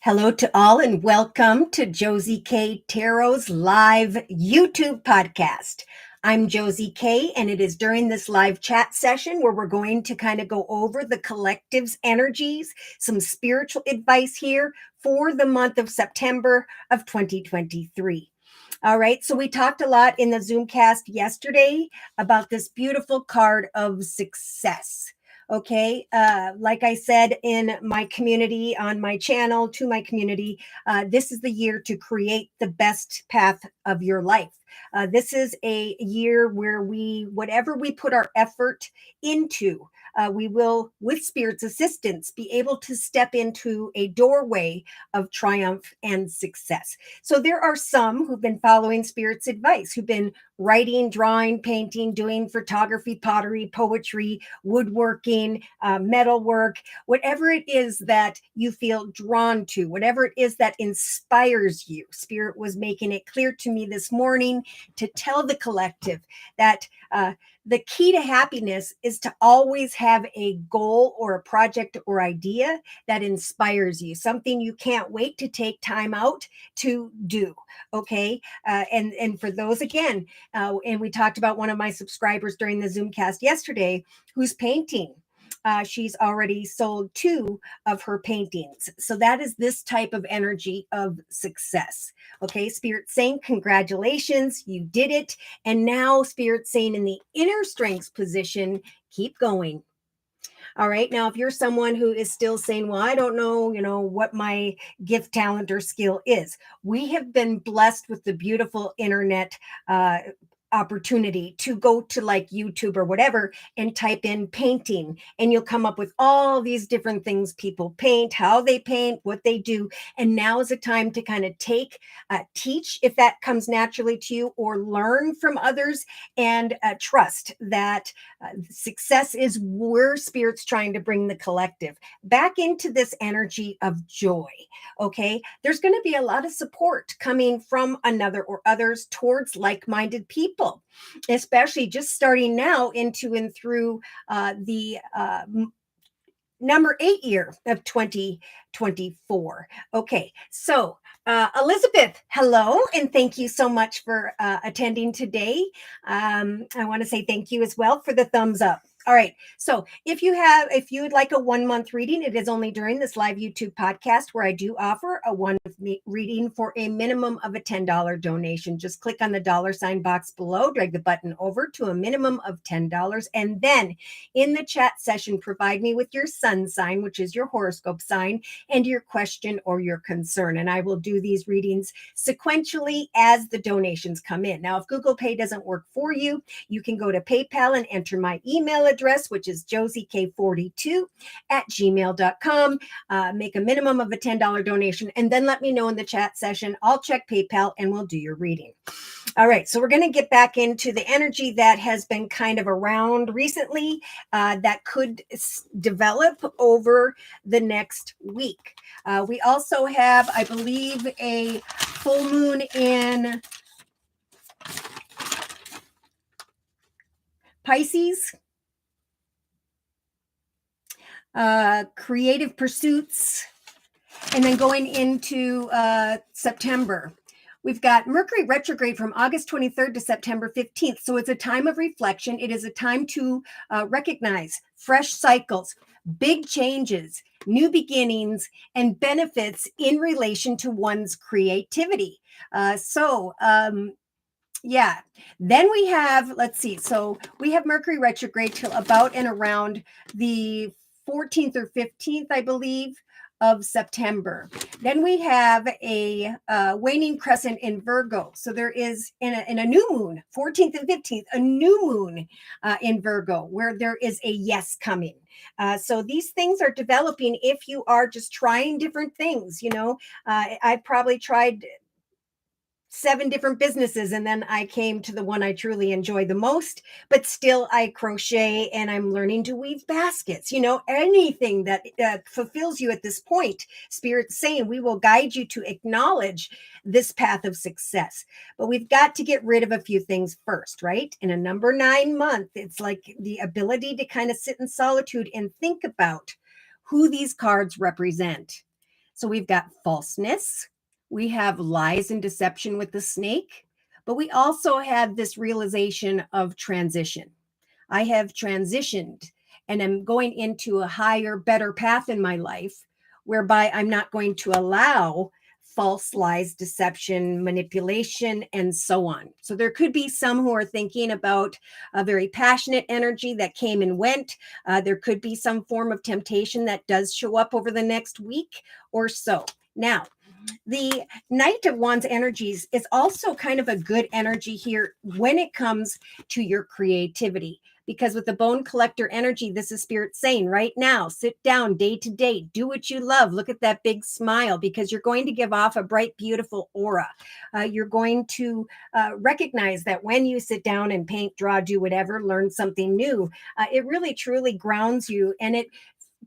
Hello to all and welcome to Josie K Tarot's live YouTube podcast. I'm Josie K and it is during this live chat session where we're going to kind of go over the collective's energies, some spiritual advice here for the month of September of 2023. All right, so we talked a lot in the Zoomcast yesterday about this beautiful card of success. Okay, like I said in my community, on my channel, to my community, this is the year to create the best path of your life. This is a year where whatever we put our effort into, we will, with Spirit's assistance, be able to step into a doorway of triumph and success. So there are some who've been following Spirit's advice, who've been writing, drawing, painting, doing photography, pottery, poetry, woodworking, metalwork, whatever it is that you feel drawn to, whatever it is that inspires you. Spirit was making it clear to me this morning to tell the collective that the key to happiness is to always have a goal or a project or idea that inspires you, something you can't wait to take time out to do. Okay. And for those, again, and we talked about one of my subscribers during the Zoomcast yesterday who's painting. She's already sold 2 of her paintings. So that is this type of energy of success. Okay, Spirit saying, congratulations, you did it. And now Spirit saying in the inner strength position, keep going. All right. Now, if you're someone who is still saying, well, I don't know, what my gift, talent, or skill is, we have been blessed with the beautiful internet opportunity to go to like YouTube or whatever and type in painting, and you'll come up with all these different things people paint, how they paint, what they do. And now is a time to kind of teach if that comes naturally to you, or learn from others, and trust that success is where Spirit's trying to bring the collective back into this energy of joy. Okay, there's going to be a lot of support coming from another or others towards like-minded people, especially just starting now into and through the number 8 year of 2024. Okay, so Elizabeth, hello, and thank you so much for attending today. I want to say thank you as well for the thumbs up. All right. So if you would like a 1-month reading, it is only during this live YouTube podcast where I do offer a 1-month reading for a minimum of a $10 donation. Just click on the $ box below, drag the button over to a minimum of $10. And then in the chat session, provide me with your sun sign, which is your horoscope sign, and your question or your concern. And I will do these readings sequentially as the donations come in. Now, if Google Pay doesn't work for you, you can go to PayPal and enter my email address, which is josiek42@gmail.com. Make a minimum of a $10 donation, and then let me know in the chat session. I'll check PayPal and we'll do your reading. All right, so we're going to get back into the energy that has been kind of around recently that could develop over the next week. We also have, I believe, a full moon in Pisces. Creative pursuits, and then going into September. We've got Mercury retrograde from August 23rd to September 15th. So it's a time of reflection. It is a time to recognize fresh cycles, big changes, new beginnings, and benefits in relation to one's creativity. Yeah. Then we have, let's see. So we have Mercury retrograde till about and around the 14th or 15th, I believe, of September. Then we have a waning crescent in Virgo. So there is in a new moon, 14th and 15th, a new moon in Virgo, where there is a yes coming. So these things are developing if you are just trying different things. I probably tried 7 different businesses, and then I came to the one I truly enjoy the most. But still, I crochet and I'm learning to weave baskets. Anything that fulfills you at this point. Spirit's saying we will guide you to acknowledge this path of success, but we've got to get rid of a few things first, right? In a number 9 month, it's like the ability to kind of sit in solitude and think about who these cards represent. So we've got falseness, we have lies and deception with the snake, but we also have this realization of transition. I have transitioned and I'm going into a higher, better path in my life whereby I'm not going to allow false lies, deception, manipulation, and so on. So there could be some who are thinking about a very passionate energy that came and went. There could be some form of temptation that does show up over the next week or so. Now, the Knight of Wands energies is also kind of a good energy here when it comes to your creativity. Because with the bone collector energy, this is spirit saying right now, sit down day to day, do what you love. Look at that big smile because you're going to give off a bright, beautiful aura. You're going to recognize that when you sit down and paint, draw, do whatever, learn something new, it really truly grounds you and it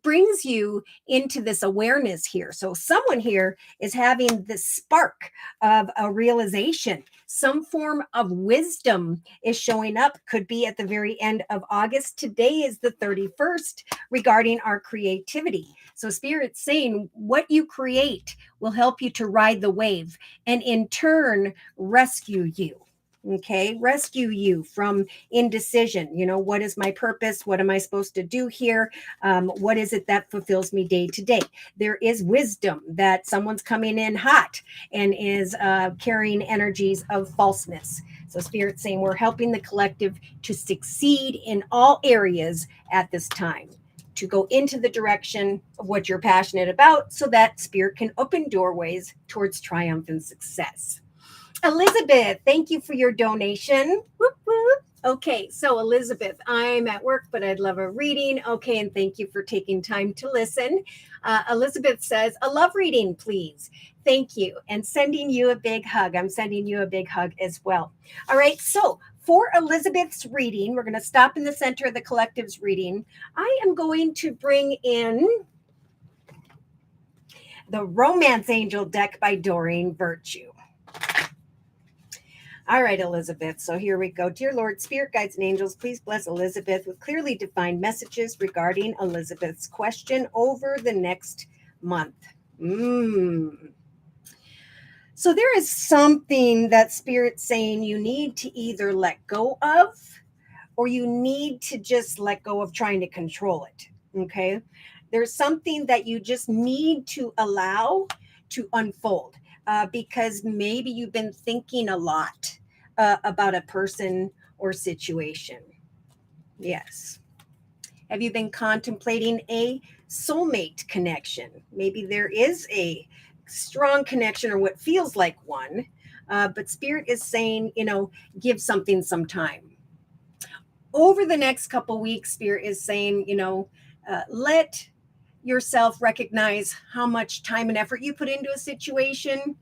brings you into this awareness here. So someone here is having this spark of a realization. Some form of wisdom is showing up, could be at the very end of August. Today is the 31st regarding our creativity. So Spirit's saying what you create will help you to ride the wave and in turn rescue you. Okay, rescue you from indecision. What is my purpose? What am I supposed to do here? What is it that fulfills me day to day? There is wisdom that someone's coming in hot and is carrying energies of falseness. So Spirit's saying we're helping the collective to succeed in all areas at this time, to go into the direction of what you're passionate about so that Spirit can open doorways towards triumph and success. Elizabeth, thank you for your donation. Whoop, whoop. Okay, so Elizabeth, I'm at work, but I'd love a reading. Okay, and thank you for taking time to listen. Elizabeth says, a love reading, please. Thank you. And sending you a big hug. I'm sending you a big hug as well. All right, so for Elizabeth's reading, we're going to stop in the center of the collective's reading. I am going to bring in the Romance Angel deck by Doreen Virtue. All right, Elizabeth. So here we go. Dear Lord, Spirit Guides and Angels, please bless Elizabeth with clearly defined messages regarding Elizabeth's question over the next month. So there is something that Spirit's saying you need to either let go of or you need to just let go of trying to control it. Okay. There's something that you just need to allow to unfold because maybe you've been thinking a lot about a person or situation. Yes. Have you been contemplating a soulmate connection? Maybe there is a strong connection or what feels like one, but Spirit is saying, give something some time. Over the next couple weeks, Spirit is saying, let yourself recognize how much time and effort you put into a situation,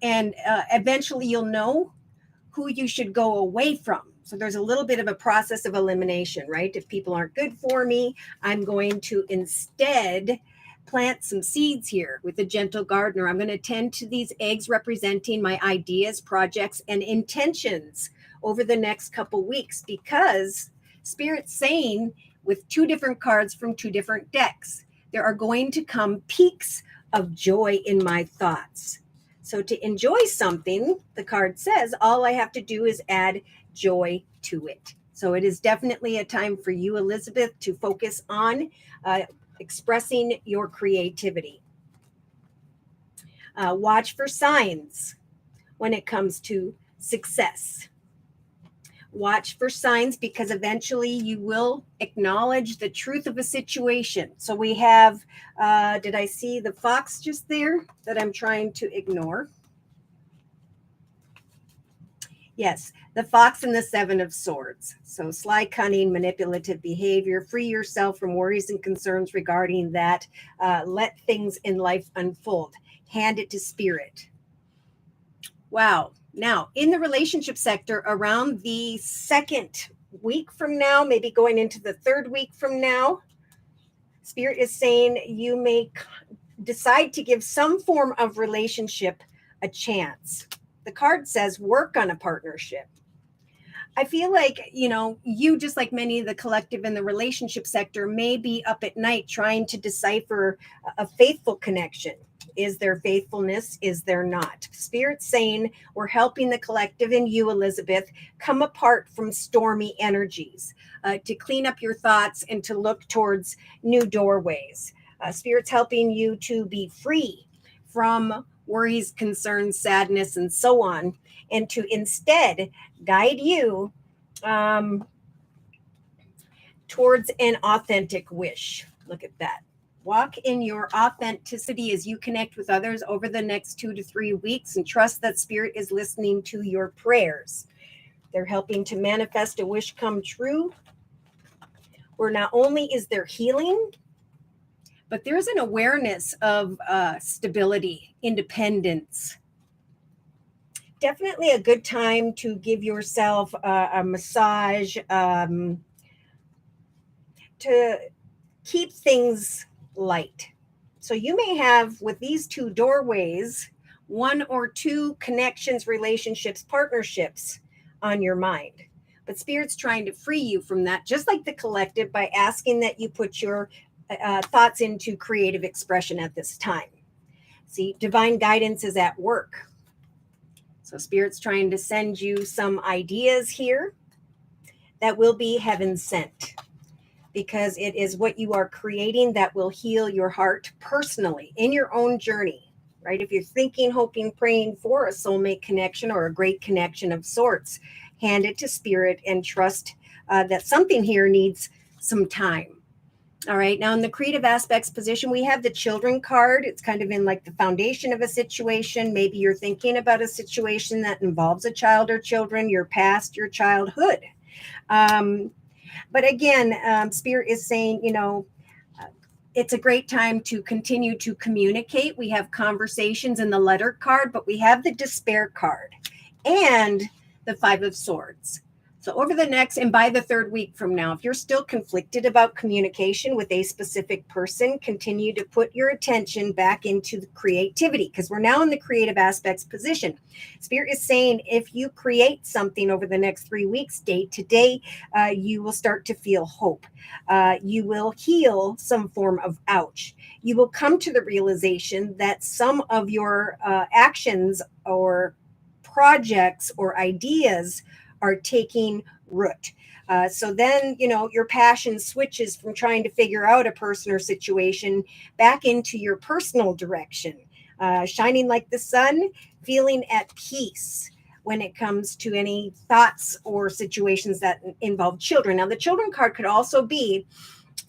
and eventually you'll know who you should go away from. So there's a little bit of a process of elimination, right? If people aren't good for me, I'm going to instead plant some seeds here with the gentle gardener. I'm going to tend to these eggs representing my ideas, projects, and intentions over the next couple weeks because Spirit's saying with two different cards from two different decks, there are going to come peaks of joy in my thoughts. So to enjoy something, the card says, all I have to do is add joy to it. So it is definitely a time for you, Elizabeth, to focus on expressing your creativity. Watch for signs when it comes to success. Watch for signs because eventually you will acknowledge the truth of a situation. So we have, did I see the fox just there that I'm trying to ignore? Yes, the fox and the seven of swords. So sly, cunning, manipulative behavior. Free yourself from worries and concerns regarding that. Let things in life unfold. Hand it to Spirit. Wow. Now, in the relationship sector, around the second week from now, maybe going into the third week from now, Spirit is saying you may decide to give some form of relationship a chance. The card says work on a partnership. I feel like, you just like many of the collective in the relationship sector may be up at night trying to decipher a faithful connection. Is there faithfulness? Is there not? Spirit's saying we're helping the collective and you, Elizabeth, come apart from stormy energies, to clean up your thoughts and to look towards new doorways. Spirit's helping you to be free from worries, concerns, sadness, and so on, and to instead guide you towards an authentic wish. Look at that. Walk in your authenticity as you connect with others over the next 2 to 3 weeks, and trust that Spirit is listening to your prayers. They're helping to manifest a wish come true, where not only is there healing, but there's an awareness of stability, independence. Definitely a good time to give yourself a massage, to keep things light. So you may have, with these two doorways, 1 or 2 connections, relationships, partnerships on your mind. But Spirit's trying to free you from that, just like the collective, by asking that you put your thoughts into creative expression at this time. See, divine guidance is at work. So Spirit's trying to send you some ideas here that will be heaven sent, because it is what you are creating that will heal your heart personally in your own journey, right? If you're thinking, hoping, praying for a soulmate connection or a great connection of sorts, hand it to Spirit and trust that something here needs some time. All right. Now, in the creative aspects position, we have the children card. It's kind of in like the foundation of a situation. Maybe you're thinking about a situation that involves a child or children, your past, your childhood. But again, Spirit is saying, it's a great time to continue to communicate. We have conversations in the letter card, but we have the despair card and the 5 of Swords. So over the next, and by the 3rd week from now, if you're still conflicted about communication with a specific person, continue to put your attention back into the creativity, because we're now in the creative aspects position. Spirit is saying if you create something over the next 3 weeks, day to day, you will start to feel hope. You will heal some form of ouch. You will come to the realization that some of your actions or projects or ideas are taking root. So then, your passion switches from trying to figure out a person or situation back into your personal direction, shining like the sun, feeling at peace when it comes to any thoughts or situations that involve children. Now, the children card could also be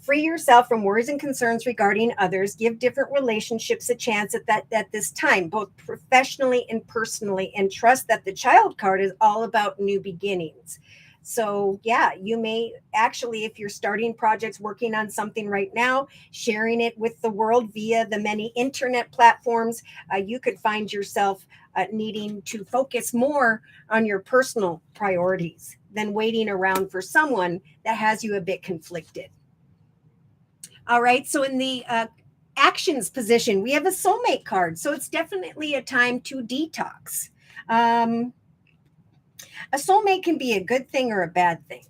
free yourself from worries and concerns regarding others. Give different relationships a chance at this time, both professionally and personally, and trust that the child card is all about new beginnings. So yeah, you may actually, if you're starting projects, working on something right now, sharing it with the world via the many internet platforms, you could find yourself needing to focus more on your personal priorities than waiting around for someone that has you a bit conflicted. All right. So in the actions position, we have a soulmate card. So it's definitely a time to detox. A soulmate can be a good thing or a bad thing.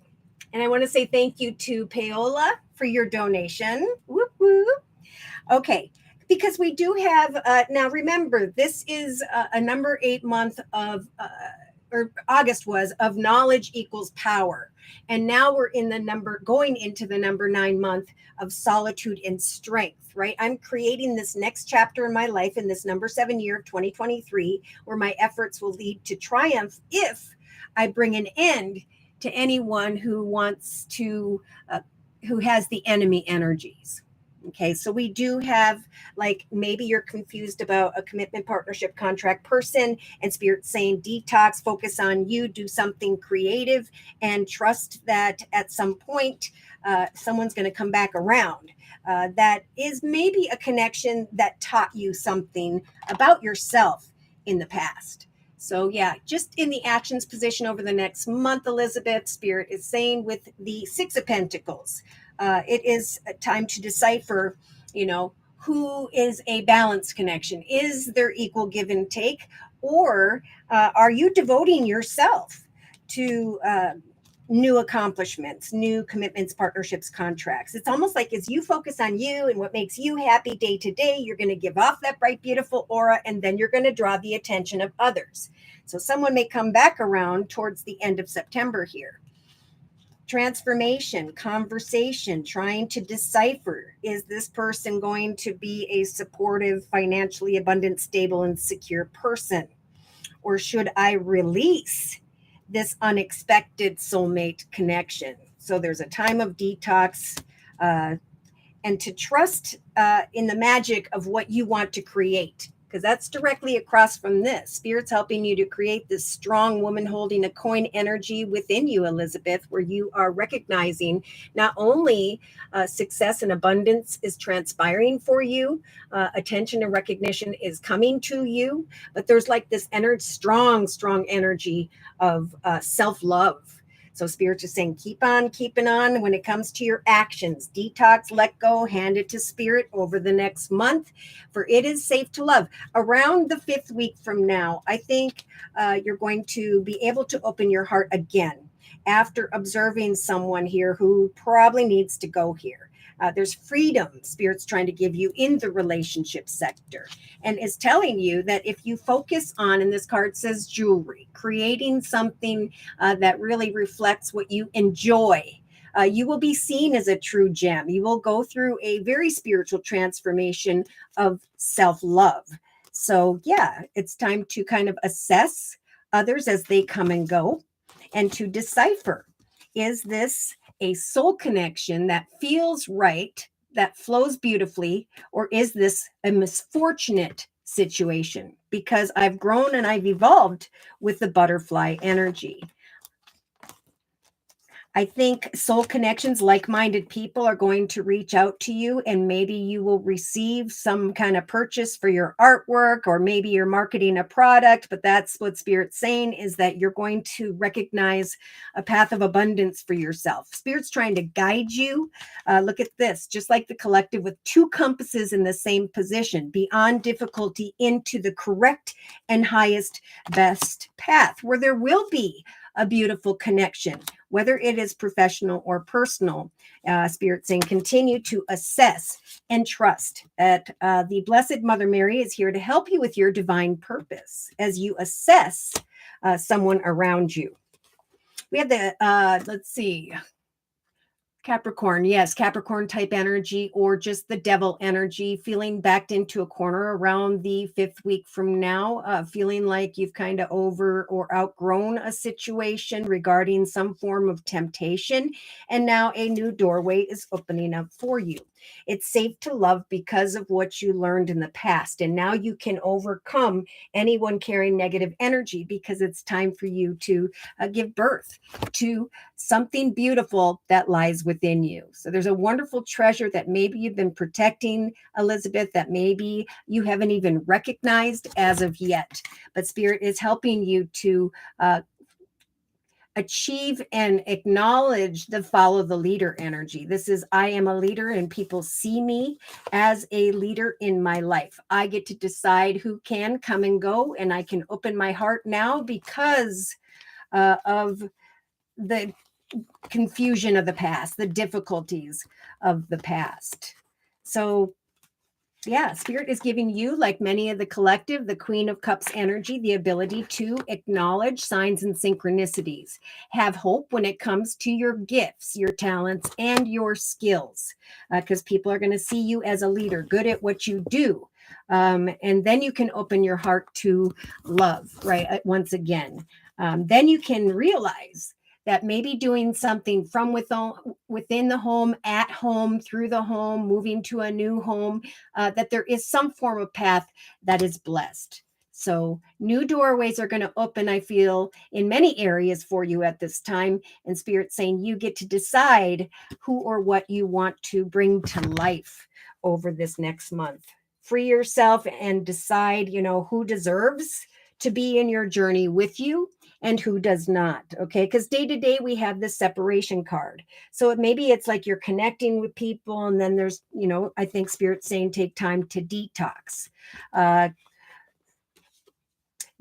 And I want to say thank you to Paola for your donation. Whoop, whoop. Okay. Because we do have, now remember, this is a number 8 month of, or August was, of knowledge equals power. And now we're going into the number 9 month of solitude and strength, right? I'm creating this next chapter in my life in this number 7 year of 2023, where my efforts will lead to triumph if I bring an end to anyone who wants to, who has the enemy energies. Okay, so we do have, like, maybe you're confused about a commitment, partnership, contract person, and Spirit saying detox, focus on you, do something creative, and trust that at some point someone's going to come back around. That is maybe a connection that taught you something about yourself in the past. So yeah, just in the actions position over the next month, Elizabeth, Spirit is saying with the 6 of Pentacles, it is a time to decipher, who is a balanced connection? Is there equal give and take? Or are you devoting yourself to new accomplishments, new commitments, partnerships, contracts. It's almost like as you focus on you and what makes you happy day to day, you're going to give off that bright, beautiful aura, and then you're going to draw the attention of others. So someone may come back around towards the end of September here. Transformation, conversation, trying to decipher, is this person going to be a supportive, financially abundant, stable, and secure person? Or should I release this unexpected soulmate connection? So there's a time of detox, and to trust in the magic of what you want to create, because that's directly across from this. Spirit's helping you to create this strong woman holding a coin energy within you, Elizabeth, where you are recognizing not only success and abundance is transpiring for you, attention and recognition is coming to you, but there's like this strong energy of self-love. So Spirit is saying, keep on keeping on when it comes to your actions. Detox, let go, hand it to Spirit over the next month, for it is safe to love. Around the 5th week from now, I think you're going to be able to open your heart again after observing someone here who probably needs to go here. There's freedom Spirit's trying to give you in the relationship sector, and is telling you that if you focus on, and this card says jewelry, creating something that really reflects what you enjoy, you will be seen as a true gem. You will go through a very spiritual transformation of self-love. So yeah, it's time to kind of assess others as they come and go, and to decipher, is this a soul connection that feels right, that flows beautifully, or is this a misfortunate situation? Because I've grown and I've evolved with the butterfly energy. I think soul connections, like-minded people are going to reach out to you, and maybe you will receive some kind of purchase for your artwork, or maybe you're marketing a product, but that's what Spirit's saying, is that you're going to recognize a path of abundance for yourself. Spirit's trying to guide you. Look at this, just like the collective with 2 compasses in the same position, beyond difficulty into the correct and highest, best path, where there will be a beautiful connection, whether it is professional or personal. Spirit saying, continue to assess and trust that the Blessed Mother Mary is here to help you with your divine purpose as you assess someone around you. We have the, let's see, Capricorn, yes, Capricorn type energy, or just the devil energy, feeling backed into a corner around the 5th week from now, feeling like you've kind of over or outgrown a situation regarding some form of temptation, and now a new doorway is opening up for you. It's safe to love because of what you learned in the past, and now you can overcome anyone carrying negative energy, because it's time for you to give birth to something beautiful that lies within you. So there's a wonderful treasure that maybe you've been protecting, Elizabeth, that maybe you haven't even recognized as of yet. But Spirit is helping you to achieve and acknowledge the follow the leader energy. This is, I am a leader and people see me as a leader in my life. I get to decide who can come and go, and I can open my heart now because of the confusion of the past, the difficulties of the past. So yeah, Spirit is giving you, like many of the collective, the Queen of Cups energy, the ability to acknowledge signs and synchronicities. Have hope when it comes to your gifts, your talents, and your skills, because people are going to see you as a leader, good at what you do. And then you can open your heart to love, right? Once again, then you can realize that maybe doing something from within the home, at home, through the home, moving to a new home, that there is some form of path that is blessed. So new doorways are going to open, I feel, in many areas for you at this time. And Spirit saying you get to decide who or what you want to bring to life over this next month. Free yourself and decide, who deserves to be in your journey with you and who does not. Okay. Because day to day, we have this separation card. So maybe it's like you're connecting with people, and then there's, I think Spirit's saying take time to detox.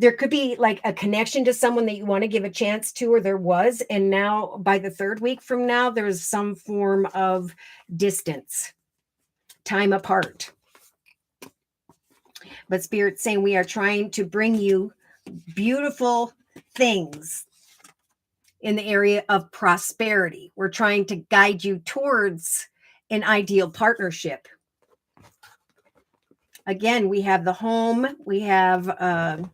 There could be like a connection to someone that you want to give a chance to, or there was, and now by the third week from now, there's some form of distance, time apart. But Spirit's saying we are trying to bring you beautiful things in the area of prosperity. We're trying to guide you towards an ideal partnership. Again, we have the home, we have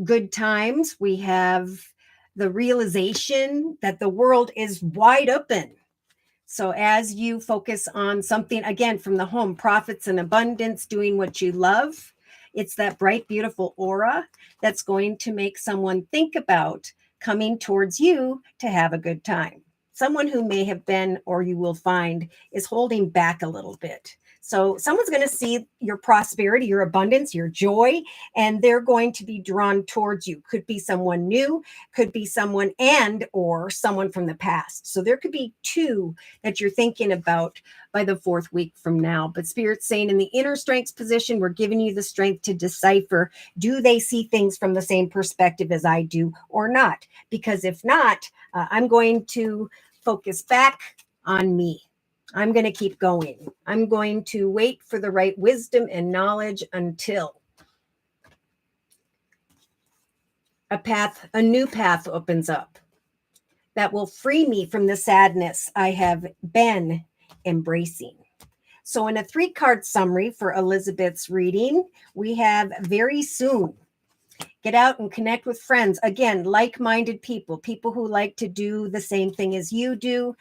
good times, we have the realization that the world is wide open. So as you focus on something, again, from the home, profits and abundance, doing what you love, it's that bright, beautiful aura that's going to make someone think about coming towards you to have a good time. Someone who may have been, or you will find, is holding back a little bit. So someone's going to see your prosperity, your abundance, your joy, and they're going to be drawn towards you. Could be someone new, could be someone or someone from the past. So there could be two that you're thinking about by the fourth week from now. But Spirit's saying in the inner strengths position, we're giving you the strength to decipher, do they see things from the same perspective as I do or not? Because if not, I'm going to focus back on me. I'm going to keep going. I'm going to wait for the right wisdom and knowledge until a new path opens up that will free me from the sadness I have been embracing. So in a 3-card summary for Elizabeth's reading, we have very soon. Get out and connect with friends. Again, like-minded people who like to do the same thing as you do.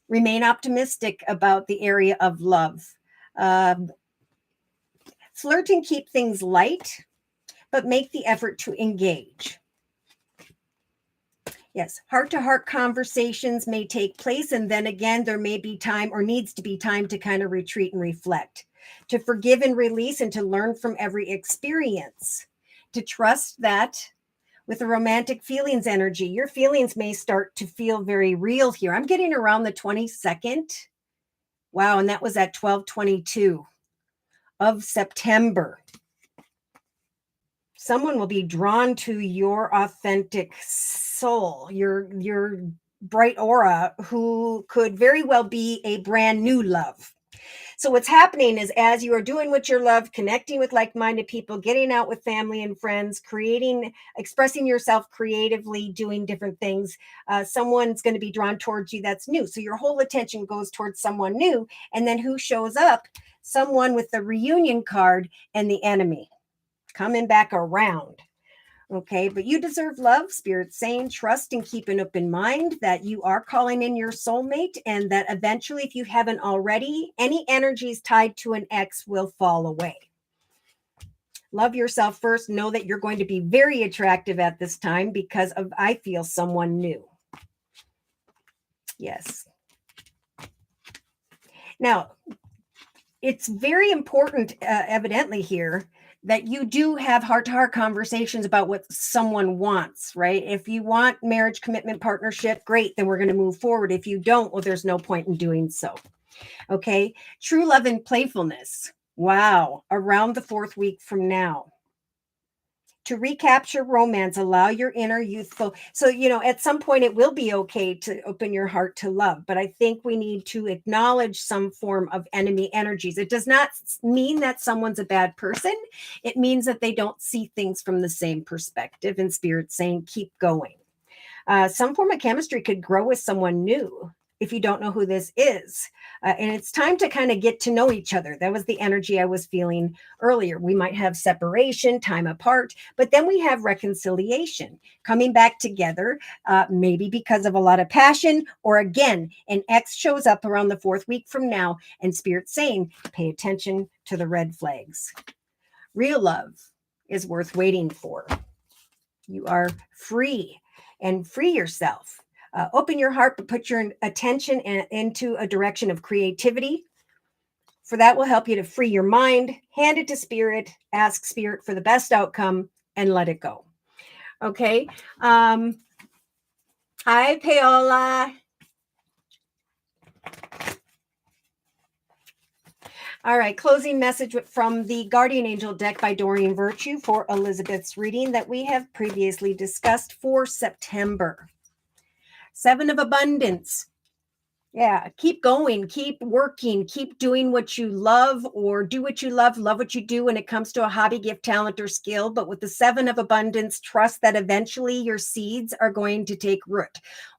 Remain optimistic about the area of love. Flirt and keep things light, but make the effort to engage. Yes, heart-to-heart conversations may take place, and then again, there may be time or needs to be time to kind of retreat and reflect, to forgive and release, and to learn from every experience, to trust that with the romantic feelings energy, your feelings may start to feel very real here. I'm getting around the 22nd. Wow, and that was at 12/22 of September. Someone will be drawn to your authentic soul, your bright aura, who could very well be a brand new love. So what's happening is, as you are doing what you love, connecting with like-minded people, getting out with family and friends, expressing yourself creatively, doing different things, someone's going to be drawn towards you that's new. So your whole attention goes towards someone new. And then who shows up? Someone with the reunion card and the enemy coming back around. Okay, but you deserve love. Spirit's saying trust and keep an open mind that you are calling in your soulmate, and that eventually, if you haven't already, any energies tied to an ex will fall away. Love yourself first. Know that you're going to be very attractive at this time because of, I feel, someone new. Yes. Now, it's very important, evidently here, that you do have heart-to-heart conversations about what someone wants, right? If you want marriage, commitment, partnership, great, then we're going to move forward. If you don't, well, there's no point in doing so. Okay. True love and playfulness. Wow. Around the fourth week from now. To recapture romance, allow your inner youthful. So, at some point it will be okay to open your heart to love, but I think we need to acknowledge some form of enemy energies. It does not mean that someone's a bad person. It means that they don't see things from the same perspective, and Spirit's saying, keep going. Some form of chemistry could grow with someone new if you don't know who this is. And it's time to kind of get to know each other. That was the energy I was feeling earlier. We might have separation, time apart, but then we have reconciliation, coming back together, maybe because of a lot of passion, or again, an ex shows up around the fourth week from now, and Spirit's saying, pay attention to the red flags. Real love is worth waiting for. You are free, and free yourself. Open your heart, but put your attention into a direction of creativity. For that will help you to free your mind, hand it to Spirit, ask Spirit for the best outcome, and let it go. Okay. Hi, Paola. All right, closing message from the Guardian Angel deck by Doreen Virtue for Elizabeth's reading that we have previously discussed for September. Seven of Abundance. Yeah, keep going, keep working, keep doing what you love, or do what you love what you do when it comes to a hobby, gift, talent, or skill. But with the Seven of Abundance, trust that eventually your seeds are going to take root.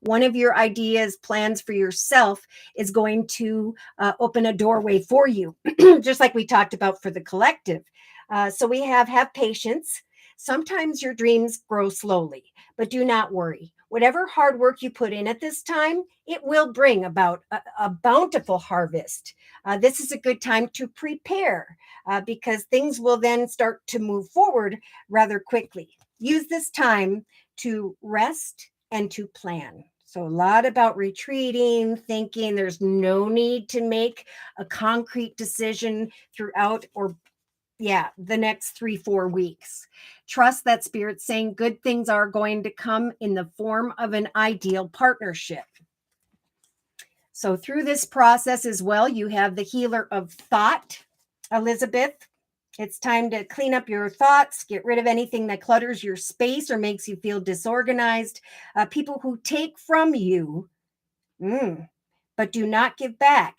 One of your ideas, plans for yourself is going to open a doorway for you, just like we talked about for the collective. So we have patience. Sometimes your dreams grow slowly, but do not worry. Whatever hard work you put in at this time, it will bring about a bountiful harvest. This is a good time to prepare because things will then start to move forward rather quickly. Use this time to rest and to plan. So a lot about retreating, thinking. There's no need to make a concrete decision throughout the next 3-4 weeks. Trust that Spirit's saying good things are going to come in the form of an ideal partnership. So through this process as well, you have the healer of thought, Elizabeth. It's time to clean up your thoughts, get rid of anything that clutters your space or makes you feel disorganized. People who take from you, but do not give back,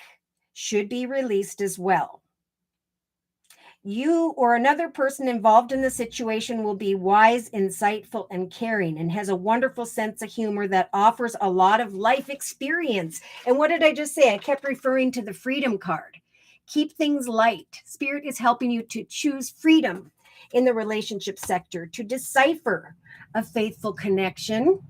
should be released as well. You or another person involved in the situation will be wise, insightful, and caring, and has a wonderful sense of humor that offers a lot of life experience. And what did I just say? I kept referring to the freedom card. Keep things light. Spirit is helping you to choose freedom in the relationship sector, to decipher a faithful connection.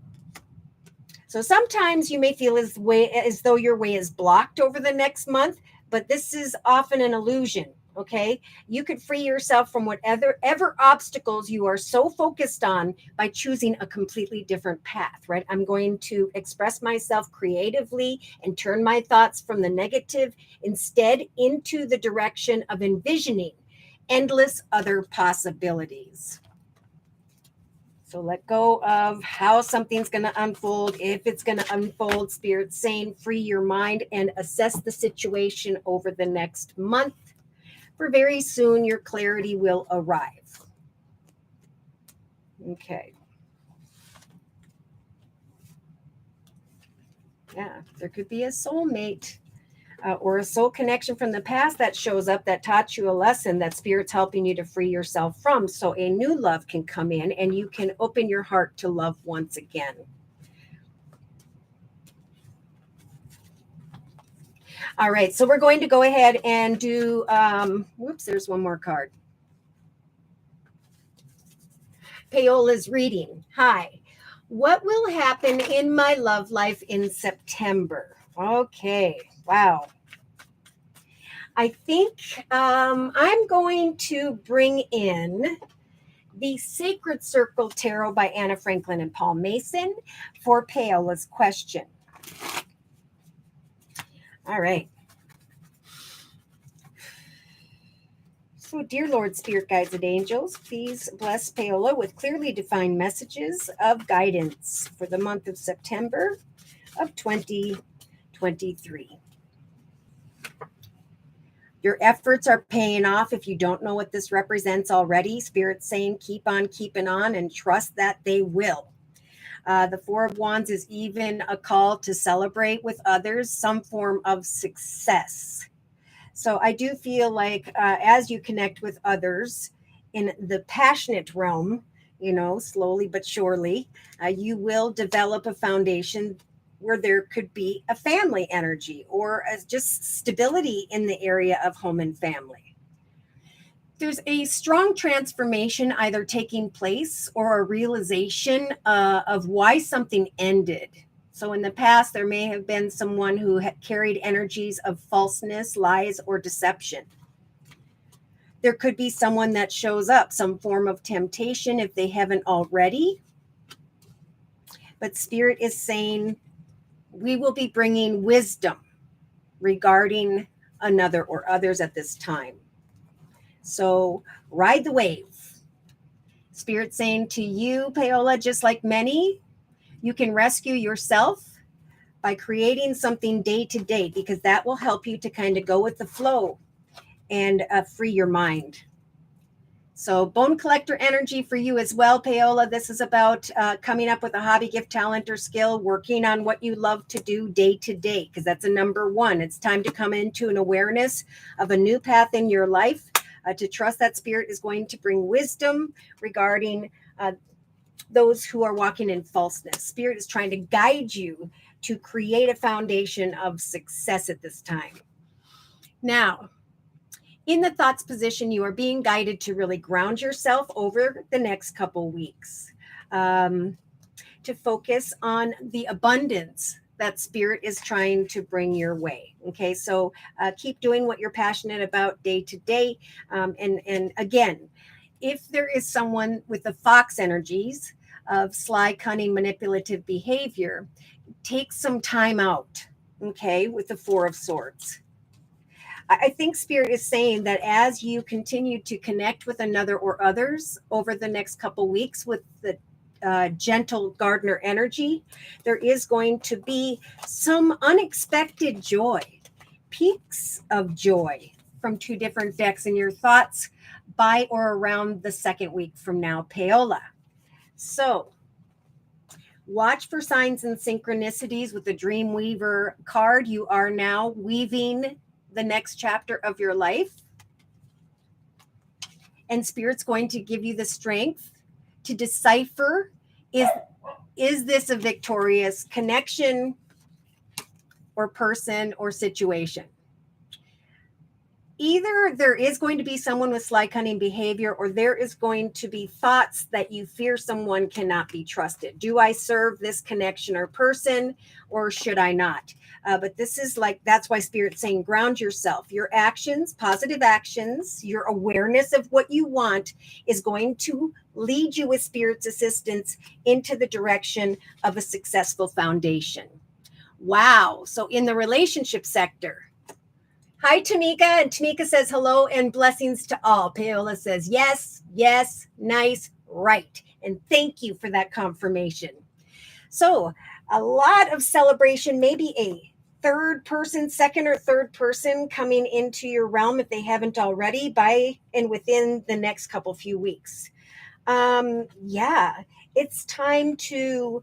So sometimes you may feel as though your way is blocked over the next month, but this is often an illusion. Okay, you could free yourself from whatever obstacles you are so focused on by choosing a completely different path, right? I'm going to express myself creatively and turn my thoughts from the negative instead into the direction of envisioning endless other possibilities. So let go of how something's going to unfold. If it's going to unfold, Spirit's saying free your mind and assess the situation over the next month. For very soon, your clarity will arrive. Okay. Yeah, there could be a soulmate or a soul connection from the past that shows up that taught you a lesson that Spirit's helping you to free yourself from. So a new love can come in and you can open your heart to love once again. All right, so we're going to go ahead and do, there's one more card. Paola's reading. Hi, what will happen in my love life in September? Okay, wow. I think I'm going to bring in the Sacred Circle Tarot by Anna Franklin and Paul Mason for Paola's question. All right. So, dear Lord, Spirit Guides and Angels, please bless Paola with clearly defined messages of guidance for the month of September of 2023. Your efforts are paying off. If you don't know what this represents already, Spirit's saying keep on keeping on and trust that they will. The Four of Wands is even a call to celebrate with others some form of success. So I do feel like as you connect with others in the passionate realm, slowly but surely, you will develop a foundation where there could be a family energy or just stability in the area of home and family. There's a strong transformation either taking place or a realization of why something ended. So in the past, there may have been someone who had carried energies of falseness, lies, or deception. There could be someone that shows up, some form of temptation if they haven't already. But Spirit is saying we will be bringing wisdom regarding another or others at this time. So ride the wave. Spirit saying to you, Paola, just like many, you can rescue yourself by creating something day to day, because that will help you to kind of go with the flow and free your mind. So bone collector energy for you as well, Paola. This is about coming up with a hobby, gift, talent, or skill, working on what you love to do day to day, because that's a number one. It's time to come into an awareness of a new path in your life. To trust that spirit is going to bring wisdom regarding those who are walking in falseness. Spirit is trying to guide you to create a foundation of success at this time. Now, in the thoughts position, you are being guided to really ground yourself over the next couple weeks, to focus on the abundance that spirit is trying to bring your way. Okay, so keep doing what you're passionate about day to day. And again, if there is someone with the fox energies of sly, cunning, manipulative behavior, take some time out, okay, with the Four of Swords. I think Spirit is saying that as you continue to connect with another or others over the next couple weeks with the gentle gardener energy, there is going to be some unexpected joy, peaks of joy from two different decks in your thoughts by or around the second week from now, Paola. So watch for signs and synchronicities with the Dream Weaver card. You are now weaving the next chapter of your life. And Spirit's going to give you the strength to decipher, is this a victorious connection or person or situation? Either there is going to be someone with sly, cunning behavior, or there is going to be thoughts that you fear someone cannot be trusted. Do I serve this connection or person, or should I not? But this is like, that's why Spirit's saying ground yourself. Your actions, positive actions, your awareness of what you want is going to lead you with Spirit's assistance into the direction of a successful foundation. Wow. So in the relationship sector, hi, Tamika. And Tamika says hello and blessings to all. Paola says yes, yes, nice, right. And thank you for that confirmation. So a lot of celebration, maybe a third person, second or third person coming into your realm if they haven't already by and within the next couple few weeks. Yeah, it's time to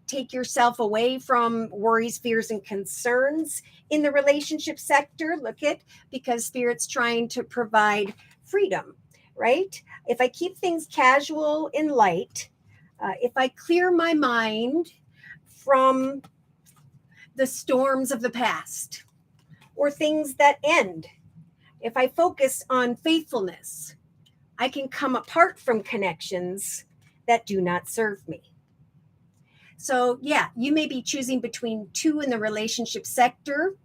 take yourself away from worries, fears, and concerns in the relationship sector. Look at, because Spirit's trying to provide freedom, right? If I keep things casual and light, if I clear my mind from the storms of the past or things that end, if I focus on faithfulness, I can come apart from connections that do not serve me. So, yeah, you may be choosing between two in the relationship sector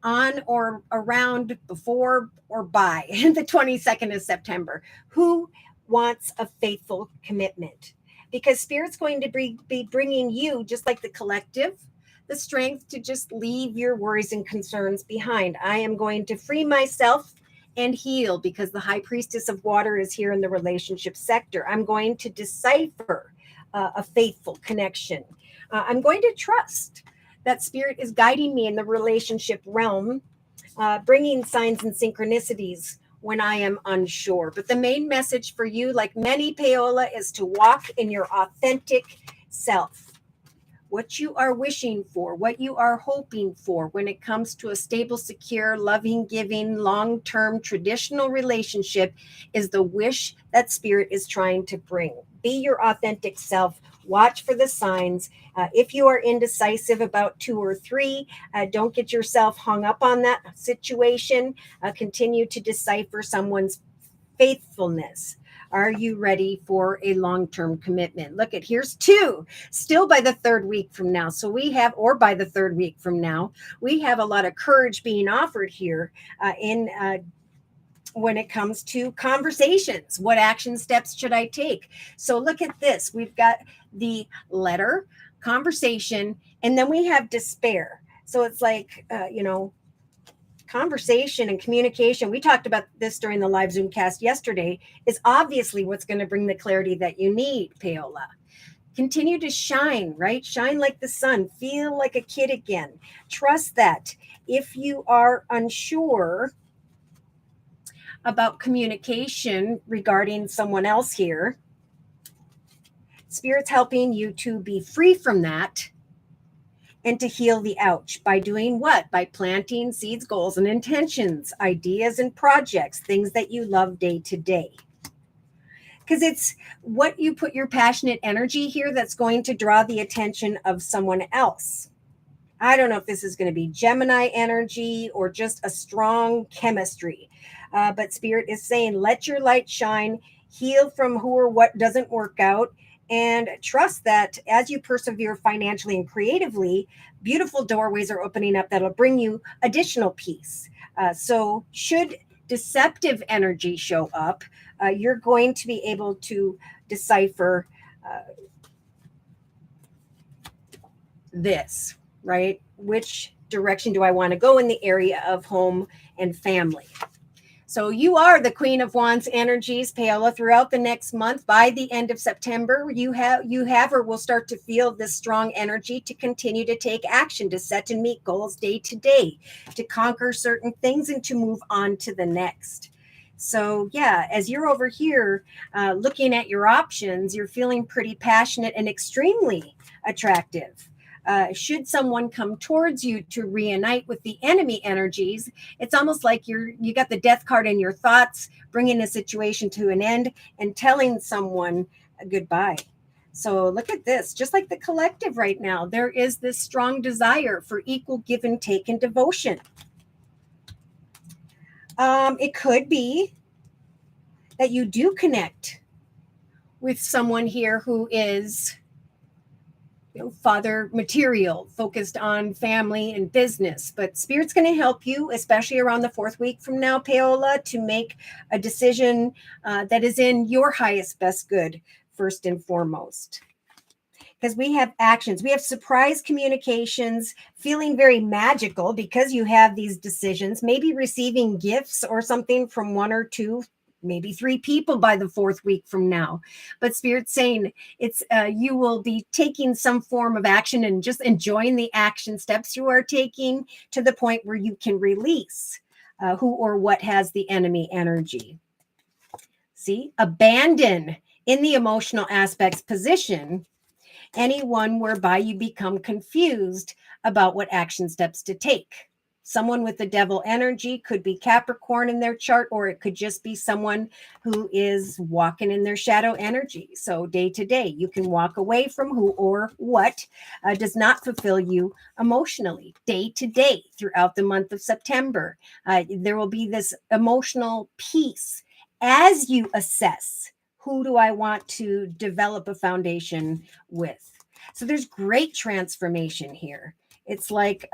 on or around before or by the 22nd of September. Who wants a faithful commitment? Because Spirit's going to be bringing you, just like the collective, the strength to just leave your worries and concerns behind. I am going to free myself and heal because the High Priestess of Water is here in the relationship sector. I'm going to decipher a faithful connection. I'm going to trust that Spirit is guiding me in the relationship realm, bringing signs and synchronicities when I am unsure. But the main message for you, like many, Paola, is to walk in your authentic self. What you are wishing for, what you are hoping for when it comes to a stable, secure, loving, giving, long-term, traditional relationship is the wish that Spirit is trying to bring. Be your authentic self. Watch for the signs. If you are indecisive about two or three, don't get yourself hung up on that situation. Continue to decipher someone's faithfulness. Are you ready for a long-term commitment? Look at, here's two, still by the third week from now. So we have, or by the third week from now, we have a lot of courage being offered here when it comes to conversations. What action steps should I take? So look at this. We've got the letter, conversation, and then we have despair. So it's like, conversation and communication, we talked about this during the live Zoom cast yesterday, is obviously what's going to bring the clarity that you need, Paola. Continue to shine, right? Shine like the sun. Feel like a kid again. Trust that if you are unsure about communication regarding someone else here. Spirit's helping you to be free from that and to heal the ouch by doing what? By planting seeds, goals, and intentions, ideas and projects, things that you love day to day. Because it's what you put your passionate energy here that's going to draw the attention of someone else. I don't know if this is going to be Gemini energy or just a strong chemistry. But Spirit is saying, let your light shine, heal from who or what doesn't work out, and trust that as you persevere financially and creatively, beautiful doorways are opening up that'll bring you additional peace. So should deceptive energy show up, you're going to be able to decipher this, right? Which direction do I want to go in the area of home and family? So you are the Queen of Wands energies, Paola, throughout the next month. By the end of September, you have or will start to feel this strong energy to continue to take action, to set and meet goals day to day, to conquer certain things and to move on to the next. So yeah, as you're over here looking at your options, you're feeling pretty passionate and extremely attractive. Should someone come towards you to reunite with the enemy energies, it's almost like you got the death card in your thoughts, bringing a situation to an end and telling someone goodbye. So look at this, just like the collective right now, there is this strong desire for equal give and take and devotion. It could be that you do connect with someone here who is father material, focused on family and business. But Spirit's going to help you, especially around the 4th week from now, Paola, to make a decision that is in your highest best good, first and foremost. Because we have actions, we have surprise communications, feeling very magical because you have these decisions, maybe receiving gifts or something from 1 or 2, maybe 3 people by the 4th week from now. But Spirit's saying it's you will be taking some form of action and just enjoying the action steps you are taking to the point where you can release who or what has the enemy energy. See, abandon in the emotional aspects position anyone whereby you become confused about what action steps to take. Someone with the devil energy could be Capricorn in their chart, or it could just be someone who is walking in their shadow energy. So day to day, you can walk away from who or what does not fulfill you emotionally. Day to day, throughout the month of September, there will be this emotional peace as you assess who do I want to develop a foundation with. So there's great transformation here. It's like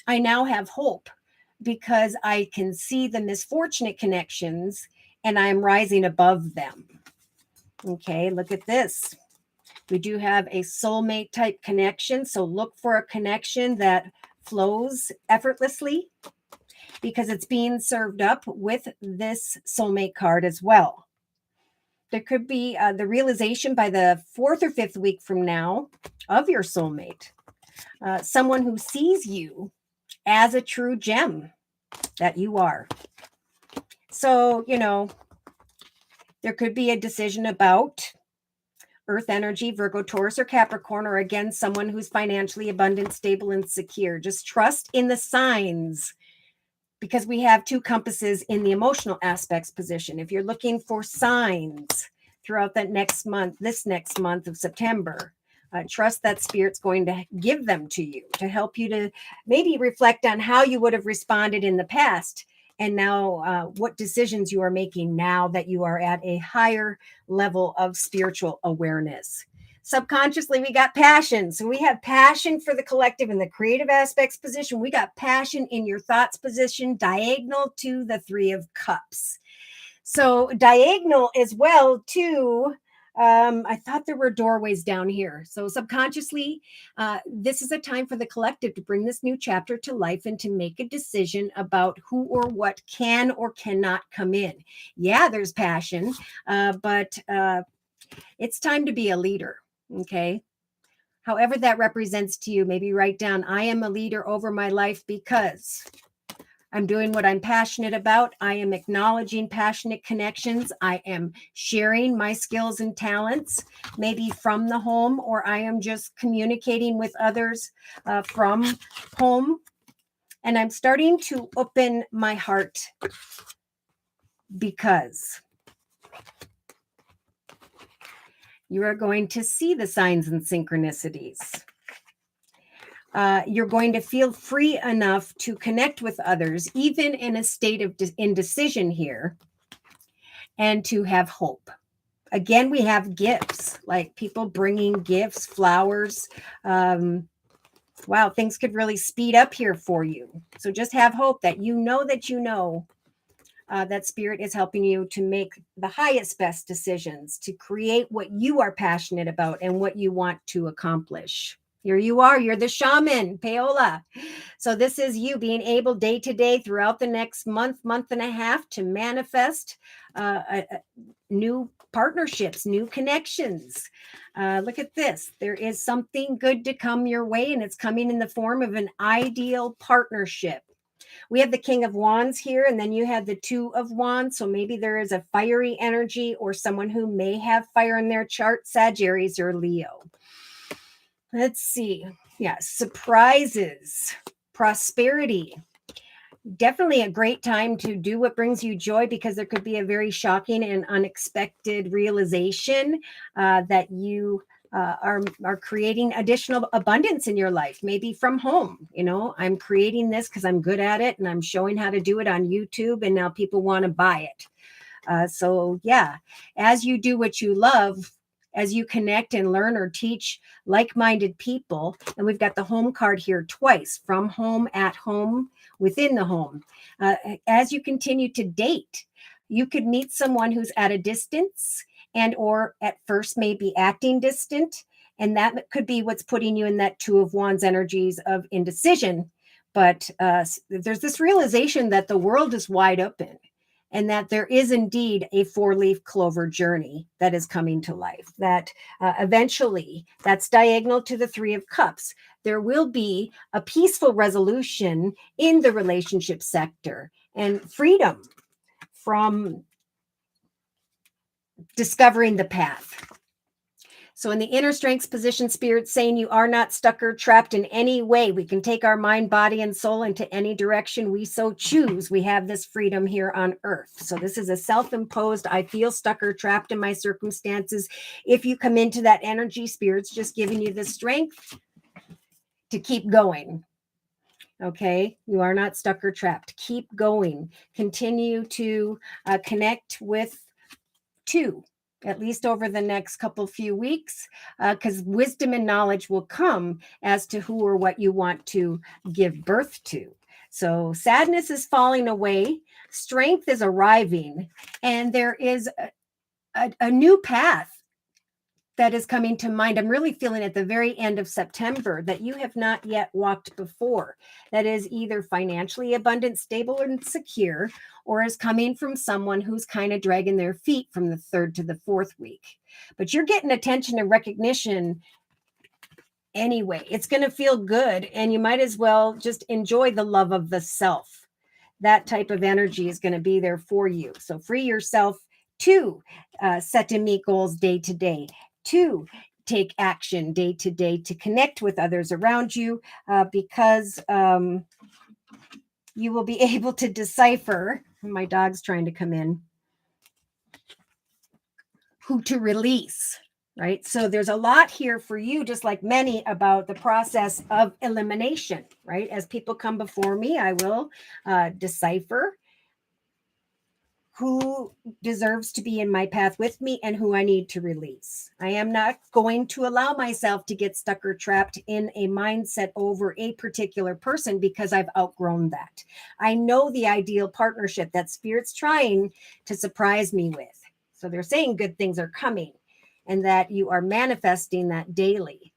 I now have hope because I can see the misfortunate connections and I'm rising above them. Okay, look at this. We do have a soulmate type connection. So look for a connection that flows effortlessly because it's being served up with this soulmate card as well. There could be the realization by the 4th or 5th week from now of your soulmate, someone who sees you as a true gem that you are. So, there could be a decision about Earth energy, Virgo, Taurus, or Capricorn, or again, someone who's financially abundant, stable, and secure. Just trust in the signs because we have 2 compasses in the emotional aspects position. If you're looking for signs throughout this next month of September, trust that Spirit's going to give them to you to help you to maybe reflect on how you would have responded in the past and now what decisions you are making now that you are at a higher level of spiritual awareness. Subconsciously, we got passion. So we have passion for the collective in the creative aspects position. We got passion in your thoughts position, diagonal to the 3 of Cups. So diagonal as well too. I thought there were doorways down here. So subconsciously, this is a time for the collective to bring this new chapter to life and to make a decision about who or what can or cannot come in. Yeah, there's passion, but it's time to be a leader. Okay. However that represents to you, maybe write down, I am a leader over my life because I'm doing what I'm passionate about. I am acknowledging passionate connections. I am sharing my skills and talents, maybe from the home, or I am just communicating with others from home. And I'm starting to open my heart because you are going to see the signs and synchronicities. You're going to feel free enough to connect with others, even in a state of indecision here, and to have hope. Again, we have gifts, like people bringing gifts, flowers. Wow, things could really speed up here for you. So just have hope that you know that Spirit is helping you to make the highest, best decisions, to create what you are passionate about and what you want to accomplish. Here you are, you're the shaman, Paola. So this is you being able day to day throughout the next month and a half to manifest new partnerships, new connections. Look at this. There is something good to come your way, and it's coming in the form of an ideal partnership. We have the King of Wands here, and then you have the Two of Wands. So maybe there is a fiery energy or someone who may have fire in their chart, Sagittarius or Leo. Let's see. Yeah, surprises, prosperity. Definitely a great time to do what brings you joy, because there could be a very shocking and unexpected realization that you are creating additional abundance in your life, maybe from home. I'm creating this because I'm good at it, and I'm showing how to do it on YouTube, and now people want to buy it. So yeah, as you do what you love, as you connect and learn or teach like-minded people, and we've got the home card here twice, from home, at home, within the home. As you continue to date, you could meet someone who's at a distance and or at first maybe acting distant, and that could be what's putting you in that Two of Wands energies of indecision. But there's this realization that the world is wide open, and that there is indeed a four-leaf clover journey that is coming to life, that eventually that's diagonal to the Three of Cups. There will be a peaceful resolution in the relationship sector and freedom from discovering the path. So in the inner strengths position, Spirit's saying you are not stuck or trapped in any way. We can take our mind, body, and soul into any direction we so choose. We have this freedom here on earth. So this is a self-imposed, I feel stuck or trapped in my circumstances. If you come into that energy, Spirit's just giving you the strength to keep going. Okay, you are not stuck or trapped. Keep going. Continue to connect with two, at least over the next few weeks, because wisdom and knowledge will come as to who or what you want to give birth to. So sadness is falling away, strength is arriving, and there is a new path that is coming to mind. I'm really feeling at the very end of September that you have not yet walked before. That is either financially abundant, stable, and secure, or is coming from someone who's kind of dragging their feet from the third to the fourth week. But you're getting attention and recognition anyway. It's going to feel good, and you might as well just enjoy the love of the self. That type of energy is going to be there for you. So free yourself to set and meet goals day to day, to take action day to day, to connect with others around you, because you will be able to decipher, my dog's trying to come in, who to release, right? So there's a lot here for you, just like many, about the process of elimination, right? As people come before me, I will decipher who deserves to be in my path with me and who I need to release. I am not going to allow myself to get stuck or trapped in a mindset over a particular person, because I've outgrown that. I know the ideal partnership that Spirit's trying to surprise me with. So they're saying good things are coming, and that you are manifesting that daily,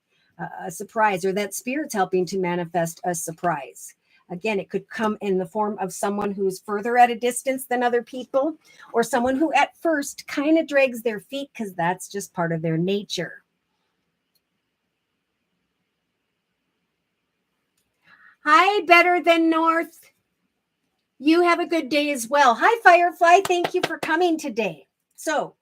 a surprise, or that Spirit's helping to manifest a surprise. Again, it could come in the form of someone who's further at a distance than other people, or someone who at first kind of drags their feet because that's just part of their nature. Hi, Better Than North. You have a good day as well. Hi, Firefly. Thank you for coming today. So,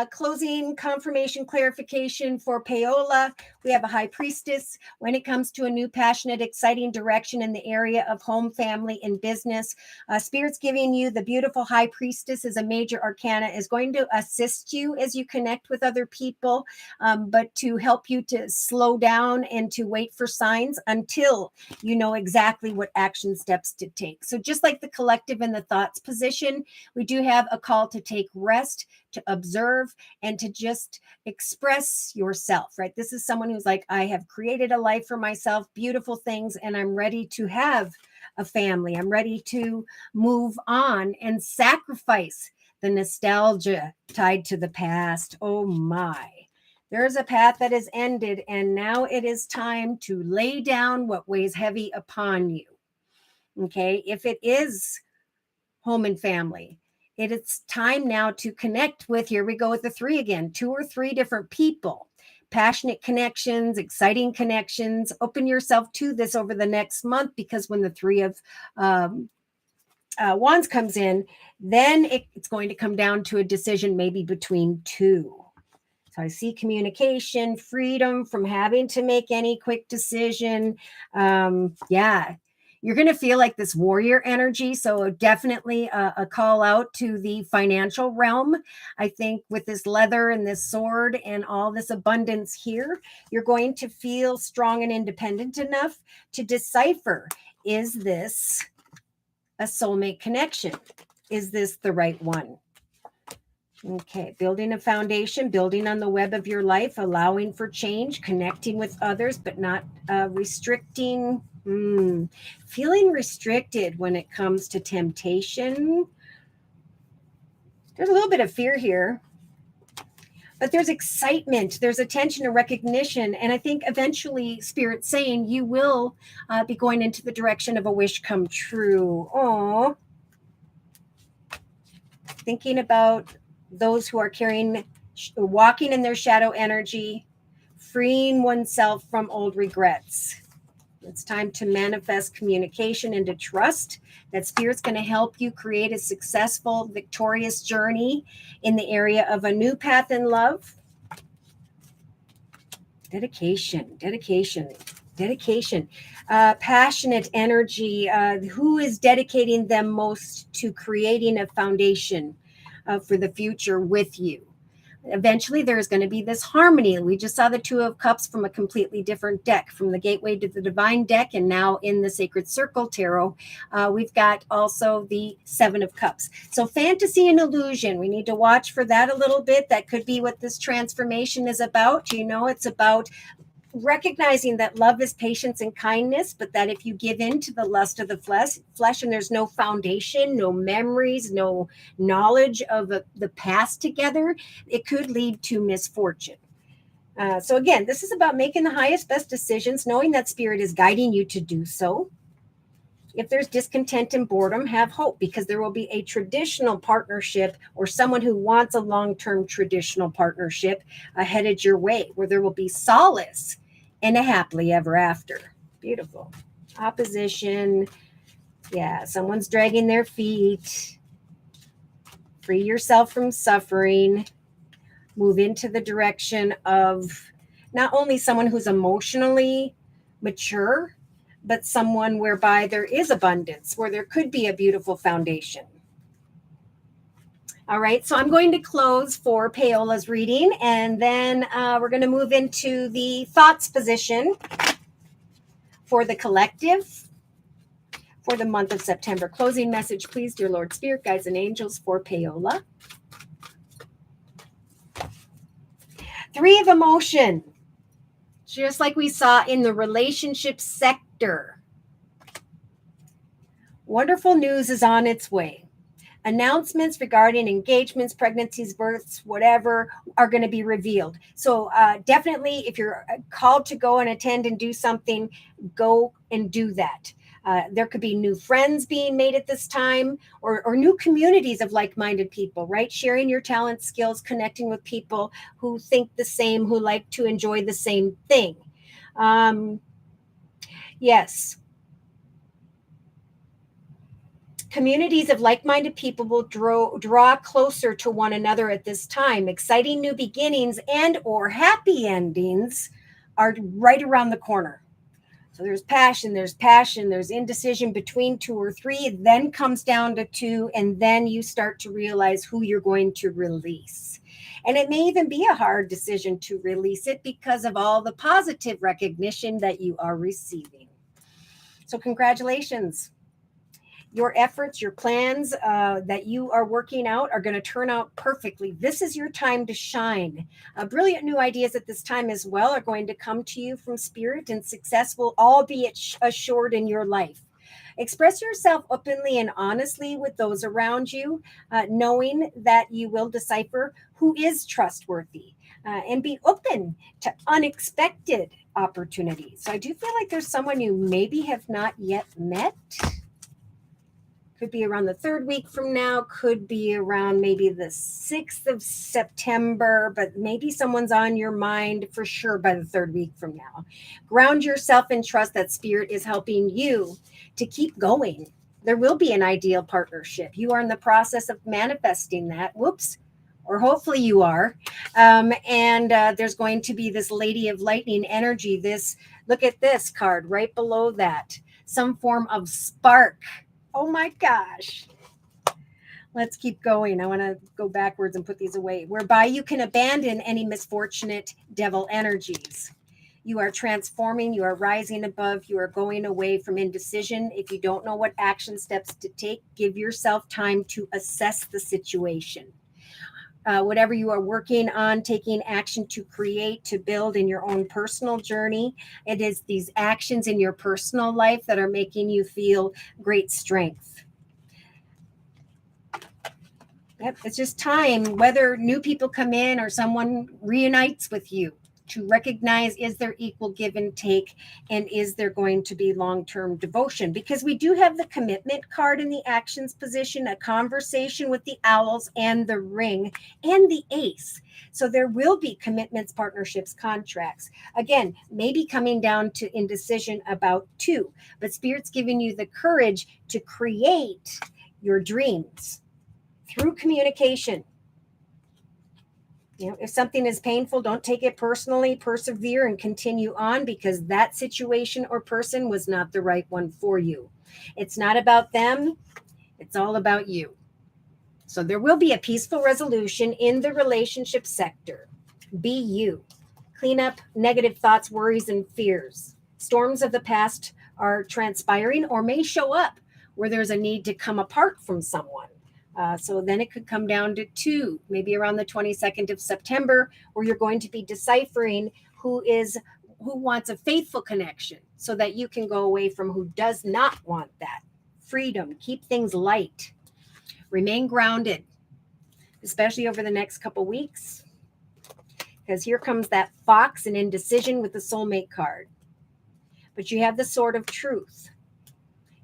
closing confirmation clarification for Paola. We have a high priestess. When it comes to a new, passionate, exciting direction in the area of home, family, and business, Spirit's giving you the beautiful high priestess as a major arcana, is going to assist you as you connect with other people, but to help you to slow down and to wait for signs until you know exactly what action steps to take. So just like the collective and the thoughts position, we do have a call to take rest, to observe, and to just express yourself, right? This is someone who's like, I have created a life for myself, beautiful things, and I'm ready to have a family. I'm ready to move on and sacrifice the nostalgia tied to the past. Oh my. There's a path that has ended, and now it is time to lay down what weighs heavy upon you. Okay. If it is home and family, it's time now to connect with, here we go with the three again, 2 or 3 different people, passionate connections, exciting connections. Open yourself to this over the next month, because when the 3 of wands comes in, then it's going to come down to a decision maybe between 2. So I see communication, freedom from having to make any quick decision. Yeah, you're going to feel like this warrior energy. So definitely a call out to the financial realm. I think with this leather and this sword and all this abundance here, you're going to feel strong and independent enough to decipher, is this a soulmate connection? Is this the right one? Okay, building a foundation, building on the web of your life, allowing for change, connecting with others, but not restricting. Feeling restricted when it comes to temptation. There's a little bit of fear here, but there's excitement, there's attention and recognition. And I think eventually Spirit's saying you will be going into the direction of a wish come true. Oh, thinking about those who are walking in their shadow energy, freeing oneself from old regrets. It's time to manifest communication and to trust that Spirit's going to help you create a successful, victorious journey in the area of a new path in love. Dedication. Passionate energy. Who is dedicating them most to creating a foundation for the future with you? Eventually there's going to be this harmony. We just saw the 2 of Cups from a completely different deck, from the Gateway to the Divine deck, and now in the Sacred Circle Tarot, we've got also the 7 of Cups. So fantasy and illusion, we need to watch for that a little bit. That could be what this transformation is about. It's about recognizing that love is patience and kindness, but that if you give in to the lust of the flesh and there's no foundation, no memories, no knowledge of the past together, it could lead to misfortune. So again, this is about making the highest, best decisions, knowing that Spirit is guiding you to do so. If there's discontent and boredom, have hope, because there will be a traditional partnership, or someone who wants a long-term traditional partnership headed your way, where there will be solace and a happily ever after. Beautiful. Opposition. Yeah, someone's dragging their feet. Free yourself from suffering. Move into the direction of not only someone who's emotionally mature, but someone whereby there is abundance, where there could be a beautiful foundation. All right, so I'm going to close for Paola's reading, and then we're going to move into the thoughts position for the collective for the month of September. Closing message, please, dear Lord, Spirit, guides, and angels, for Paola. 3 of emotion, just like we saw in the relationship sector. Wonderful news is on its way. Announcements regarding engagements, pregnancies, births, whatever, are going to be revealed. So definitely, if you're called to go and attend and do something, go and do that. There could be new friends being made at this time, or new communities of like-minded people, right? Sharing your talents, skills, connecting with people who think the same, who like to enjoy the same thing. Yes. Communities of like-minded people will draw closer to one another at this time. Exciting new beginnings and or happy endings are right around the corner. So there's passion, there's indecision between two or three, then comes down to two, and then you start to realize who you're going to release. And it may even be a hard decision to release it because of all the positive recognition that you are receiving. So congratulations. Your efforts, your plans that you are working out are going to turn out perfectly. This is your time to shine. Brilliant new ideas at this time as well are going to come to you from spirit, and success will all be assured in your life. Express yourself openly and honestly with those around you, knowing that you will decipher who is trustworthy, and be open to unexpected opportunities. So I do feel like there's someone you maybe have not yet met. Could be around the 3rd week from now, could be around maybe the 6th of September, but maybe someone's on your mind for sure by the 3rd week from now. Ground yourself in trust that spirit is helping you to keep going. There will be an ideal partnership. You are in the process of manifesting that. Whoops. Or hopefully you are. And there's going to be this Lady of Lightning energy. Look at this card right below that. Some form of spark. Oh my gosh. Let's keep going. I want to go backwards and put these away. Whereby you can abandon any misfortunate devil energies. You are transforming. You are rising above. You are going away from indecision. If you don't know what action steps to take, give yourself time to assess the situation. Whatever you are working on, taking action to create, to build in your own personal journey. It is these actions in your personal life that are making you feel great strength. Yep, it's just time, whether new people come in or someone reunites with you, to recognize, is there equal give and take, and is there going to be long-term devotion? Because we do have the commitment card in the actions position, a conversation with the owls and the ring and the ace. So there will be commitments, partnerships, contracts. Again, maybe coming down to indecision about 2, but Spirit's giving you the courage to create your dreams through communication. You know, if something is painful, don't take it personally, persevere and continue on, because that situation or person was not the right one for you. It's not about them. It's all about you. So there will be a peaceful resolution in the relationship sector. Be you. Clean up negative thoughts, worries, and fears. Storms of the past are transpiring or may show up where there's a need to come apart from someone. So then it could come down to 2, maybe around the 22nd of September, where you're going to be deciphering who wants a faithful connection, so that you can go away from who does not want that. Freedom, keep things light, remain grounded, especially over the next couple weeks, because here comes that fox and indecision with the soulmate card. But you have the sword of truth.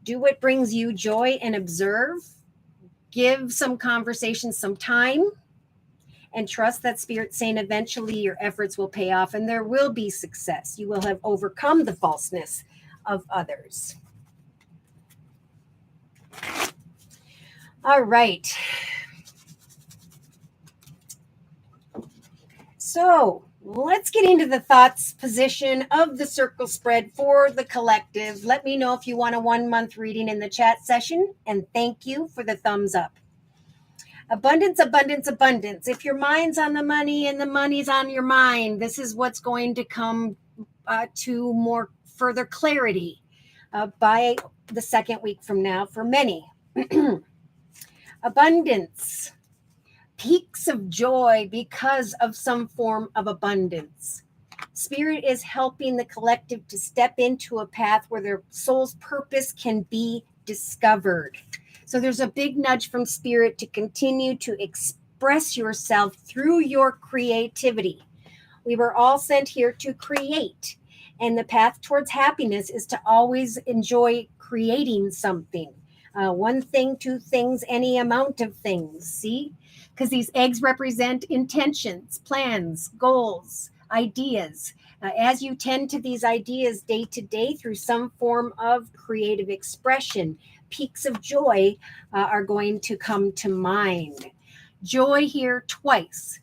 Do what brings you joy and observe. Give some conversations some time, and trust that Spirit's saying eventually your efforts will pay off and there will be success. You will have overcome the falseness of others. All right. So let's get into the thoughts position of the circle spread for the collective. Let me know if you want a 1-month reading in the chat session, and thank you for the thumbs up. Abundance, abundance, abundance. If your mind's on the money and the money's on your mind, this is what's going to come to more further clarity by the 2nd week from now for many. Abundance. Peaks of joy because of some form of abundance. Spirit is helping the collective to step into a path where their soul's purpose can be discovered. So there's a big nudge from Spirit to continue to express yourself through your creativity. We were all sent here to create, and the path towards happiness is to always enjoy creating something. 1 thing, 2 things, any amount of things. See? Because these eggs represent intentions, plans, goals, ideas. As you tend to these ideas day to day through some form of creative expression, peaks of joy are going to come to mind. Joy here twice.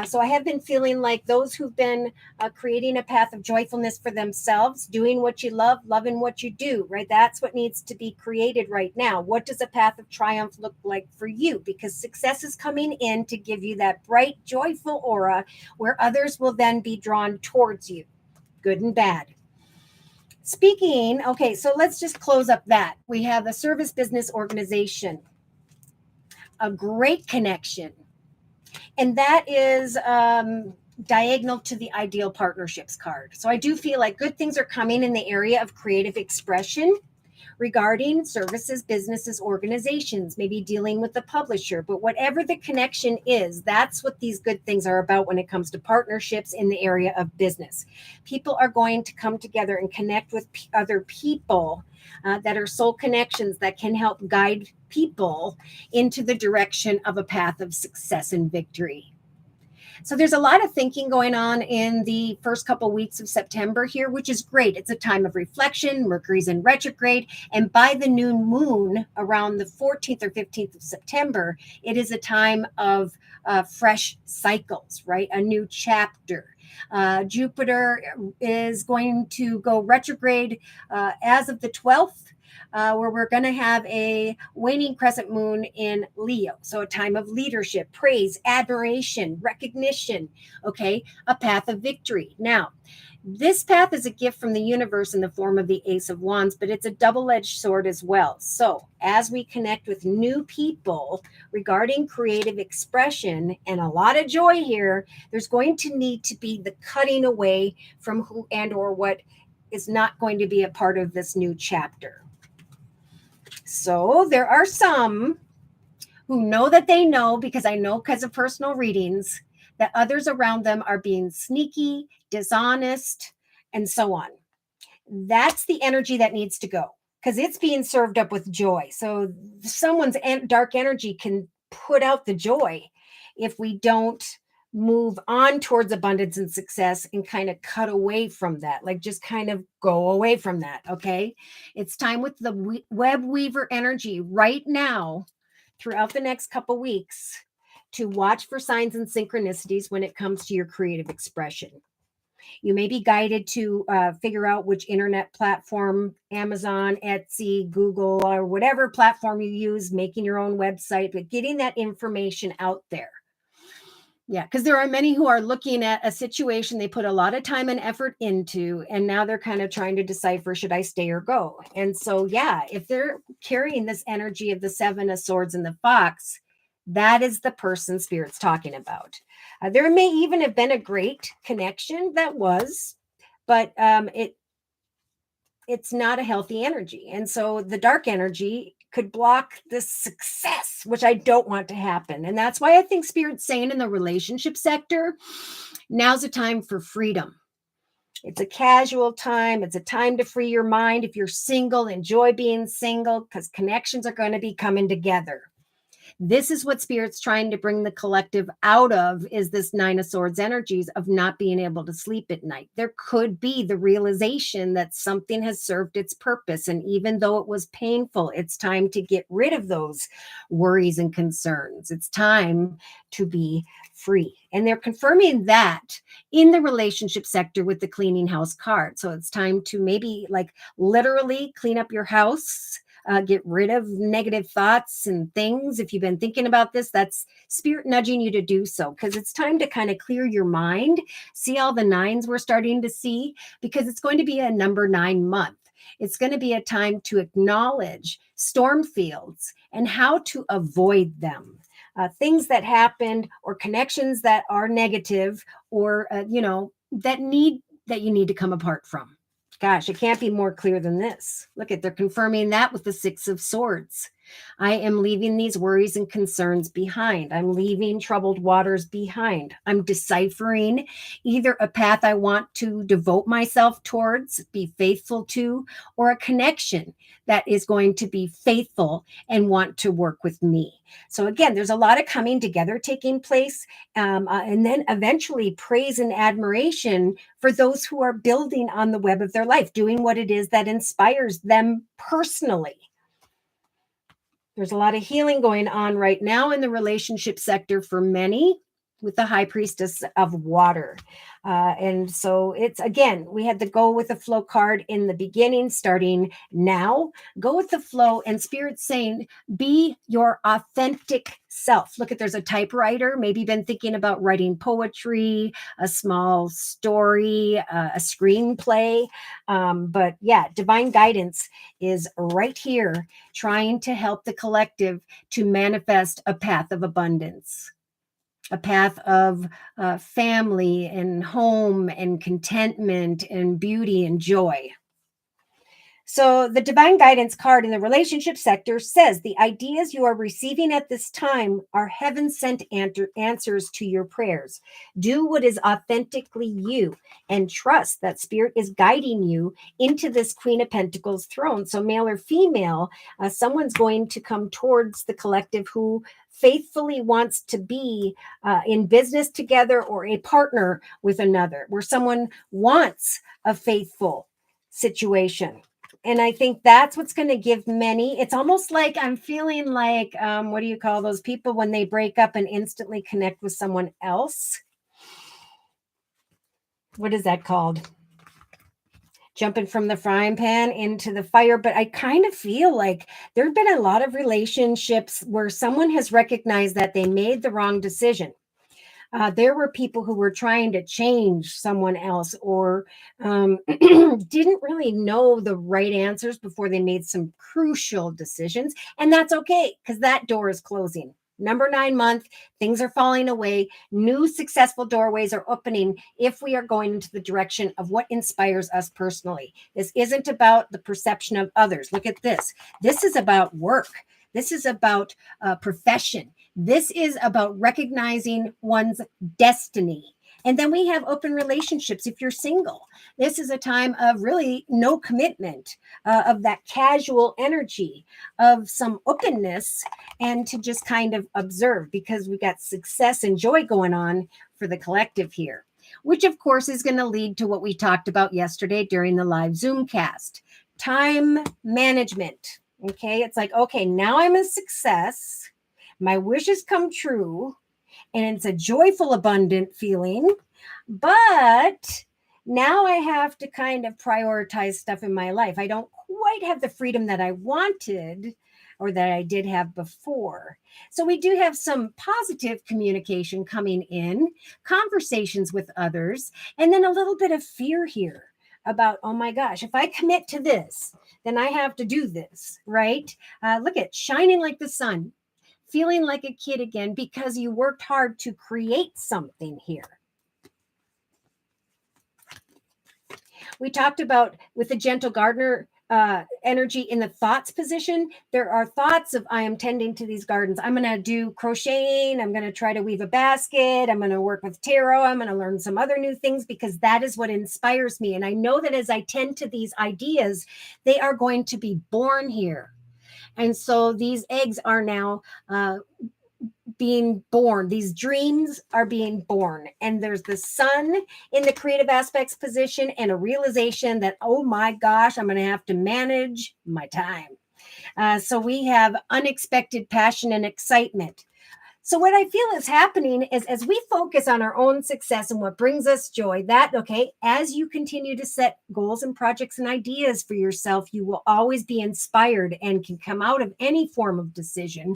So I have been feeling like those who've been creating a path of joyfulness for themselves, doing what you love, loving what you do, right? That's what needs to be created right now. What does a path of triumph look like for you? Because success is coming in to give you that bright, joyful aura where others will then be drawn towards you, good and bad. Speaking, okay, so let's just close up that. We have a service business organization, a great connection. And that is diagonal to the ideal partnerships card. So I do feel like good things are coming in the area of creative expression regarding services, businesses, organizations, maybe dealing with the publisher. But whatever the connection is, that's what these good things are about when it comes to partnerships in the area of business. People are going to come together and connect with other people that are soul connections that can help guide people into the direction of a path of success and victory. So there's a lot of thinking going on in the first couple weeks of September here, which is great. It's a time of reflection. Mercury's in retrograde. And by the new moon around the 14th or 15th of September, it is a time of fresh cycles, right? A new chapter. Jupiter is going to go retrograde as of the 12th. Where we're going to have a waning crescent moon in Leo. So a time of leadership, praise, admiration, recognition, okay, a path of victory. Now, this path is a gift from the universe in the form of the Ace of Wands, but it's a double-edged sword as well. So as we connect with new people regarding creative expression and a lot of joy here, there's going to need to be the cutting away from who and or what is not going to be a part of this new chapter. So there are some who know that they know, because I know because of personal readings, that others around them are being sneaky, dishonest, and so on. That's the energy that needs to go because it's being served up with joy. So someone's dark energy can put out the joy if we don't move on towards abundance and success and kind of cut away from that, like just kind of go away from that. Okay. It's time with the web weaver energy right now throughout the next couple weeks to watch for signs and synchronicities when it comes to your creative expression. You may be guided to figure out which internet platform, Amazon, Etsy, Google, or whatever platform you use, making your own website, but getting that information out there. Yeah, because there are many who are looking at a situation they put a lot of time and effort into, and now they're kind of trying to decipher, should I stay or go? And so, yeah, if they're carrying this energy of the Seven of Swords and the Fox, that is the person Spirit's talking about. There may even have been a great connection that was, but it's not a healthy energy. And so the dark energy could block the success, which I don't want to happen. And that's why I think Spirit's saying in the relationship sector, now's a time for freedom. It's a casual time. It's a time to free your mind. If you're single, enjoy being single because connections are going to be coming together. This is what Spirit's trying to bring the collective out of, is this Nine of Swords energies of not being able to sleep at night. There could be the realization that something has served its purpose. And even though it was painful, it's time to get rid of those worries and concerns. It's time to be free. And they're confirming that in the relationship sector with the cleaning house card. So it's time to maybe like literally clean up your house. Get rid of negative thoughts and things. If you've been thinking about this, that's Spirit nudging you to do so, because it's time to kind of clear your mind, see all the nines we're starting to see, because it's going to be a number 9 month. It's going to be a time to acknowledge storm fields and how to avoid them. Things that happened or connections that are negative or, that you need to come apart from. Gosh, it can't be more clear than this. Look at, they're confirming that with the Six of Swords. I am leaving these worries and concerns behind. I'm leaving troubled waters behind. I'm deciphering either a path I want to devote myself towards, be faithful to, or a connection that is going to be faithful and want to work with me. So again, there's a lot of coming together taking place, and then eventually praise and admiration for those who are building on the web of their life, doing what it is that inspires them personally. There's a lot of healing going on right now in the relationship sector for many with the high priestess of water. And so it's, again, we had to go with the flow card in the beginning, starting now. Go with the flow, and Spirit's saying, be your authentic self. Look at, there's a typewriter. Maybe you've been thinking about writing poetry, a small story, a screenplay. But yeah, divine guidance is right here, trying to help the collective to manifest a path of abundance, a path of family and home and contentment and beauty and joy. So, the divine guidance card in the relationship sector says the ideas you are receiving at this time are heaven sent answers to your prayers. Do what is authentically you and trust that Spirit is guiding you into this Queen of Pentacles throne. So, male or female, someone's going to come towards the collective who faithfully wants to be in business together or a partner with another, where someone wants a faithful situation. And I think that's what's going to give many. It's almost like I'm feeling like, what do you call those people when they break up and instantly connect with someone else? What is that called? Jumping from the frying pan into the fire. But I kind of feel like there have been a lot of relationships where someone has recognized that they made the wrong decision. There were people who were trying to change someone else, or didn't really know the right answers before they made some crucial decisions. And that's okay, because that door is closing. Number 9 month, things are falling away. New successful doorways are opening if we are going into the direction of what inspires us personally. This isn't about the perception of others. Look at this. This is about work. This is about profession. This is about recognizing one's destiny. And then we have open relationships if you're single. This is a time of really no commitment, of that casual energy, of some openness, and to just kind of observe, because we got success and joy going on for the collective here, which of course is going to lead to what we talked about yesterday during the live Zoom cast, time management. Okay, it's like, okay, now I'm a success. My wishes come true, and it's a joyful, abundant feeling. But now I have to kind of prioritize stuff in my life. I don't quite have the freedom that I wanted or that I did have before. So we do have some positive communication coming in, conversations with others, and then a little bit of fear here about, oh my gosh, if I commit to this, then I have to do this, right? Look at shining like the sun, feeling like a kid again because you worked hard to create something here. We talked about with the gentle gardener energy in the thoughts position. There are thoughts of, I am tending to these gardens. I'm going to do crocheting. I'm going to try to weave a basket. I'm going to work with tarot. I'm going to learn some other new things, because that is what inspires me. And I know that as I tend to these ideas, they are going to be born here. And so these eggs are now being born. These dreams are being born. And there's the sun in the creative aspects position, and a realization that, oh my gosh, I'm going to have to manage my time. So we have unexpected passion and excitement. So what I feel is happening is, as we focus on our own success and what brings us joy, that, okay, as you continue to set goals and projects and ideas for yourself, you will always be inspired and can come out of any form of depression.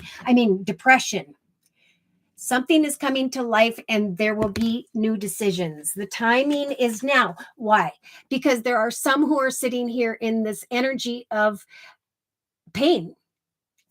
Something is coming to life, and there will be new decisions. The timing is now. Why? Because there are some who are sitting here in this energy of pain.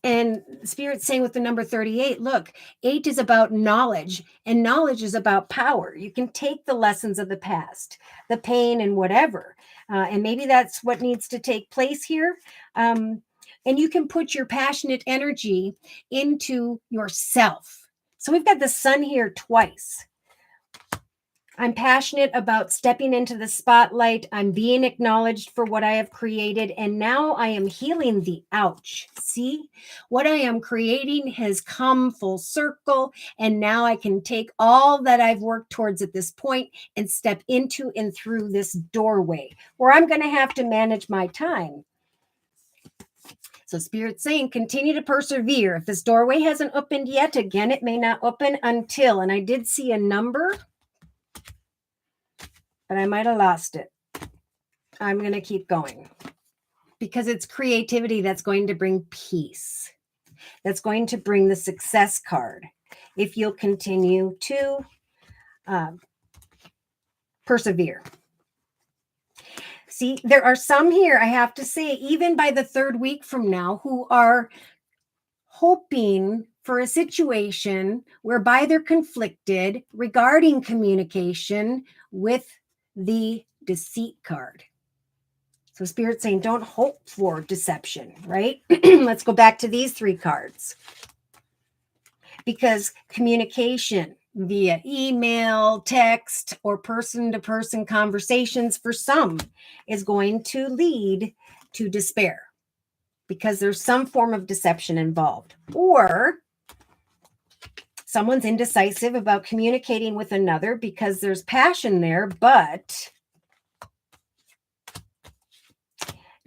And Spirit's saying with the number 38, look, 8 is about knowledge, and knowledge is about power. You can take the lessons of the past, the pain and whatever, and maybe that's what needs to take place here. And you can put your passionate energy into yourself. So we've got the sun here twice. I'm passionate about stepping into the spotlight. I'm being acknowledged for what I have created. And now I am healing the ouch. See, what I am creating has come full circle. And now I can take all that I've worked towards at this point and step into and through this doorway where I'm going to have to manage my time. So Spirit's saying, continue to persevere. If this doorway hasn't opened yet, again, it may not open until, and I did see a number, but I might have lost it. I'm going to keep going because it's creativity that's going to bring peace. That's going to bring the success card. If you'll continue to persevere. See, there are some here, I have to say, even by the third week from now, who are hoping for a situation whereby they're conflicted regarding communication with the deceit card. So Spirit's saying, don't hope for deception, right? Let's go back to these three cards. Because communication via email, text, or person-to-person conversations for some is going to lead to despair because there's some form of deception involved. Or someone's indecisive about communicating with another because there's passion there, but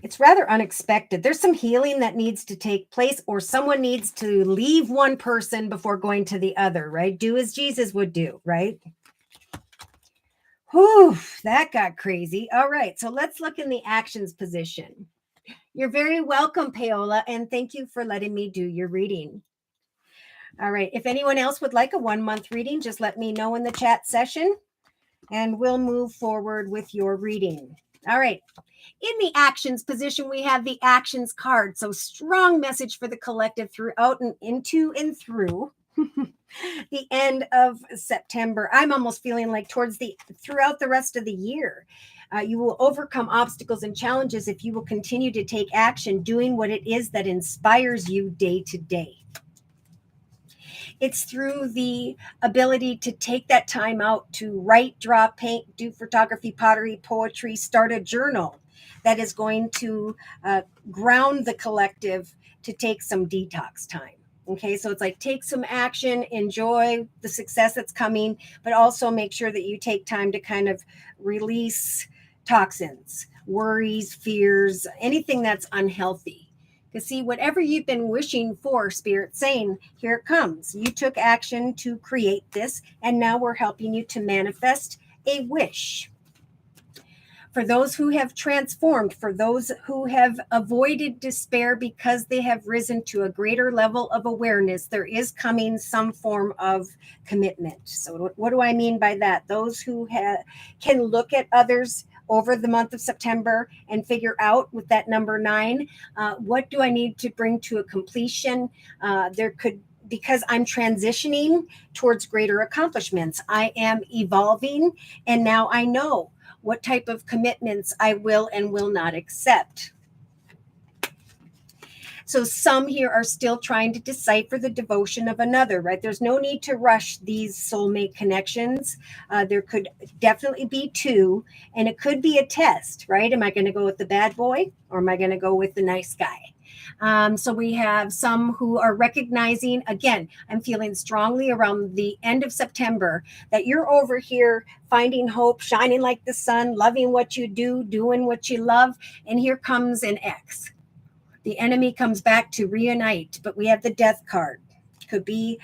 it's rather unexpected. There's some healing that needs to take place, or someone needs to leave one person before going to the other, right? Do as Jesus would do, right? Whew, that got crazy. All right, so let's look in the actions position. You're very welcome, Paola, and thank you for letting me do your reading. All right, if anyone else would like a 1-month reading, just let me know in the chat session, and we'll move forward with your reading. All right. In the actions position, we have the actions card. So strong message for the collective throughout and into and through the end of September. I'm almost feeling like throughout the rest of the year. You will overcome obstacles and challenges if you will continue to take action, doing what it is that inspires you day to day. It's through the ability to take that time out to write, draw, paint, do photography, pottery, poetry, start a journal that is going to ground the collective to take some detox time. Okay, so it's like take some action, enjoy the success that's coming, but also make sure that you take time to kind of release toxins, worries, fears, anything that's unhealthy. Because see, whatever you've been wishing for, Spirit saying, here it comes. You took action to create this, and now we're helping you to manifest a wish. For those who have transformed, for those who have avoided despair because they have risen to a greater level of awareness, there is coming some form of commitment. So what do I mean by that? Those who can look at others over the month of September and figure out with that number 9, what do I need to bring to a completion? Because I'm transitioning towards greater accomplishments. I am evolving, and now I know what type of commitments I will and will not accept. So some here are still trying to decipher the devotion of another, right? There's no need to rush these soulmate connections. There could definitely be 2, and it could be a test, right? Am I going to go with the bad boy, or am I going to go with the nice guy? So we have some who are recognizing, again, I'm feeling strongly around the end of September that you're over here finding hope, shining like the sun, loving what you do, doing what you love. And here comes an X. The enemy comes back to reunite, but we have the death card. Could be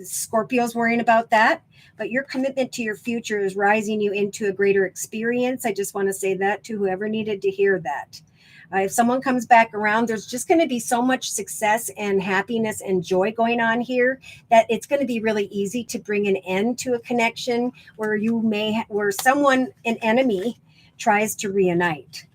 Scorpio's worrying about that, but your commitment to your future is rising you into a greater experience. I just want to say that to whoever needed to hear that. If someone comes back around, there's just going to be so much success and happiness and joy going on here that it's going to be really easy to bring an end to a connection where someone, an enemy, tries to reunite.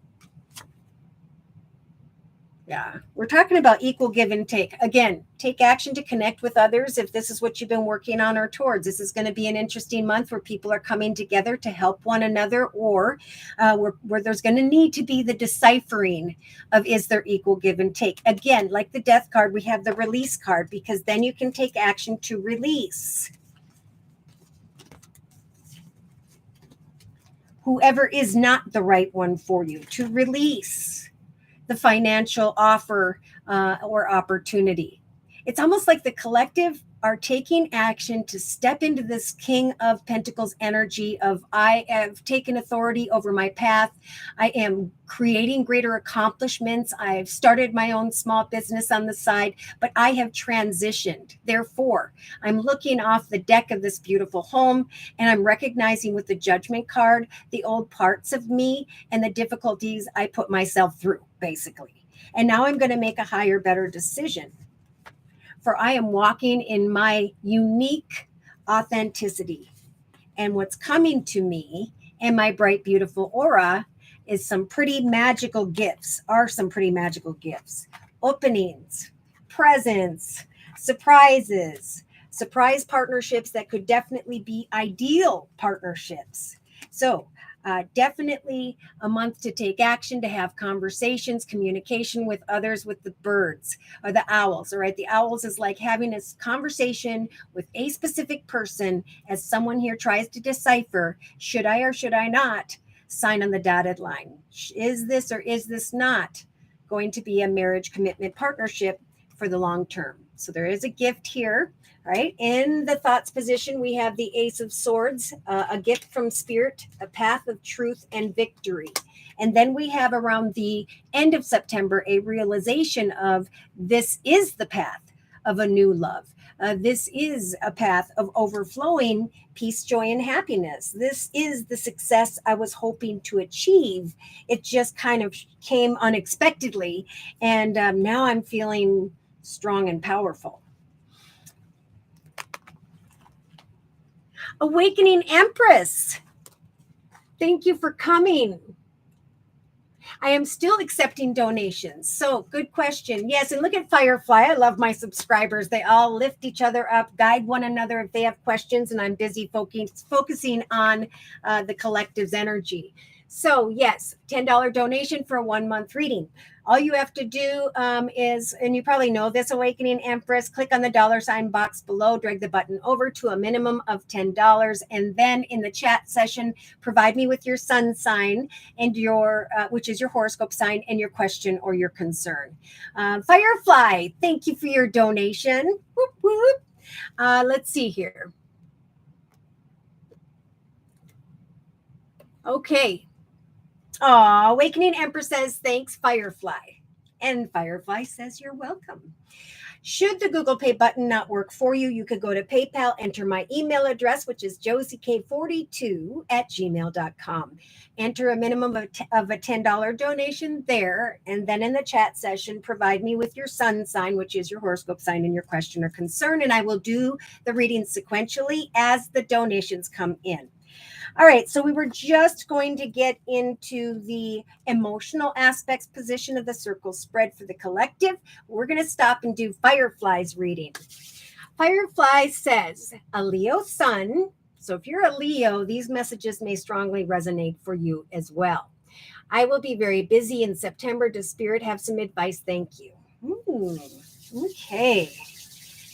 Yeah, we're talking about equal give and take. Again, take action to connect with others if this is what you've been working on or towards. This is going to be an interesting month where people are coming together to help one another, or where there's going to need to be the deciphering of is there equal give and take. Again, like the death card, we have the release card, because then you can take action to release whoever is not the right one for you, to release the financial offer or opportunity. It's almost like the collective are taking action to step into this King of Pentacles energy of I have taken authority over my path. I am creating greater accomplishments. I've started my own small business on the side, but I have transitioned. Therefore, I'm looking off the deck of this beautiful home and I'm recognizing with the Judgment card the old parts of me and the difficulties I put myself through, basically. And now I'm going to make a higher, better decision. For I am walking in my unique authenticity. And what's coming to me and my bright, beautiful aura is some pretty magical gifts, openings, presents, surprises, surprise partnerships that could definitely be ideal partnerships. So definitely a month to take action, to have conversations, communication with others, with the birds or the owls. All right. The owls is like having a conversation with a specific person as someone here tries to decipher, should I or should I not sign on the dotted line? Is this or is this not going to be a marriage commitment partnership for the long term? So there is a gift here. Right. In the thoughts position, we have the Ace of Swords, a gift from Spirit, a path of truth and victory. And then we have around the end of September, a realization of this is the path of a new love. This is a path of overflowing peace, joy, and happiness. This is the success I was hoping to achieve. It just kind of came unexpectedly. And now I'm feeling strong and powerful. Awakening Empress, thank you for coming. I am still accepting donations. So good question. Yes, and look at Firefly. I love my subscribers. They all lift each other up, guide one another if they have questions, and I'm busy focusing on the collective's energy. So yes, $10 donation for a 1-month reading. All you have to do is, and you probably know this, Awakening Empress, click on the $ box below, drag the button over to a minimum of $10. And then in the chat session, provide me with your sun sign and your, which is your horoscope sign, and your question or your concern. Firefly, thank you for your donation. Whoop, whoop. Let's see here. Okay. Awakening Empress says, thanks, Firefly. And Firefly says, you're welcome. Should the Google Pay button not work for you, you could go to PayPal, enter my email address, which is josiek42@gmail.com. Enter a minimum of a $10 donation there. And then in the chat session, provide me with your sun sign, which is your horoscope sign, and your question or concern. And I will do the reading sequentially as the donations come in. All right, so we were just going to get into the emotional aspects position of the circle spread for the collective. We're going to stop and do Firefly's reading. Firefly says, a Leo sun. So if you're a Leo, these messages may strongly resonate for you as well. I will be very busy in September. Does Spirit have some advice? Thank you. Ooh, okay.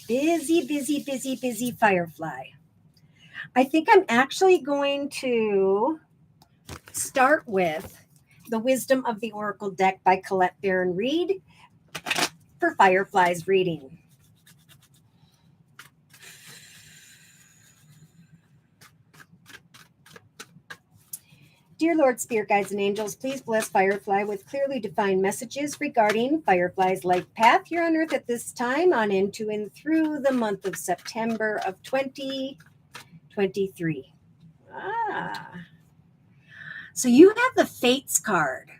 Busy, Firefly. I think I'm actually going to start with the Wisdom of the Oracle deck by Colette Baron Reed for Firefly's reading. Dear Lord, Spirit Guides, and Angels, please bless Firefly with clearly defined messages regarding Firefly's life path here on Earth at this time, on into and through the month of September of 2023. So you have the Fates card.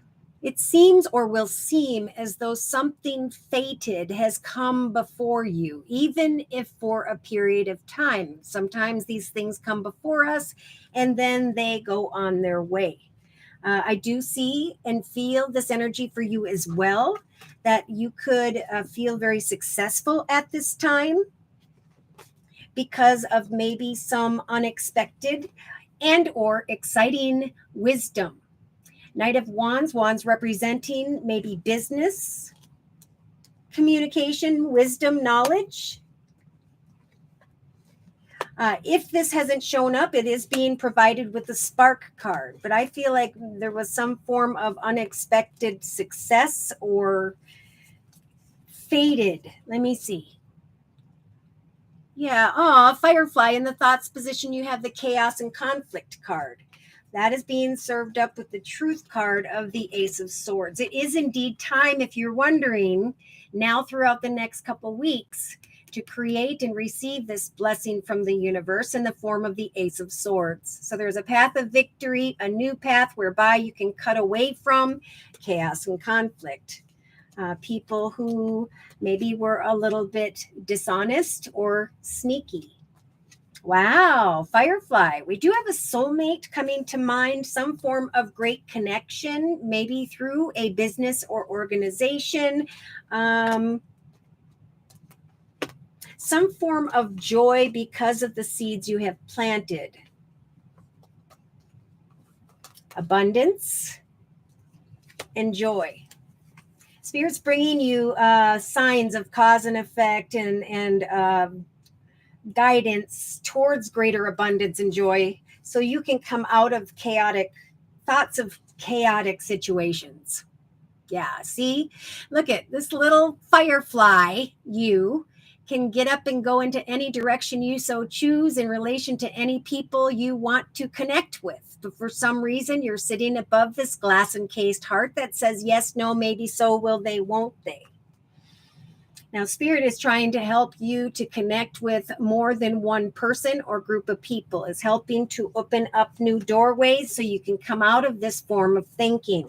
It seems or will seem as though something fated has come before you, even if for a period of time. Sometimes these things come before us and then they go on their way. I do see and feel this energy for you as well, that you could feel very successful at this time because of maybe some unexpected and or exciting wisdom. Knight of Wands, wands representing maybe business, communication, wisdom, knowledge. If this hasn't shown up, it is being provided with the Spark card. But I feel like there was some form of unexpected success or fated. Let me see. Yeah. Oh, Firefly. In the thoughts position, you have the chaos and conflict card. That is being served up with the truth card of the Ace of Swords. It is indeed time, if you're wondering, now throughout the next couple weeks to create and receive this blessing from the universe in the form of the Ace of Swords. So there's a path of victory, a new path whereby you can cut away from chaos and conflict. People who maybe were a little bit dishonest or sneaky. Wow, Firefly. We do have a soulmate coming to mind, some form of great connection, maybe through a business or organization, some form of joy because of the seeds you have planted. Abundance and joy. Spirit's bringing you signs of cause and effect and guidance towards greater abundance and joy so you can come out of chaotic thoughts of chaotic situations. Yeah, see, look at this little firefly. You can get up and go into any direction you so choose in relation to any people you want to connect with. But for some reason, you're sitting above this glass encased heart that says yes, no, maybe, so will they, won't they? Now, Spirit is trying to help you to connect with more than one person or group of people, is helping to open up new doorways so you can come out of this form of thinking.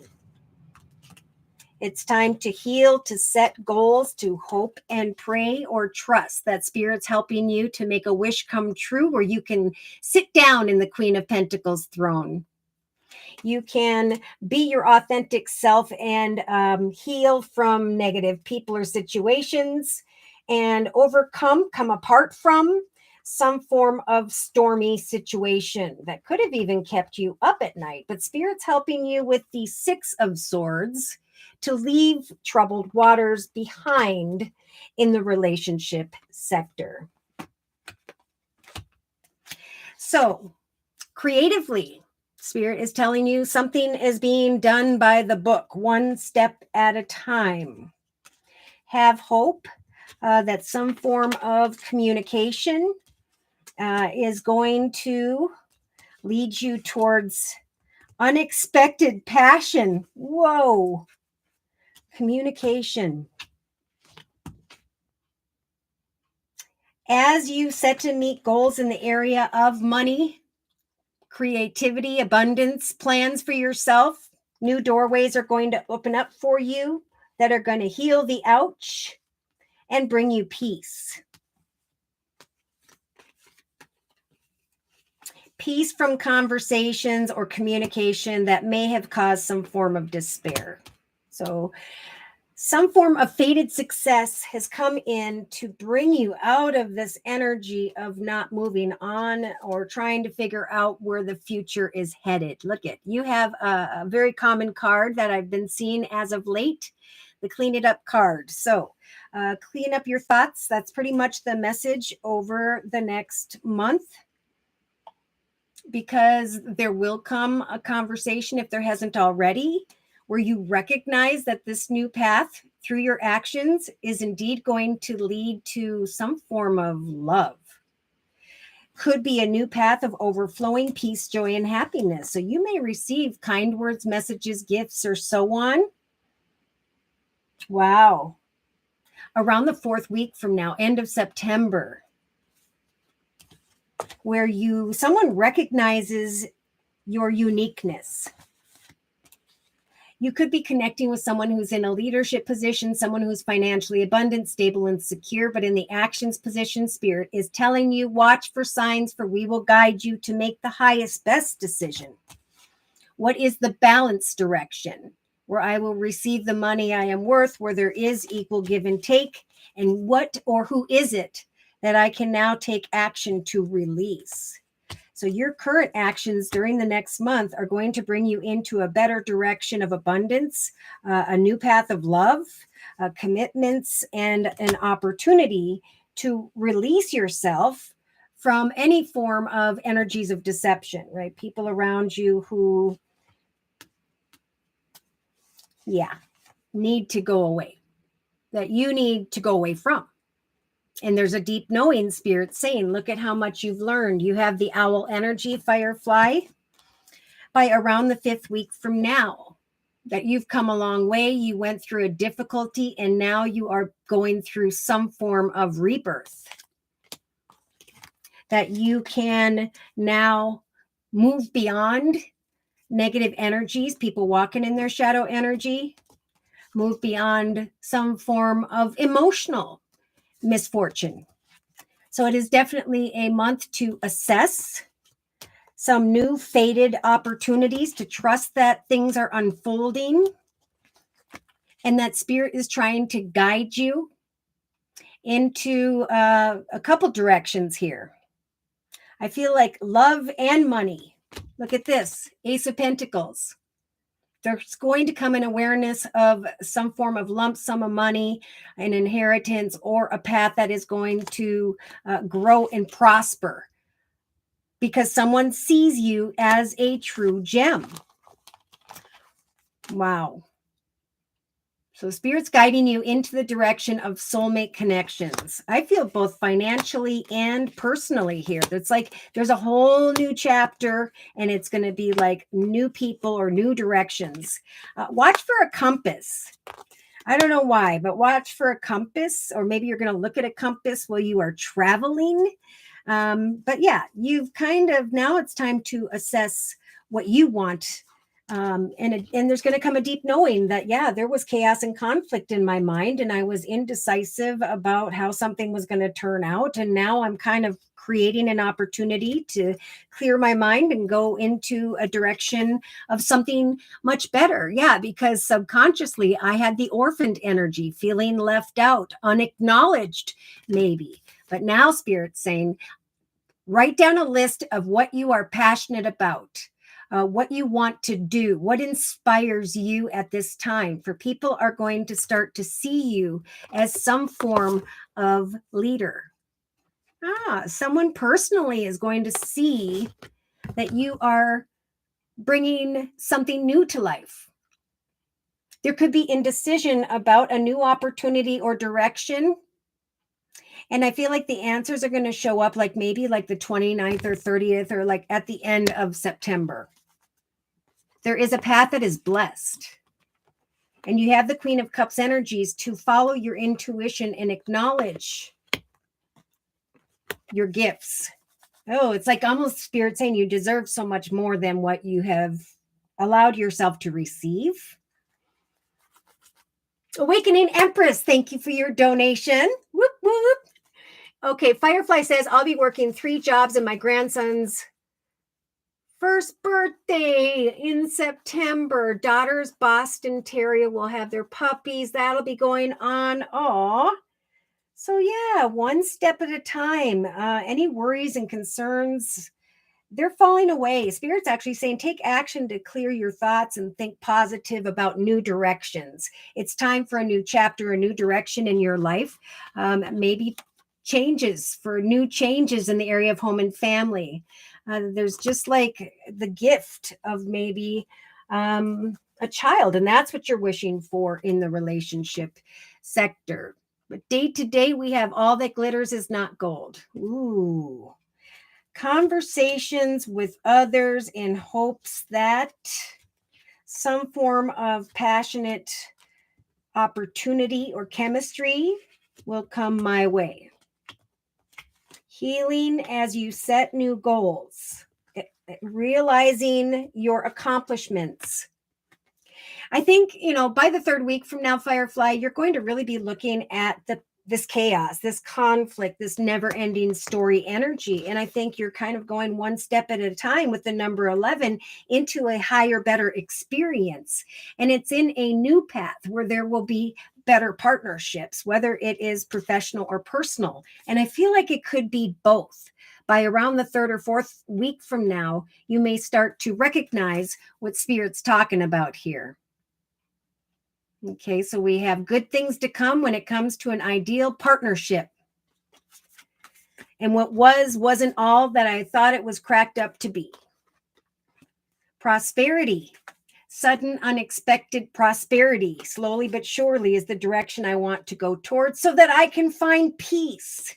It's time to heal, to set goals, to hope and pray or trust that Spirit's helping you to make a wish come true where you can sit down in the Queen of Pentacles throne. You can be your authentic self and heal from negative people or situations and come apart from some form of stormy situation that could have even kept you up at night. But Spirit's helping you with the Six of Swords to leave troubled waters behind in the relationship sector. So, creatively, Spirit is telling you something is being done by the book, one step at a time. Have hope that some form of communication is going to lead you towards unexpected passion. Whoa. Communication. As you set to meet goals in the area of money, creativity, abundance, plans for yourself, new doorways are going to open up for you that are going to heal the ouch and bring you peace. Peace from conversations or communication that may have caused some form of despair. So, some form of fated success has come in to bring you out of this energy of not moving on or trying to figure out where the future is headed. Look at, you have a very common card that I've been seeing as of late, the Clean It Up card. So clean up your thoughts. That's pretty much the message over the next month, because there will come a conversation, if there hasn't already, where you recognize that this new path through your actions is indeed going to lead to some form of love. Could be a new path of overflowing peace, joy, and happiness. So you may receive kind words, messages, gifts, or so on. Wow. Around the 4th week from now, end of September, where someone recognizes your uniqueness. You could be connecting with someone who's in a leadership position, someone who's financially abundant, stable, and secure, but in the actions position, Spirit is telling you, watch for signs, for we will guide you to make the highest, best decision. What is the balance direction? Where I will receive the money I am worth, where there is equal give and take, and what or who is it that I can now take action to release? So your current actions during the next month are going to bring you into a better direction of abundance, a new path of love, commitments, and an opportunity to release yourself from any form of energies of deception, right? People around you who, need to go away, that you need to go away from. And there's a deep knowing, Spirit saying, look at how much you've learned. You have the owl energy, Firefly, by around the 5th week from now. That you've come a long way. You went through a difficulty, and now you are going through some form of rebirth. That you can now move beyond negative energies, people walking in their shadow energy, move beyond some form of emotional misfortune. So it is definitely a month to assess some new fated opportunities, to trust that things are unfolding and that Spirit is trying to guide you into a couple directions here. I feel like love and money. Look at this, Ace of Pentacles. There's going to come an awareness of some form of lump sum of money, an inheritance, or a path that is going to grow and prosper because someone sees you as a true gem. Wow. So Spirit's guiding you into the direction of soulmate connections. I feel both financially and personally here. It's like there's a whole new chapter, and it's going to be like new people or new directions. Watch for a compass. I don't know why, but watch for a compass, or maybe you're going to look at a compass while you are traveling. But yeah, you've kind of, now it's time to assess what you want. And there's going to come a deep knowing that, yeah, there was chaos and conflict in my mind, and I was indecisive about how something was going to turn out. And now I'm kind of creating an opportunity to clear my mind and go into a direction of something much better. Yeah, because subconsciously I had the orphaned energy, feeling left out, unacknowledged, maybe. But now Spirit's saying, write down a list of what you are passionate about. What you want to do, what inspires you at this time. For people are going to start to see you as some form of leader. Someone personally is going to see that you are bringing something new to life. There could be indecision about a new opportunity or direction. And I feel like the answers are going to show up like maybe like the 29th or 30th or like at the end of September. There is a path that is blessed. And you have the Queen of Cups energies to follow your intuition and acknowledge your gifts. Oh, it's like almost Spirit saying you deserve so much more than what you have allowed yourself to receive. Awakening Empress, thank you for your donation. Whoop, whoop. Okay, Firefly says, I'll be working 3 jobs in my grandson's first birthday in September. Daughters, Boston Terrier will have their puppies. That'll be going on. Aw. So yeah, one step at a time. Any worries and concerns, they're falling away. Spirit's actually saying take action to clear your thoughts and think positive about new directions. It's time for a new chapter, a new direction in your life. Maybe changes for new changes in the area of home and family. There's just like the gift of maybe a child, and that's what you're wishing for in the relationship sector. But day to day, we have all that glitters is not gold. Ooh. Conversations with others in hopes that some form of passionate opportunity or chemistry will come my way. Healing as you set new goals, realizing your accomplishments. I think, by the 3rd week from now, Firefly, you're going to really be looking at this chaos, this conflict, this never-ending story energy. And I think you're kind of going one step at a time with the number 11 into a higher, better experience. And it's in a new path where there will be better partnerships, whether it is professional or personal. And I feel like it could be both. By around the 3rd or 4th week from now, you may start to recognize what Spirit's talking about here. Okay, so we have good things to come when it comes to an ideal partnership. And what wasn't all that I thought it was cracked up to be. Prosperity. Sudden, unexpected prosperity, slowly but surely, is the direction I want to go towards so that I can find peace.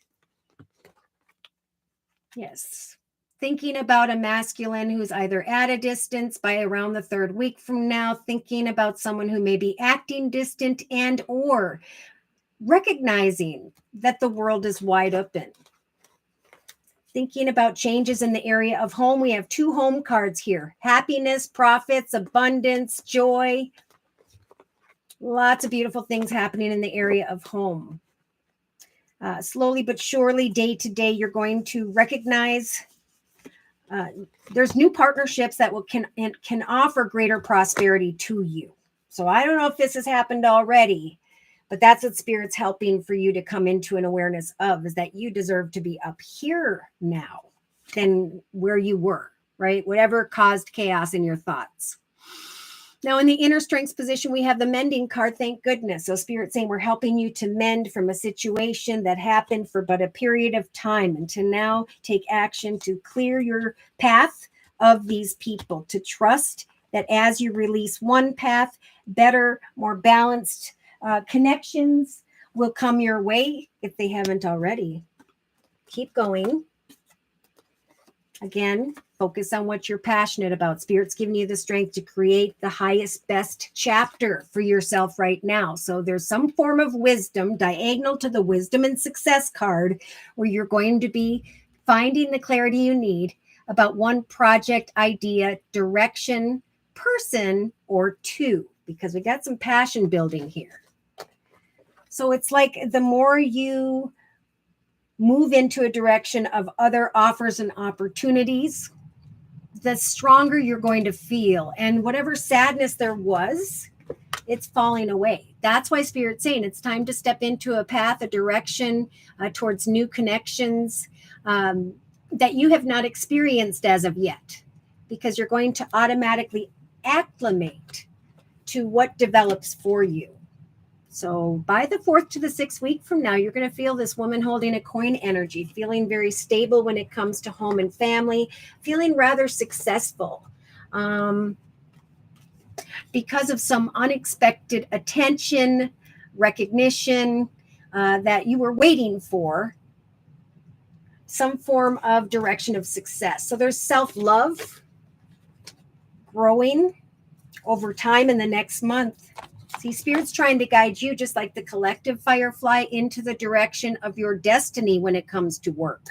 Yes. Thinking about a masculine who's either at a distance by around the 3rd week from now, thinking about someone who may be acting distant and or recognizing that the world is wide open. Thinking about changes in the area of home. We have 2 home cards here. Happiness, profits, abundance, joy. Lots of beautiful things happening in the area of home. Slowly but surely, day to day, you're going to recognize there's new partnerships that can offer greater prosperity to you. So I don't know if this has happened already, but that's what Spirit's helping for you to come into an awareness of, is that you deserve to be up here now than where you were, right? Whatever caused chaos in your thoughts. Now, in the inner strengths position, we have the mending card, thank goodness. So Spirit's saying we're helping you to mend from a situation that happened for but a period of time, and to now take action to clear your path of these people, to trust that as you release one path, better, more balanced connections will come your way if they haven't already. Keep going. Again, focus on what you're passionate about. Spirit's giving you the strength to create the highest, best chapter for yourself right now. So there's some form of wisdom diagonal to the wisdom and success card, where you're going to be finding the clarity you need about one project, idea, direction, person, or 2, because we got some passion building here. So it's like the more you move into a direction of other offers and opportunities, the stronger you're going to feel. And whatever sadness there was, it's falling away. That's why Spirit's saying it's time to step into a path, a direction towards new connections that you have not experienced as of yet, because you're going to automatically acclimate to what develops for you. So by the 4th to the 6th week from now, you're going to feel this woman holding a coin energy, feeling very stable when it comes to home and family, feeling rather successful because of some unexpected attention, recognition that you were waiting for, some form of direction of success. So there's self-love growing over time in the next month. See, Spirit's trying to guide you, just like the collective firefly, into the direction of your destiny when it comes to work.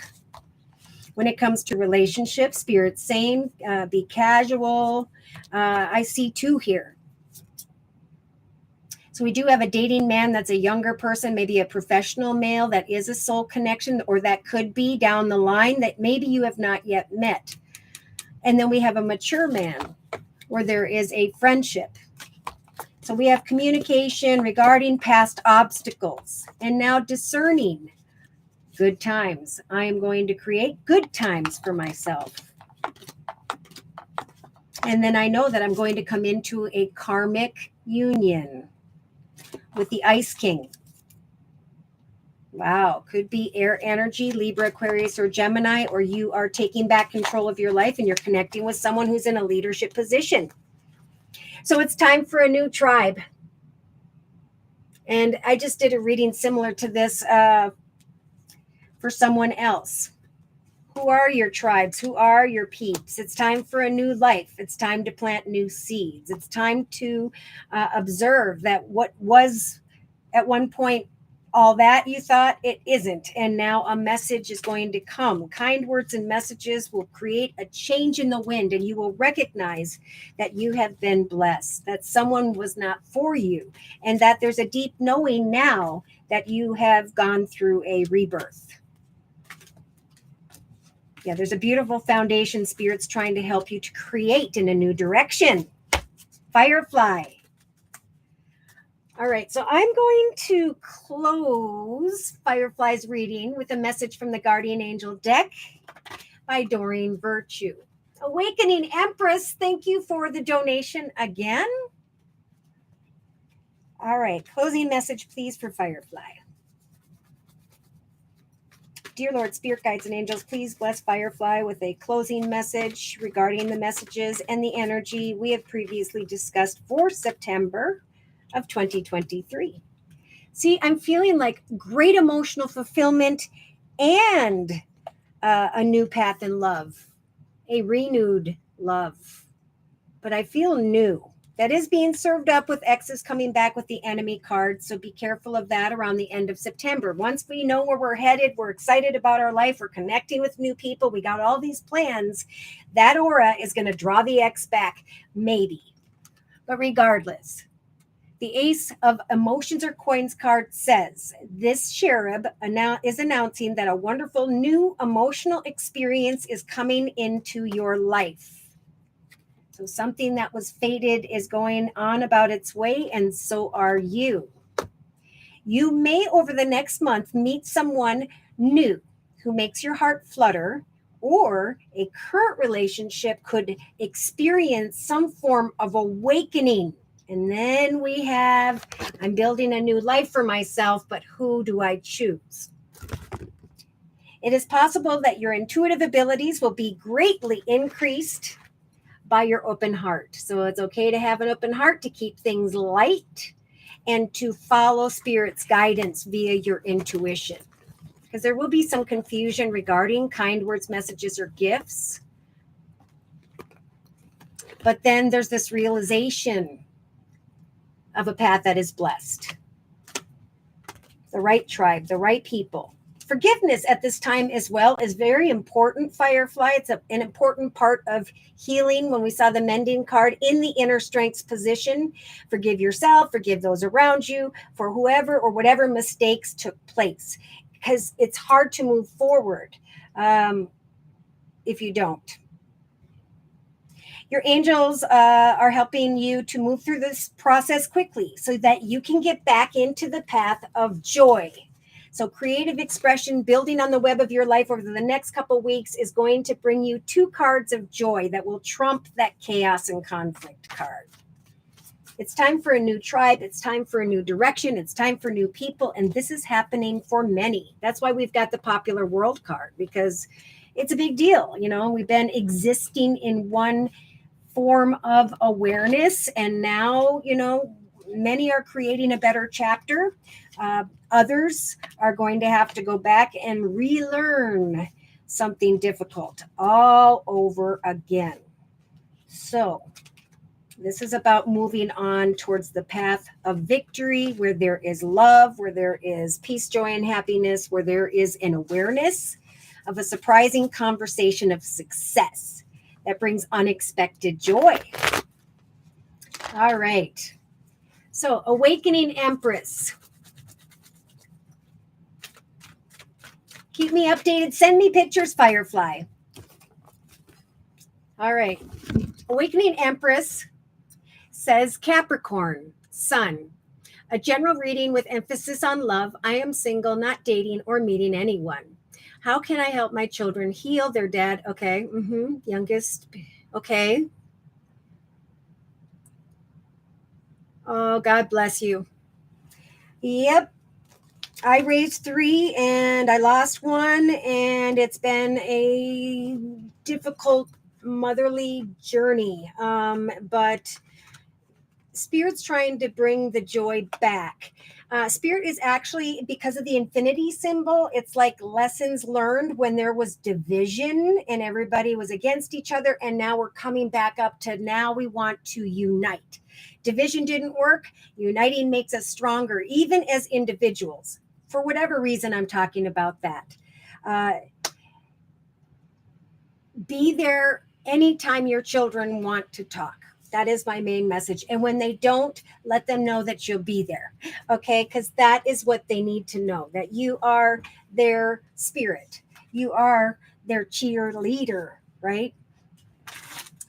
When it comes to relationships, Spirit's saying be casual. I see 2 here. So we do have a dating man that's a younger person, maybe a professional male that is a soul connection, or that could be down the line that maybe you have not yet met. And then we have a mature man where there is a friendship. So we have communication regarding past obstacles, and now discerning good times. I am going to create good times for myself. And then I know that I'm going to come into a karmic union with the Ice King. Wow, could be air energy, Libra, Aquarius, or Gemini, or you are taking back control of your life and you're connecting with someone who's in a leadership position. So it's time for a new tribe. And I just did a reading similar to this for someone else. Who are your tribes? Who are your peeps? It's time for a new life. It's time to plant new seeds. It's time to observe that what was at one point all that you thought, it isn't. And now a message is going to come. Kind words and messages will create a change in the wind, and you will recognize that you have been blessed, that someone was not for you, and that there's a deep knowing now that you have gone through a rebirth. Yeah, there's a beautiful foundation Spirit's trying to help you to create in a new direction. Firefly. All right, so I'm going to close Firefly's reading with a message from the Guardian Angel deck by Doreen Virtue. Awakening Empress, thank you for the donation again. All right, closing message, please, for Firefly. Dear Lord, Spirit Guides and Angels, please bless Firefly with a closing message regarding the messages and the energy we have previously discussed for September of 2023. See, I'm feeling like great emotional fulfillment and a new path in love, a renewed love. But I feel new. That is being served up with X's coming back with the enemy card. So be careful of that around the end of September. Once we know where we're headed, we're excited about our life, we're connecting with new people, we got all these plans, that aura is going to draw the X back, maybe. But regardless, the Ace of Emotions or Coins card says this cherub is announcing that a wonderful new emotional experience is coming into your life. So something that was fated is going on about its way, and so are you. You may, over the next month, meet someone new who makes your heart flutter, or a current relationship could experience some form of awakening. And then we have, I'm building a new life for myself, but who do I choose? It is possible that your intuitive abilities will be greatly increased by your open heart. So it's okay to have an open heart, to keep things light, and to follow Spirit's guidance via your intuition. Because there will be some confusion regarding kind words, messages, or gifts. But then there's this realization of a path that is blessed. The right tribe, the right people. Forgiveness at this time as well is very important, Firefly. It's an important part of healing. When we saw the mending card in the inner strengths position, forgive yourself, forgive those around you for whoever or whatever mistakes took place, because it's hard to move forward if you don't. Your angels are helping you to move through this process quickly so that you can get back into the path of joy. So creative expression, building on the web of your life over the next couple weeks is going to bring you 2 cards of joy that will trump that chaos and conflict card. It's time for a new tribe. It's time for a new direction. It's time for new people. And this is happening for many. That's why we've got the popular world card, because it's a big deal. You know, we've been existing in one form of awareness, and now, you know, many are creating a better chapter. Others are going to have to go back and relearn something difficult all over again. So this is about moving on towards the path of victory, where there is love, where there is peace, joy, and happiness, where there is an awareness of a surprising conversation of success that brings unexpected joy. All right. So, Awakening Empress. Keep me updated. Send me pictures, Firefly. All right. Awakening Empress says Capricorn, Sun. A general reading with emphasis on love. I am single, not dating or meeting anyone. How can I help my children heal their dad? Okay. Youngest. Okay. Oh, God bless you. Yep. I raised 3 and I lost 1, and it's been a difficult motherly journey. But Spirit's trying to bring the joy back. Spirit is actually, because of the infinity symbol, it's like lessons learned when there was division and everybody was against each other. And now we're coming back up to now we want to unite. Division didn't work. Uniting makes us stronger, even as individuals. For whatever reason, I'm talking about that. Be there anytime your children want to talk. That is my main message. And when they don't, let them know that you'll be there. Okay? Because that is what they need to know, that you are their spirit. You are their cheerleader, right?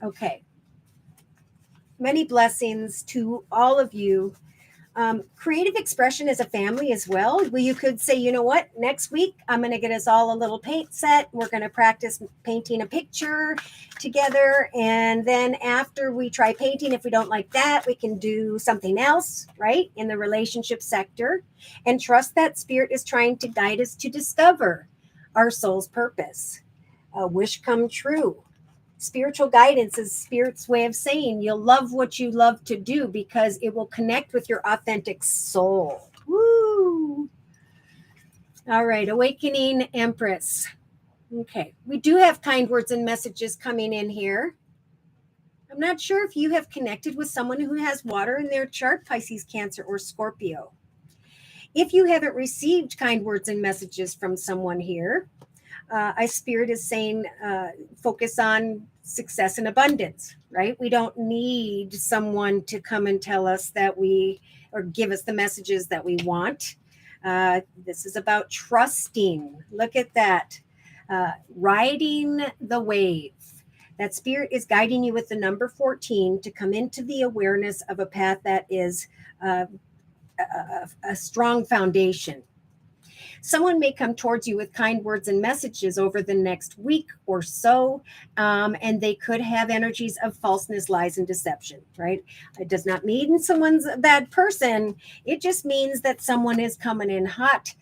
Okay. Many blessings to all of you. Creative expression as a family as well. Well, you could say, you know what, next week I'm going to get us all a little paint set. We're going to practice painting a picture together. And then after we try painting, if we don't like that, we can do something else, right, in the relationship sector. And trust that Spirit is trying to guide us to discover our soul's purpose. A wish come true. Spiritual guidance is Spirit's way of saying you'll love what you love to do because it will connect with your authentic soul. Woo! All right, Awakening Empress. Okay, we do have kind words and messages coming in here. I'm not sure if you have connected with someone who has water in their chart, Pisces, Cancer, or Scorpio. If you haven't received kind words and messages from someone here, Spirit is saying focus on success and abundance, right? We don't need someone to come and tell us that or give us the messages that we want. This is about trusting. Look at that. Riding the wave. That Spirit is guiding you with the number 14 to come into the awareness of a path that is a strong foundation. Someone may come towards you with kind words and messages over the next week or so, and they could have energies of falseness, lies, and deception, right? It does not mean someone's a bad person. It just means that someone is coming in hot,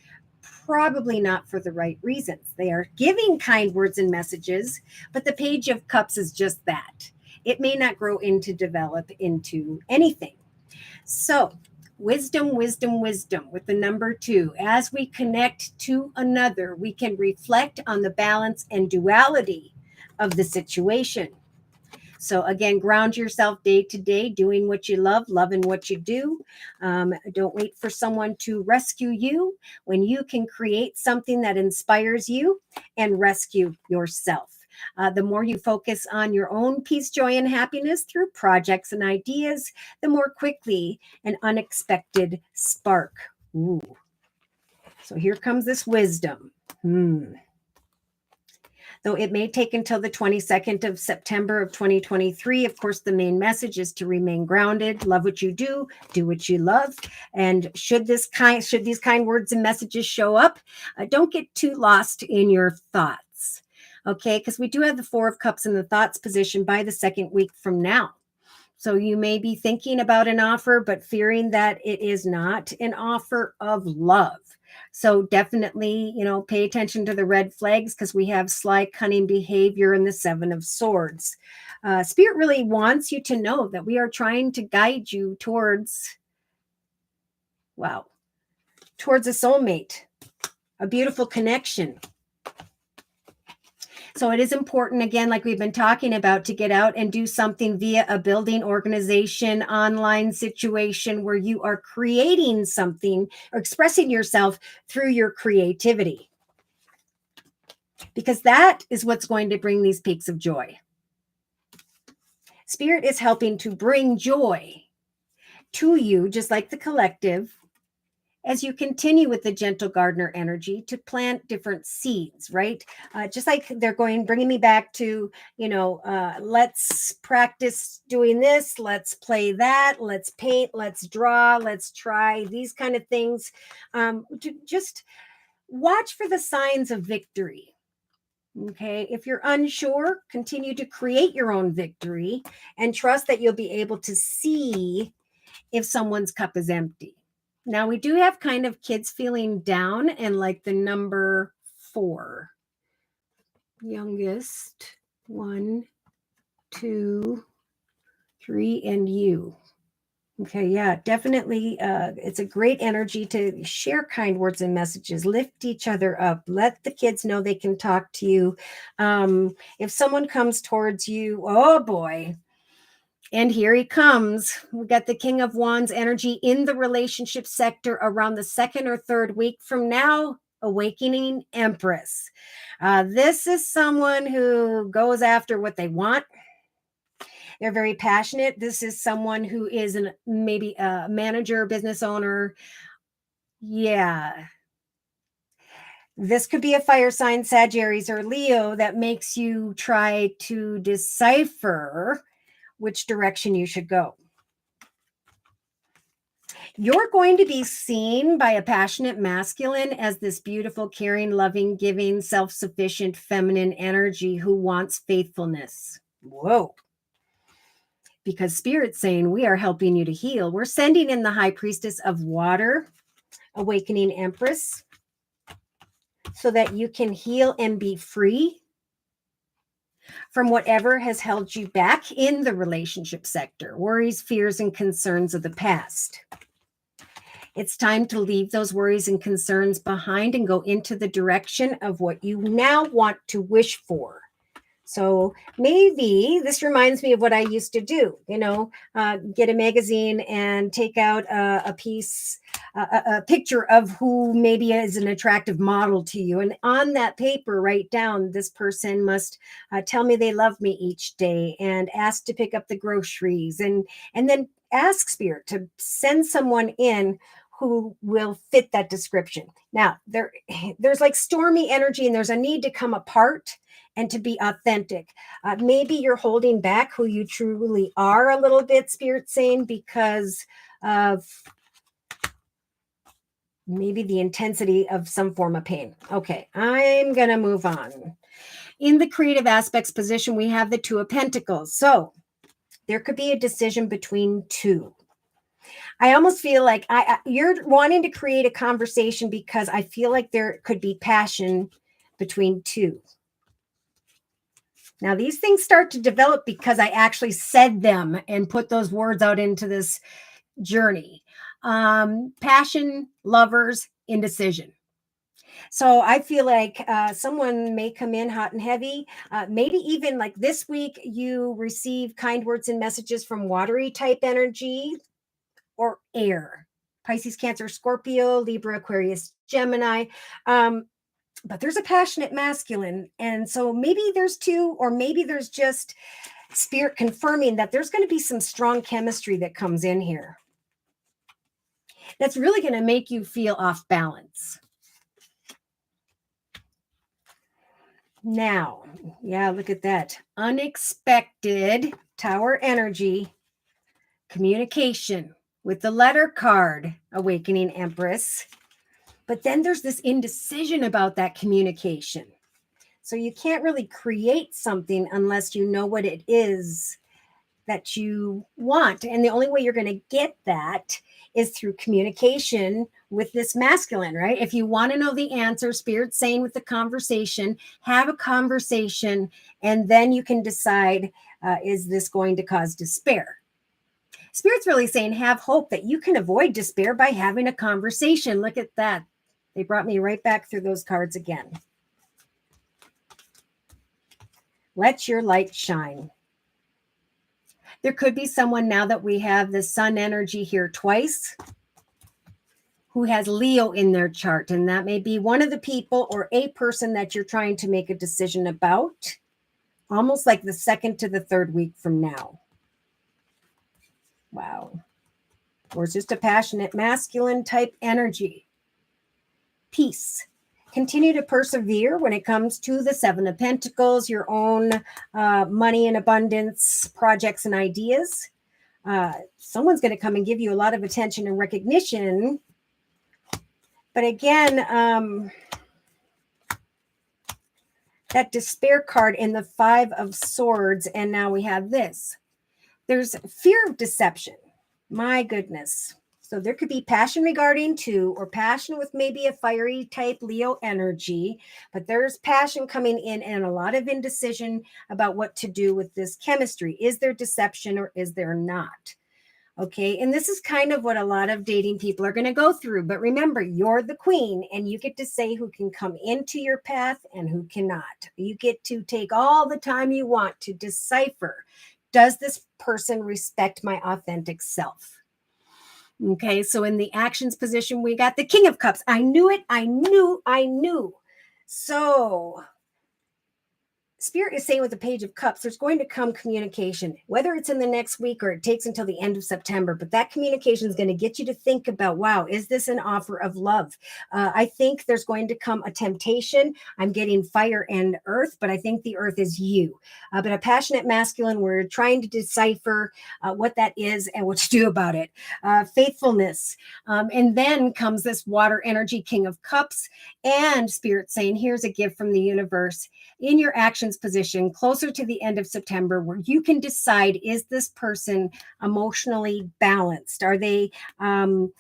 probably not for the right reasons. They are giving kind words and messages, but the Page of Cups is just that. It may not grow into develop into anything. So, wisdom, wisdom, wisdom with the number 2. As we connect to another, we can reflect on the balance and duality of the situation. So again, ground yourself day to day, doing what you love, loving what you do. Don't wait for someone to rescue you when you can create something that inspires you and rescue yourself. The more you focus on your own peace, joy, and happiness through projects and ideas, the more quickly an unexpected spark. Ooh. So here comes this wisdom. Though it may take until the 22nd of September of 2023, of course, the main message is to remain grounded, love what you do what you love. And should these kind words and messages show up, don't get too lost in your thoughts. Okay, because we do have the 4 of Cups in the thoughts position by the 2nd week from now. So you may be thinking about an offer, but fearing that it is not an offer of love. So definitely, pay attention to the red flags because we have sly, cunning behavior in the 7 of Swords. Spirit really wants you to know that we are trying to guide you towards a soulmate, a beautiful connection. So it is important, again, like we've been talking about, to get out and do something via a building, organization, online situation where you are creating something or expressing yourself through your creativity. Because that is what's going to bring these peaks of joy. Spirit is helping to bring joy to you, just like the collective, as you continue with the gentle gardener energy to plant different seeds, right? Just like they're bringing me back to, let's practice doing this, let's play that, let's paint, let's draw, let's try these kind of things. Just watch for the signs of victory. Okay, if you're unsure, continue to create your own victory and trust that you'll be able to see if someone's cup is empty. Now, we do have kind of kids feeling down and like the number 4. Youngest, 1, 2, 3, and you. Okay, yeah, definitely. It's a great energy to share kind words and messages, lift each other up, let the kids know they can talk to you. If someone comes towards you, oh boy. And here he comes. We got the King of Wands energy in the relationship sector around the 2nd or 3rd week from now. Awakening Empress. This is someone who goes after what they want. They're very passionate. This is someone who is maybe a manager, business owner. Yeah. This could be a fire sign, Sagittarius or Leo, that makes you try to decipher which direction you should go. You're going to be seen by a passionate masculine as this beautiful, caring, loving, giving, self-sufficient feminine energy who wants faithfulness. Whoa. Because Spirit's saying we are helping you to heal. We're sending in the High Priestess of Water, Awakening Empress. so that you can heal and be free from whatever has held you back in the relationship sector, worries, fears, and concerns of the past. It's time to leave those worries and concerns behind and go into the direction of what you now want to wish for. So maybe this reminds me of what I used to do, get a magazine and take out a piece, a picture of who maybe is an attractive model to you. And on that paper, write down, this person must tell me they love me each day, and ask to pick up the groceries, and then ask Spirit to send someone in who will fit that description. Now, there's like stormy energy, and there's a need to come apart and to be authentic. Maybe you're holding back who you truly are a little bit, Spirit saying, because of maybe the intensity of some form of pain. Okay, I'm going to move on. In the creative aspects position, we have the Two of Pentacles. So there could be a decision between two. I almost feel like you're wanting to create a conversation because I feel like there could be passion between two. Now, these things start to develop because I actually said them and put those words out into this journey. Passion, lovers, indecision. So I feel like someone may come in hot and heavy. Maybe even like this week, you receive kind words and messages from watery type energy or air. Pisces, Cancer, Scorpio, Libra, Aquarius, Gemini. But there's a passionate masculine. And so maybe there's two, or maybe there's just Spirit confirming that there's going to be some strong chemistry that comes in here. That's really going to make you feel off balance. Now, yeah, look at that. Unexpected Tower energy, communication with the letter card, Awakening Empress. But then there's this indecision about that communication. So you can't really create something unless you know what it is that you want. And the only way you're going to get that is through communication with this masculine, right? If you want to know the answer, Spirit's saying with the conversation, have a conversation, and then you can decide, is this going to cause despair? Spirit's really saying, have hope that you can avoid despair by having a conversation. Look at that. They brought me right back through those cards again. Let your light shine. There could be someone, now that we have the sun energy here twice, who has Leo in their chart. And that may be one of the people or a person that you're trying to make a decision about, almost like the second to the third week from now. Wow. Or it's just a passionate masculine type energy. Peace. Continue to persevere when it comes to the Seven of Pentacles, your own money and abundance projects and ideas. Someone's going to come and give you a lot of attention and recognition. But again, that despair card in the Five of Swords, and now we have this. There's fear of deception. My goodness. So there could be passion regarding two, or passion with maybe a fiery type Leo energy, but there's passion coming in and a lot of indecision about what to do with this chemistry. Is there deception or is there not? Okay. And this is kind of what a lot of dating people are going to go through. But remember, you're the queen and you get to say who can come into your path and who cannot. You get to take all the time you want to decipher, does this person respect my authentic self? Okay, so in the actions position, we got the King of Cups. I knew it. I knew. So Spirit is saying with the Page of Cups, there's going to come communication, whether it's in the next week or it takes until the end of September. But that communication is going to get you to think about, wow, is this an offer of love? I think there's going to come a temptation. I'm getting fire and earth, but I think the earth is you. But a passionate masculine, we're trying to decipher what that is and what to do about it. Faithfulness. And then comes this water energy, King of Cups, and Spirit saying, here's a gift from the universe. In your actions position closer to the end of September, where you can decide, is this person emotionally balanced? Are they do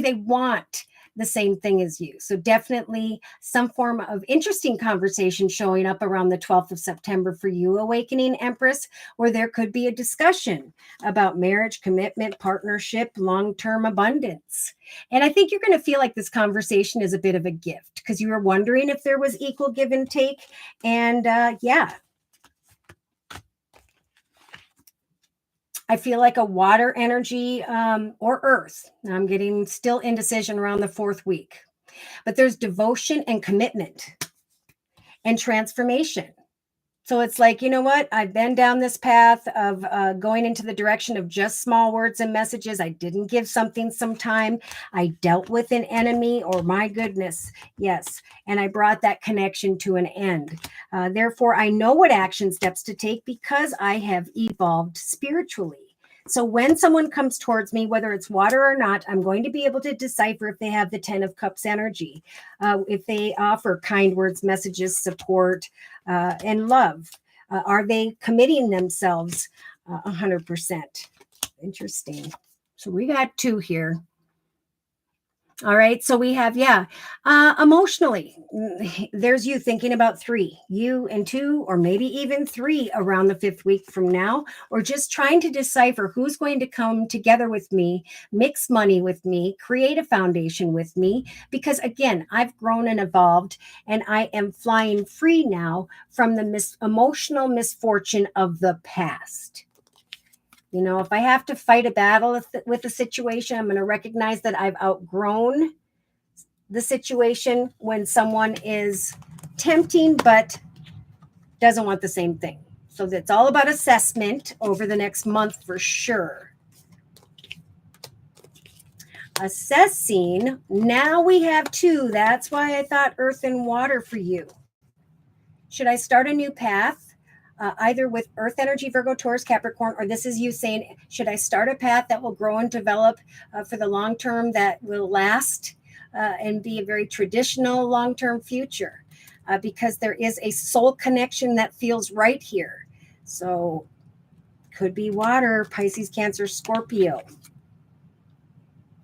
they want the same thing as you. So definitely some form of interesting conversation showing up around the 12th of September for you, Awakening Empress, where there could be a discussion about marriage, commitment, partnership, long-term abundance. And I think you're going to feel like this conversation is a bit of a gift because you were wondering if there was equal give and take. And yeah, I feel like a water energy or earth. I'm getting still indecision around the fourth week. But there's devotion and commitment and transformation. So it's like, you know what? I've been down this path of going into the direction of just small words and messages. I didn't give something some time. I dealt with an enemy, or my goodness, yes. And I brought that connection to an end. Therefore, I know what action steps to take because I have evolved spiritually. So when someone comes towards me, whether it's water or not, I'm going to be able to decipher if they have the 10 of Cups energy, if they offer kind words, messages, support, and love. Are they committing themselves 100%? Interesting. So we got 2 here. All right. So we have, emotionally, there's you thinking about 3, you and 2, or maybe even 3 around the 5th week from now, or just trying to decipher who's going to come together with me, mix money with me, create a foundation with me. Because again, I've grown and evolved, and I am flying free now from the emotional misfortune of the past. You know, if I have to fight a battle with a situation, I'm going to recognize that I've outgrown the situation when someone is tempting but doesn't want the same thing. So it's all about assessment over the next month for sure. Assessing. Now we have 2. That's why I thought earth and water for you. Should I start a new path? Either with Earth energy, Virgo, Taurus, Capricorn, or this is you saying, should I start a path that will grow and develop for the long term, that will last and be a very traditional long-term future? Because there is a soul connection that feels right here. So could be water, Pisces, Cancer, Scorpio.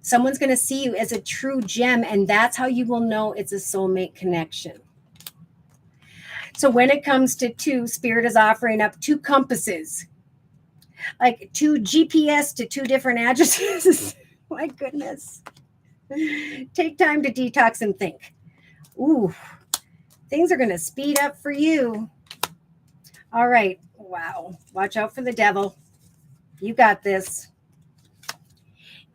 Someone's going to see you as a true gem, and that's how you will know it's a soulmate connection. So when it comes to 2, Spirit is offering up 2 compasses, like 2 GPS to 2 different addresses. My goodness. Take time to detox and think. Ooh, things are going to speed up for you. All right. Wow. Watch out for the devil. You got this.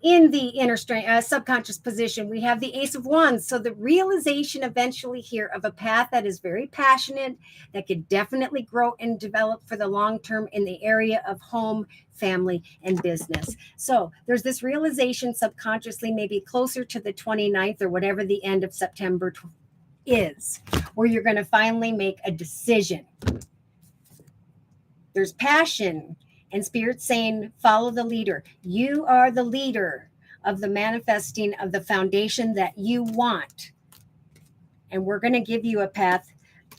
In the inner subconscious position, we have the Ace of Wands. So the realization eventually here of a path that is very passionate, that could definitely grow and develop for the long term in the area of home, family, and business. So there's this realization subconsciously, maybe closer to the 29th or whatever the end of September is, where you're going to finally make a decision. There's passion. And Spirit's saying, follow the leader. You are the leader of the manifesting of the foundation that you want. And we're going to give you a path.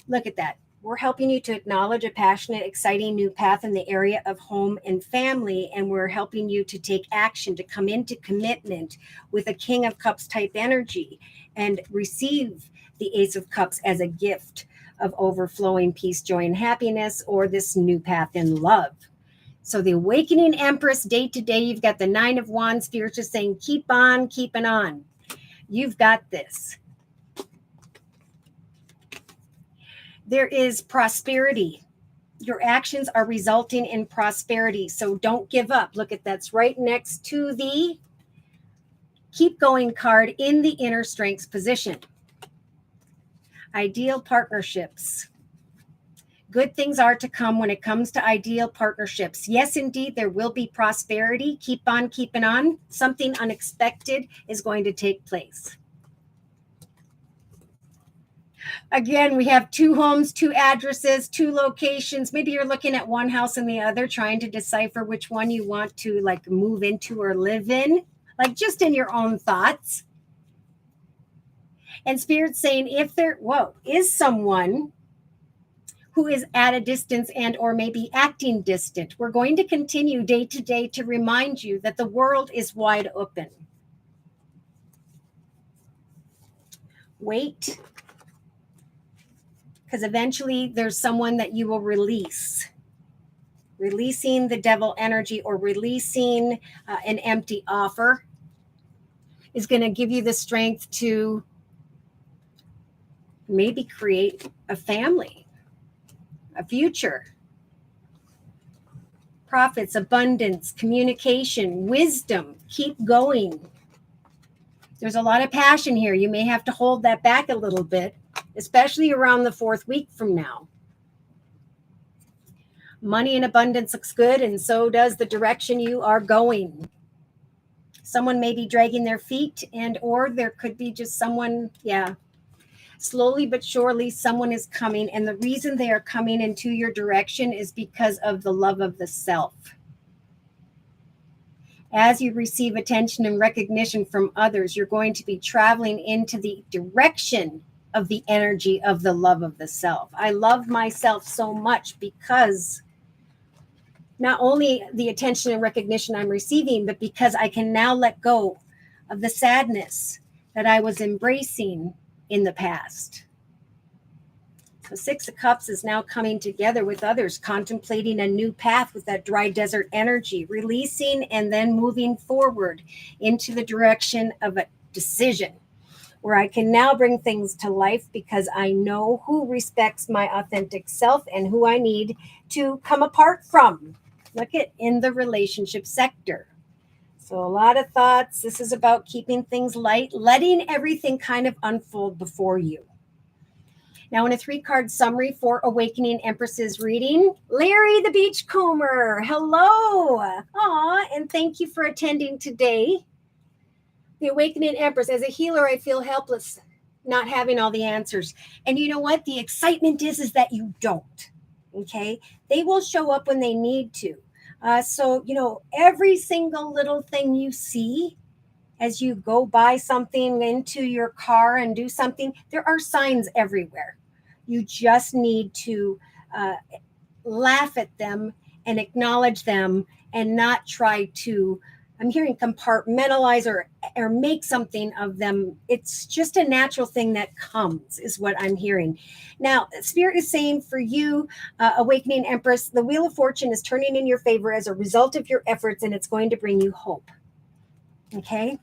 Look at that. We're helping you to acknowledge a passionate, exciting new path in the area of home and family. And we're helping you to take action, to come into commitment with a King of Cups type energy and receive the Ace of Cups as a gift of overflowing peace, joy, and happiness, or this new path in love. So the Awakening Empress, day to day, you've got the 9 of Wands. Spirit's just saying, keep on keeping on. You've got this. There is prosperity. Your actions are resulting in prosperity. So don't give up. Look at that's right next to the keep going card in the inner strengths position. Ideal partnerships. Good things are to come when it comes to ideal partnerships. Yes, indeed, there will be prosperity. Keep on keeping on. Something unexpected is going to take place. Again, we have 2 homes, 2 addresses, 2 locations. Maybe you're looking at one house and the other, trying to decipher which one you want to like move into or live in, like just in your own thoughts. And Spirit's saying, if there is someone who is at a distance and or maybe acting distant, we're going to continue day to day to remind you that the world is wide open. Wait, because eventually there's someone that you will release. Releasing the devil energy or releasing an empty offer is going to give you the strength to maybe create a family, a future. Profits, abundance, communication, wisdom. Keep going. There's a lot of passion here. You may have to hold that back a little bit, especially around the 4th week from now. Money in abundance looks good, and so does the direction you are going. Someone may be dragging their feet, and or there could be just someone, slowly but surely someone is coming, and the reason they are coming into your direction is because of the love of the self. As you receive attention and recognition from others, you're going to be traveling into the direction of the energy of the love of the self. I love myself so much because not only the attention and recognition I'm receiving, but because I can now let go of the sadness that I was embracing in the past. So 6 of Cups is now coming together with others, contemplating a new path with that dry desert energy, releasing and then moving forward into the direction of a decision where I can now bring things to life because I know who respects my authentic self and who I need to come apart from. Look at in the relationship sector. So a lot of thoughts. This is about keeping things light, letting everything kind of unfold before you. Now, in a 3-card summary for Awakening Empress's reading, Larry the Beachcomber, hello. Aw, and thank you for attending today. The Awakening Empress, as a healer, I feel helpless not having all the answers. And you know what? The excitement is that you don't, okay? They will show up when they need to. So, every single little thing you see as you go buy something into your car and do something, there are signs everywhere. You just need to laugh at them and acknowledge them and not try to, I'm hearing compartmentalize or make something of them. It's just a natural thing that comes is what I'm hearing. Now, Spirit is saying for you, Awakening Empress, the Wheel of Fortune is turning in your favor as a result of your efforts, and it's going to bring you hope. Okay?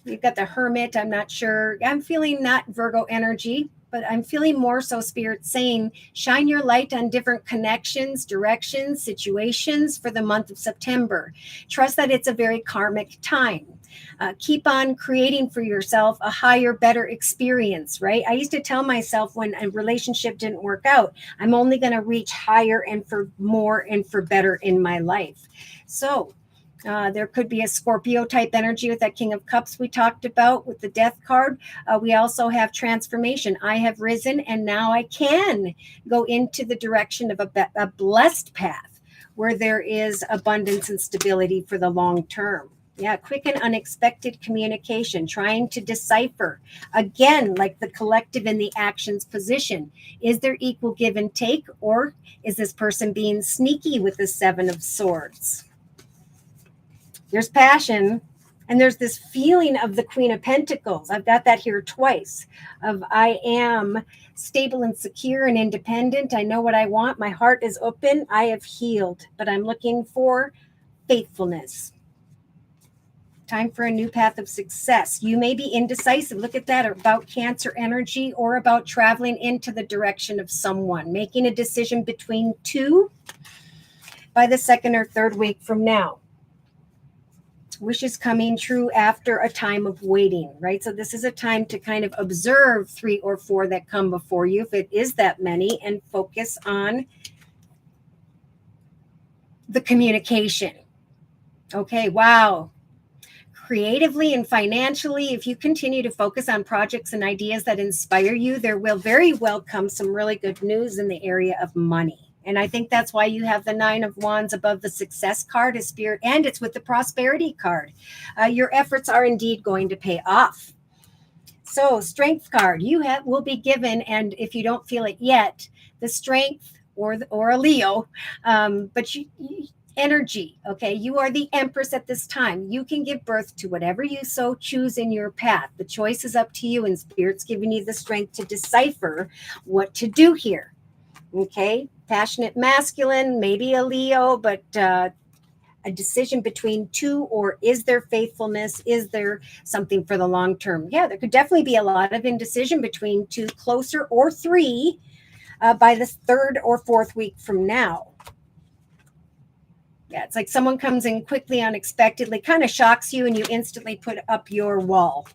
You've got the Hermit. I'm not sure. I'm feeling not Virgo energy, but I'm feeling more so Spirit saying, shine your light on different connections, directions, situations for the month of September. Trust that it's a very karmic time. Keep on creating for yourself a higher, better experience, right? I used to tell myself when a relationship didn't work out, I'm only going to reach higher and for more and for better in my life. So there could be a Scorpio type energy with that King of Cups we talked about with the Death card. We also have transformation. I have risen and now I can go into the direction of a blessed path where there is abundance and stability for the long term. Yeah, quick and unexpected communication, trying to decipher. Again, like the collective in the actions position. Is there equal give and take, or is this person being sneaky with the 7 of Swords? There's passion, and there's this feeling of the Queen of Pentacles. I've got that here twice, of I am stable and secure and independent. I know what I want. My heart is open. I have healed, but I'm looking for faithfulness. Time for a new path of success. You may be indecisive. Look at that, about Cancer energy or about traveling into the direction of someone, making a decision between two by the 2nd or 3rd week from now. Wishes coming true after a time of waiting, right? So this is a time to kind of observe 3 or 4 that come before you, if it is that many, and focus on the communication. Okay, wow. Creatively and financially, if you continue to focus on projects and ideas that inspire you, there will very well come some really good news in the area of money. And I think that's why you have the 9 of Wands above the Success card as Spirit, and it's with the Prosperity card. Your efforts are indeed going to pay off. So Strength card, will be given, and if you don't feel it yet, the Strength or a Leo, but energy. Okay, you are the Empress at this time. You can give birth to whatever you so choose in your path. The choice is up to you, and Spirit's giving you the strength to decipher what to do here. Okay, passionate masculine, maybe a Leo, but a decision between two, or is there faithfulness? Is there something for the long term? Yeah, there could definitely be a lot of indecision between two, closer, or three by the third or fourth week from now. Yeah, it's like someone comes in quickly, unexpectedly, kind of shocks you, and you instantly put up your wall.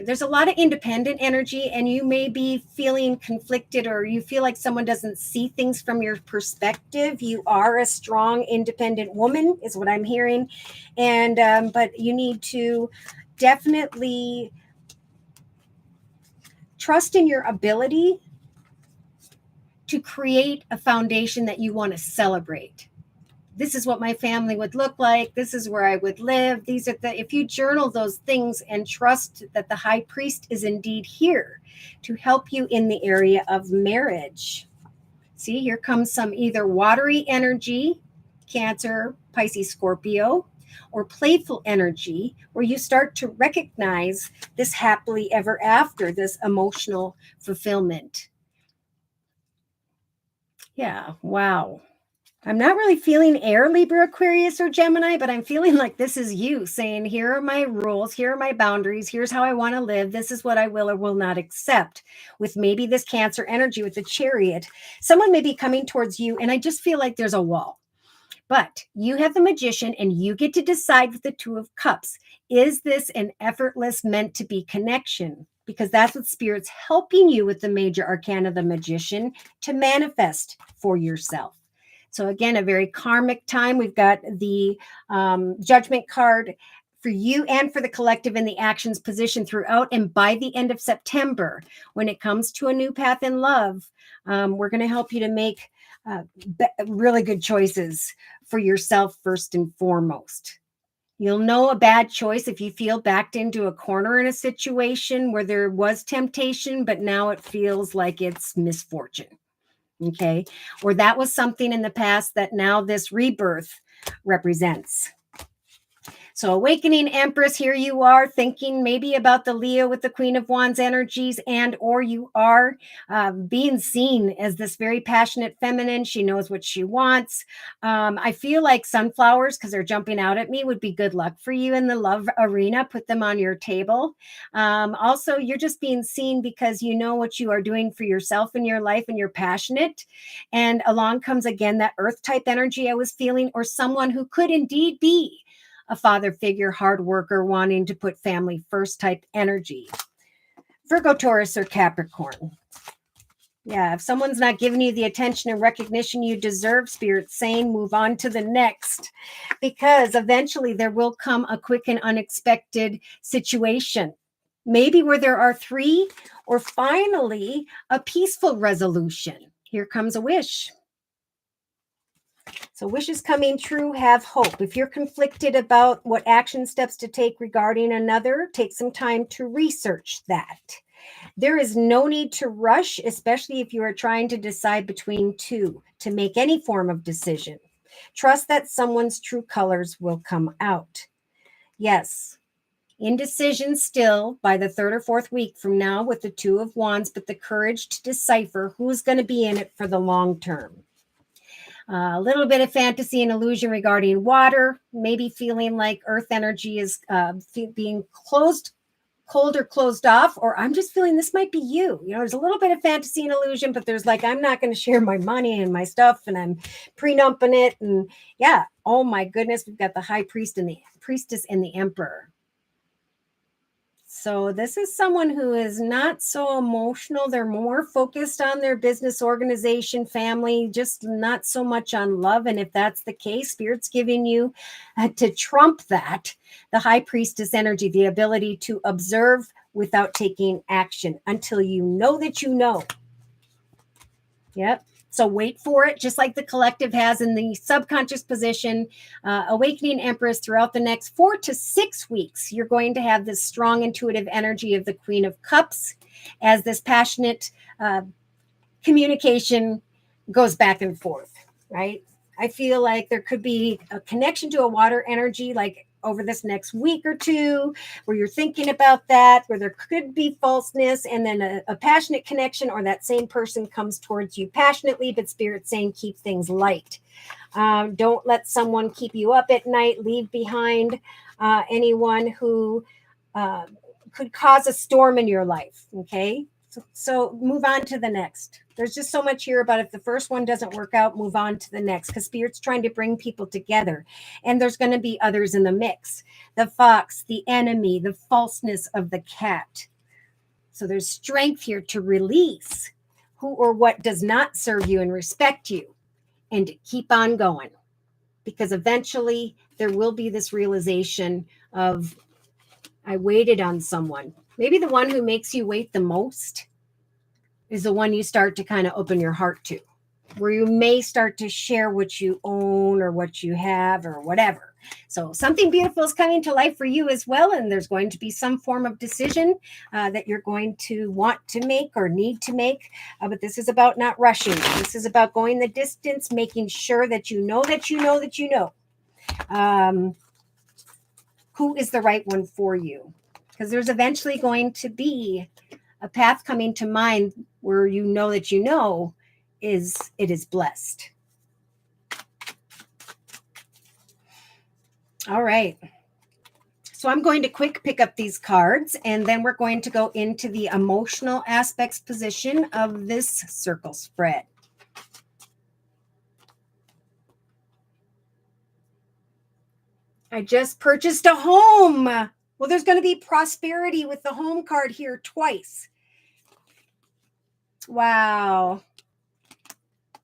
There's a lot of independent energy, and you may be feeling conflicted, or you feel like someone doesn't see things from your perspective. You are a strong, independent woman, is what I'm hearing. And but you need to definitely trust in your ability to create a foundation that you want to celebrate. This is what my family would look like. This is where I would live. These are if you journal those things and trust that the high priest is indeed here to help you in the area of marriage. See, here comes some either watery energy, Cancer, Pisces, Scorpio, or playful energy, where you start to recognize this happily ever after, this emotional fulfillment. Yeah, wow. I'm not really feeling air, Libra, Aquarius, or Gemini, but I'm feeling like this is you saying, here are my rules, here are my boundaries, here's how I want to live, this is what I will or will not accept. With maybe this Cancer energy with the Chariot, someone may be coming towards you, and I just feel like there's a wall. But you have the Magician, and you get to decide with the Two of Cups. Is this an effortless, meant to be connection? Because that's what Spirit's helping you with the Major Arcana, the Magician, to manifest for yourself. So again, a very karmic time. We've got the Judgment card for you and for the collective in the actions position throughout. And by the end of September, when it comes to a new path in love, we're going to help you to make really good choices for yourself first and foremost. You'll know a bad choice if you feel backed into a corner in a situation where there was temptation, but now it feels like it's misfortune. Okay. Or that was something in the past that now this rebirth represents. So awakening Empress, here you are thinking maybe about the Leo with the Queen of Wands energies, and or you are being seen as this very passionate feminine. She knows what she wants. I feel like sunflowers, because they're jumping out at me, would be good luck for you in the love arena. Put them on your table. Also, you're just being seen because you know what you are doing for yourself in your life, and you're passionate. And along comes again that earth type energy I was feeling, or someone who could indeed be a father figure, hard worker, wanting to put family first type energy. Virgo, Taurus, or Capricorn. Yeah, if someone's not giving you the attention and recognition you deserve, Spirit's saying move on to the next, because eventually there will come a quick and unexpected situation. Maybe where there are three, or finally a peaceful resolution. Here comes a wish. So wishes coming true, have hope. If you're conflicted about what action steps to take regarding another, take some time to research that. There is no need to rush, especially if you are trying to decide between two, to make any form of decision. Trust that someone's true colors will come out. Yes, indecision still by the third or fourth week from now with the Two of Wands, but the courage to decipher who's going to be in it for the long term. A little bit of fantasy and illusion regarding water, maybe feeling like earth energy is being cold or closed off, or I'm just feeling this might be you. You know, there's a little bit of fantasy and illusion, but there's like, I'm not going to share my money and my stuff, and I'm prenumping it. And yeah, oh my goodness, we've got the high priest and the priestess and the emperor. So this is someone who is not so emotional. They're more focused on their business, organization, family, just not so much on love. And if that's the case, Spirit's giving you to trump that, the high priestess energy, the ability to observe without taking action until you know that you know. Yep. So wait for it, just like the collective has in the subconscious position. Awakening Empress, throughout the next 4 to 6 weeks, you're going to have this strong intuitive energy of the Queen of Cups as this passionate communication goes back and forth, right? I feel like there could be a connection to a water energy, like over this next week or two, where you're thinking about that, where there could be falseness, and then a passionate connection, or that same person comes towards you passionately, but Spirit's saying keep things light. Don't let someone keep you up at night. Leave behind anyone who could cause a storm in your life. Okay. So move on to the next. There's just so much here about if the first one doesn't work out, move on to the next, because Spirit's trying to bring people together. And there's going to be others in the mix. The fox, the enemy, the falseness of the cat. So there's strength here to release who or what does not serve you and respect you, and to keep on going. Because eventually there will be this realization of, I waited on someone. Maybe the one who makes you wait the most is the one you start to kind of open your heart to, where you may start to share what you own or what you have or whatever. So something beautiful is coming to life for you as well. And there's going to be some form of decision that you're going to want to make or need to make. But this is about not rushing. This is about going the distance, making sure that you know that you know that you know who is the right one for you. Because there's eventually going to be a path coming to mind where you know that you know it is blessed. All right. So I'm going to quick pick up these cards, and then we're going to go into the emotional aspects position of this circle spread. I just purchased a home. Well, there's going to be prosperity with the home card here twice. Wow.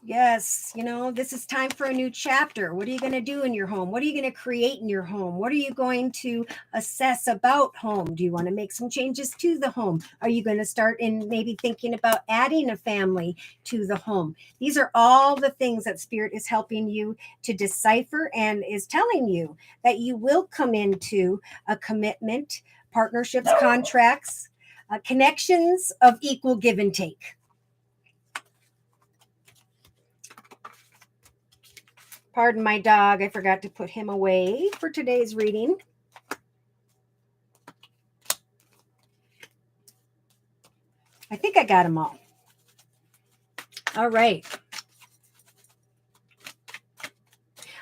Yes, this is time for a new chapter. What are you going to do in your home? What are you going to create in your home? What are you going to assess about home? Do you want to make some changes to the home? Are you going to start in maybe thinking about adding a family to the home? These are all the things that Spirit is helping you to decipher, and is telling you that you will come into a commitment, partnerships, contracts, connections of equal give and take. Pardon my dog. I forgot to put him away for today's reading. I think I got them all. All right.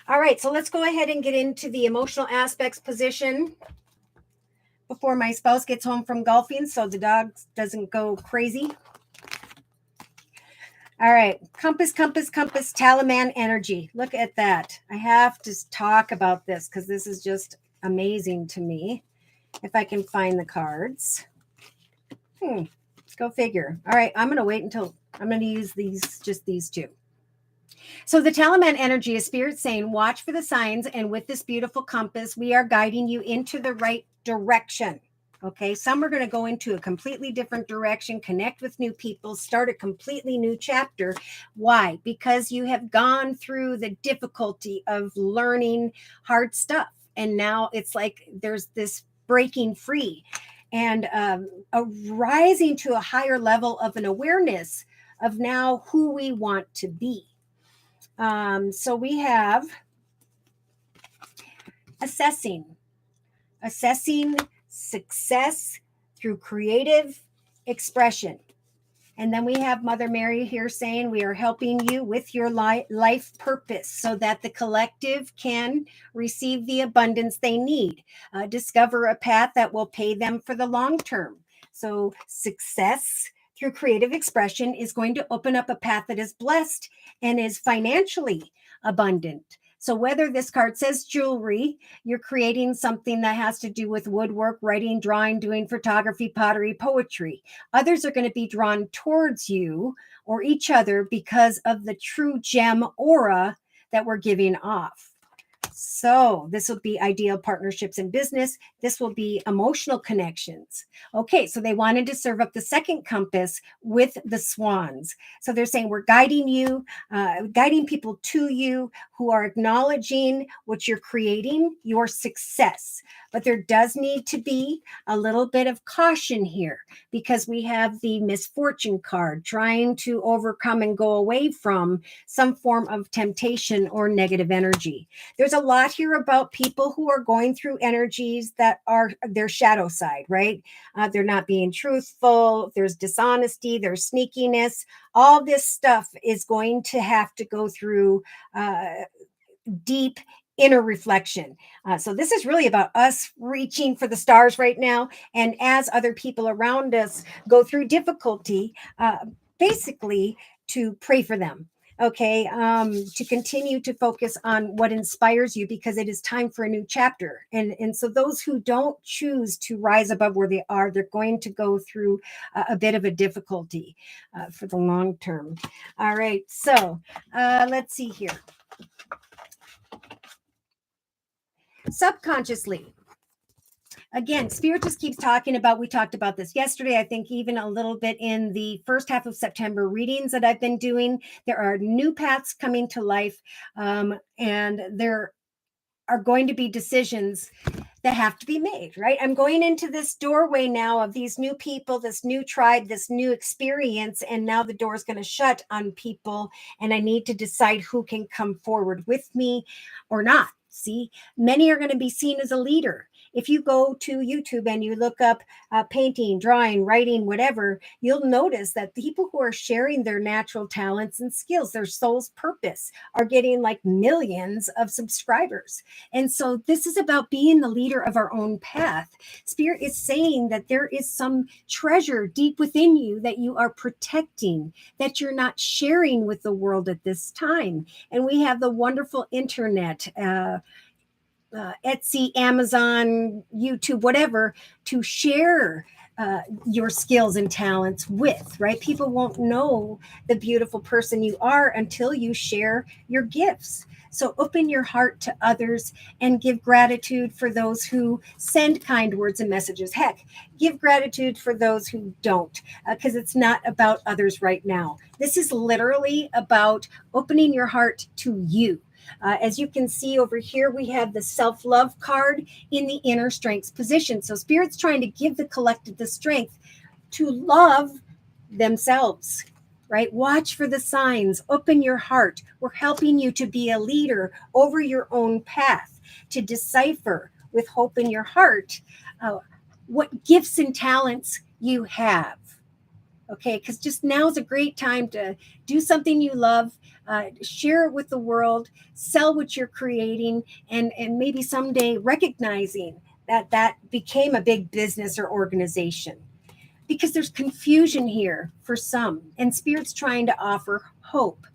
All right. So let's go ahead and get into the emotional aspects position before my spouse gets home from golfing, so the dog doesn't go crazy. All right, compass, talisman energy. Look at that. I have to talk about this because this is just amazing to me. If I can find the cards. Go figure. All right, I'm going to wait until I'm going to use just these two. So the talisman energy is Spirit saying, watch for the signs, and with this beautiful compass, we are guiding you into the right direction. Okay, some are going to go into a completely different direction, connect with new people, start a completely new chapter. Why? Because you have gone through the difficulty of learning hard stuff. And now it's like there's this breaking free and a rising to a higher level of an awareness of now who we want to be. So we have assessing success through creative expression. And then we have Mother Mary here saying we are helping you with your life purpose so that the collective can receive the abundance they need. Discover a path that will pay them for the long term. So success through creative expression is going to open up a path that is blessed and is financially abundant. So whether this card says jewelry, you're creating something that has to do with woodwork, writing, drawing, doing photography, pottery, poetry. Others are going to be drawn towards you or each other because of the true gem aura that we're giving off. So this will be ideal partnerships in business. This will be emotional connections. Okay, so they wanted to serve up the second compass with the swans. So they're saying we're guiding you, guiding people to you who are acknowledging what you're creating, your success. But there does need to be a little bit of caution here because we have the misfortune card trying to overcome and go away from some form of temptation or negative energy. There's a lot here about people who are going through energies that are their shadow side, right? They're not being truthful. There's dishonesty, there's sneakiness. All this stuff is going to have to go through deep inner reflection. So this is really about us reaching for the stars right now. And as other people around us go through difficulty, basically to pray for them. Okay, to continue to focus on what inspires you because it is time for a new chapter. And so those who don't choose to rise above where they are, they're going to go through a bit of a difficulty for the long term. All right, so let's see here. Subconsciously, again, spirit just keeps talking about, we talked about this yesterday, I think even a little bit in the first half of September readings that I've been doing. There are new paths coming to life, and there are going to be decisions that have to be made, right? I'm going into this doorway now of these new people, this new tribe, this new experience, and now the door is going to shut on people, and I need to decide who can come forward with me or not. See, many are going to be seen as a leader. If you go to YouTube and you look up painting, drawing, writing, whatever, you'll notice that people who are sharing their natural talents and skills, their soul's purpose, are getting like millions of subscribers. And so this is about being the leader of our own path. Spirit is saying that there is some treasure deep within you that you are protecting, that you're not sharing with the world at this time. And we have the wonderful internet, Etsy, Amazon, YouTube, whatever, to share your skills and talents with, right? People won't know the beautiful person you are until you share your gifts. So open your heart to others and give gratitude for those who send kind words and messages. Heck, give gratitude for those who don't, because it's not about others right now. This is literally about opening your heart to you. As you can see over here, we have the self-love card in the inner strengths position. So Spirit's trying to give the collective the strength to love themselves, right? Watch for the signs, open your heart. We're helping you to be a leader over your own path, to decipher with hope in your heart what gifts and talents you have. Okay, because just now is a great time to do something you love, share it with the world, sell what you're creating, and maybe someday recognizing that that became a big business or organization. Because there's confusion here for some, and Spirit's trying to offer hope.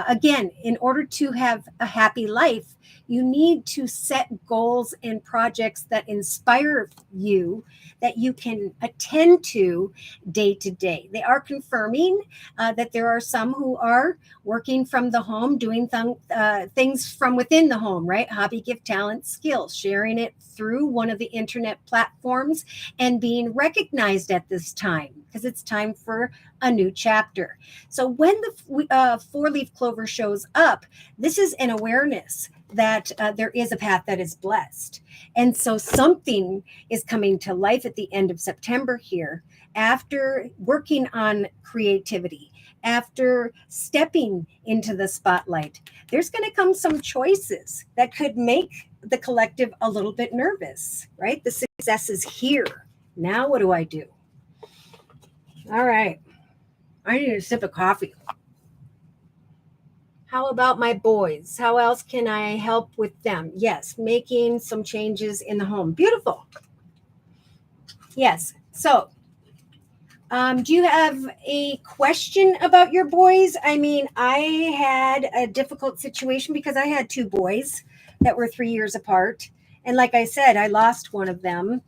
Again, in order to have a happy life, you need to set goals and projects that inspire you, that you can attend to day to day. They are confirming that there are some who are working from the home, doing things from within the home, right? Hobby, gift, talent, skills, sharing it through one of the internet platforms and being recognized at this time, because it's time for a new chapter. So when the four-leaf clover shows up, this is an awareness that there is a path that is blessed. And so something is coming to life at the end of September here, after working on creativity, after stepping into the spotlight. There's going to come some choices that could make the collective a little bit nervous, right? The success is here. Now what do I do? All right. I need a sip of coffee. How about my boys? How else can I help with them? Yes, making some changes in the home. Beautiful. Yes. So, do you have a question about your boys? I mean, I had a difficult situation because I had two boys that were 3 years apart. And like I said, I lost one of them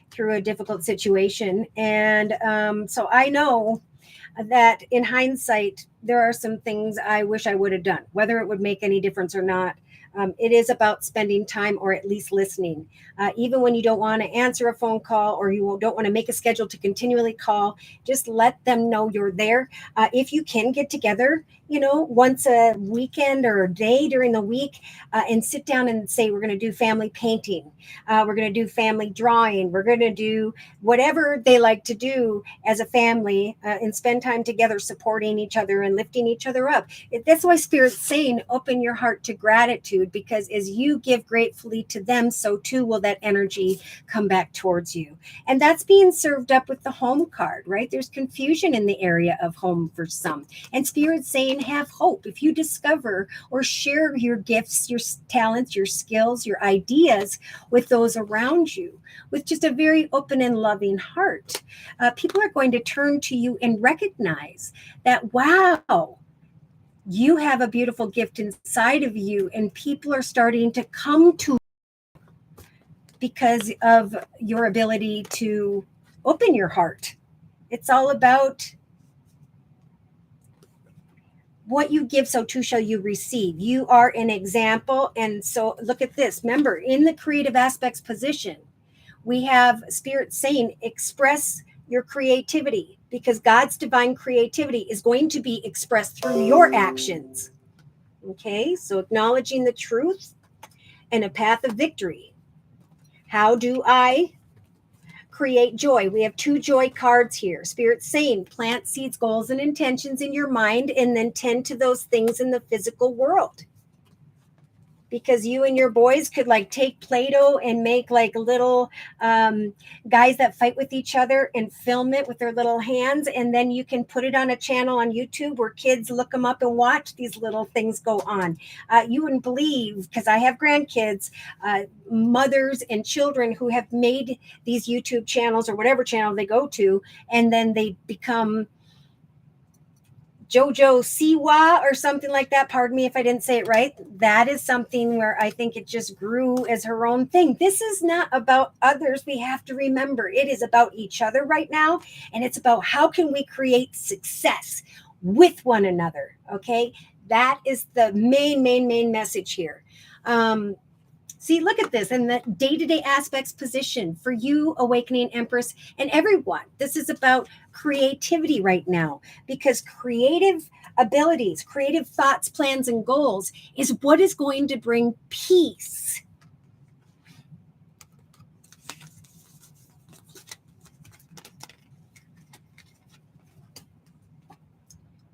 through a difficult situation. And so I know that in hindsight, there are some things I wish I would have done, whether it would make any difference or not. It is about spending time or at least listening. Even when you don't want to answer a phone call or you don't want to make a schedule to continually call, just let them know you're there. If you can get together, once a weekend or a day during the week, and sit down and say, we're going to do family painting. We're going to do family drawing. We're going to do whatever they like to do as a family, and spend time together supporting each other and lifting each other up. That's why Spirit's saying, open your heart to gratitude, because as you give gratefully to them, so too will that energy come back towards you. And that's being served up with the home card, right? There's confusion in the area of home for some. And Spirit's saying, have hope. If you discover or share your gifts, your talents, your skills, your ideas with those around you, with just a very open and loving heart, people are going to turn to you and recognize that, wow, you have a beautiful gift inside of you, and people are starting to come to you because of your ability to open your heart. It's all about what you give, so too shall you receive. You are an example. And so look at this. Remember, in the creative aspects position, we have Spirit saying, express your creativity, because God's divine creativity is going to be expressed through your actions. Okay, so acknowledging the truth and a path of victory. How do I create joy? We have 2 joy cards here. Spirit saying, plant seeds, goals, and intentions in your mind, and then tend to those things in the physical world. Because you and your boys could take Play-Doh and make little guys that fight with each other and film it with their little hands. And then you can put it on a channel on YouTube where kids look them up and watch these little things go on. You wouldn't believe, because I have grandkids, mothers and children who have made these YouTube channels or whatever channel they go to, and then they become Jojo Siwa or something like that. Pardon me if I didn't say it right. That is something where I think it just grew as her own thing. This is not about others. We have to remember it is about each other right now. And it's about how can we create success with one another. Okay. That is the main message here. See, look at this in the day-to-day aspects position for you, Awakening Empress, and everyone. This is about creativity right now, because creative abilities, creative thoughts, plans, and goals is what is going to bring peace.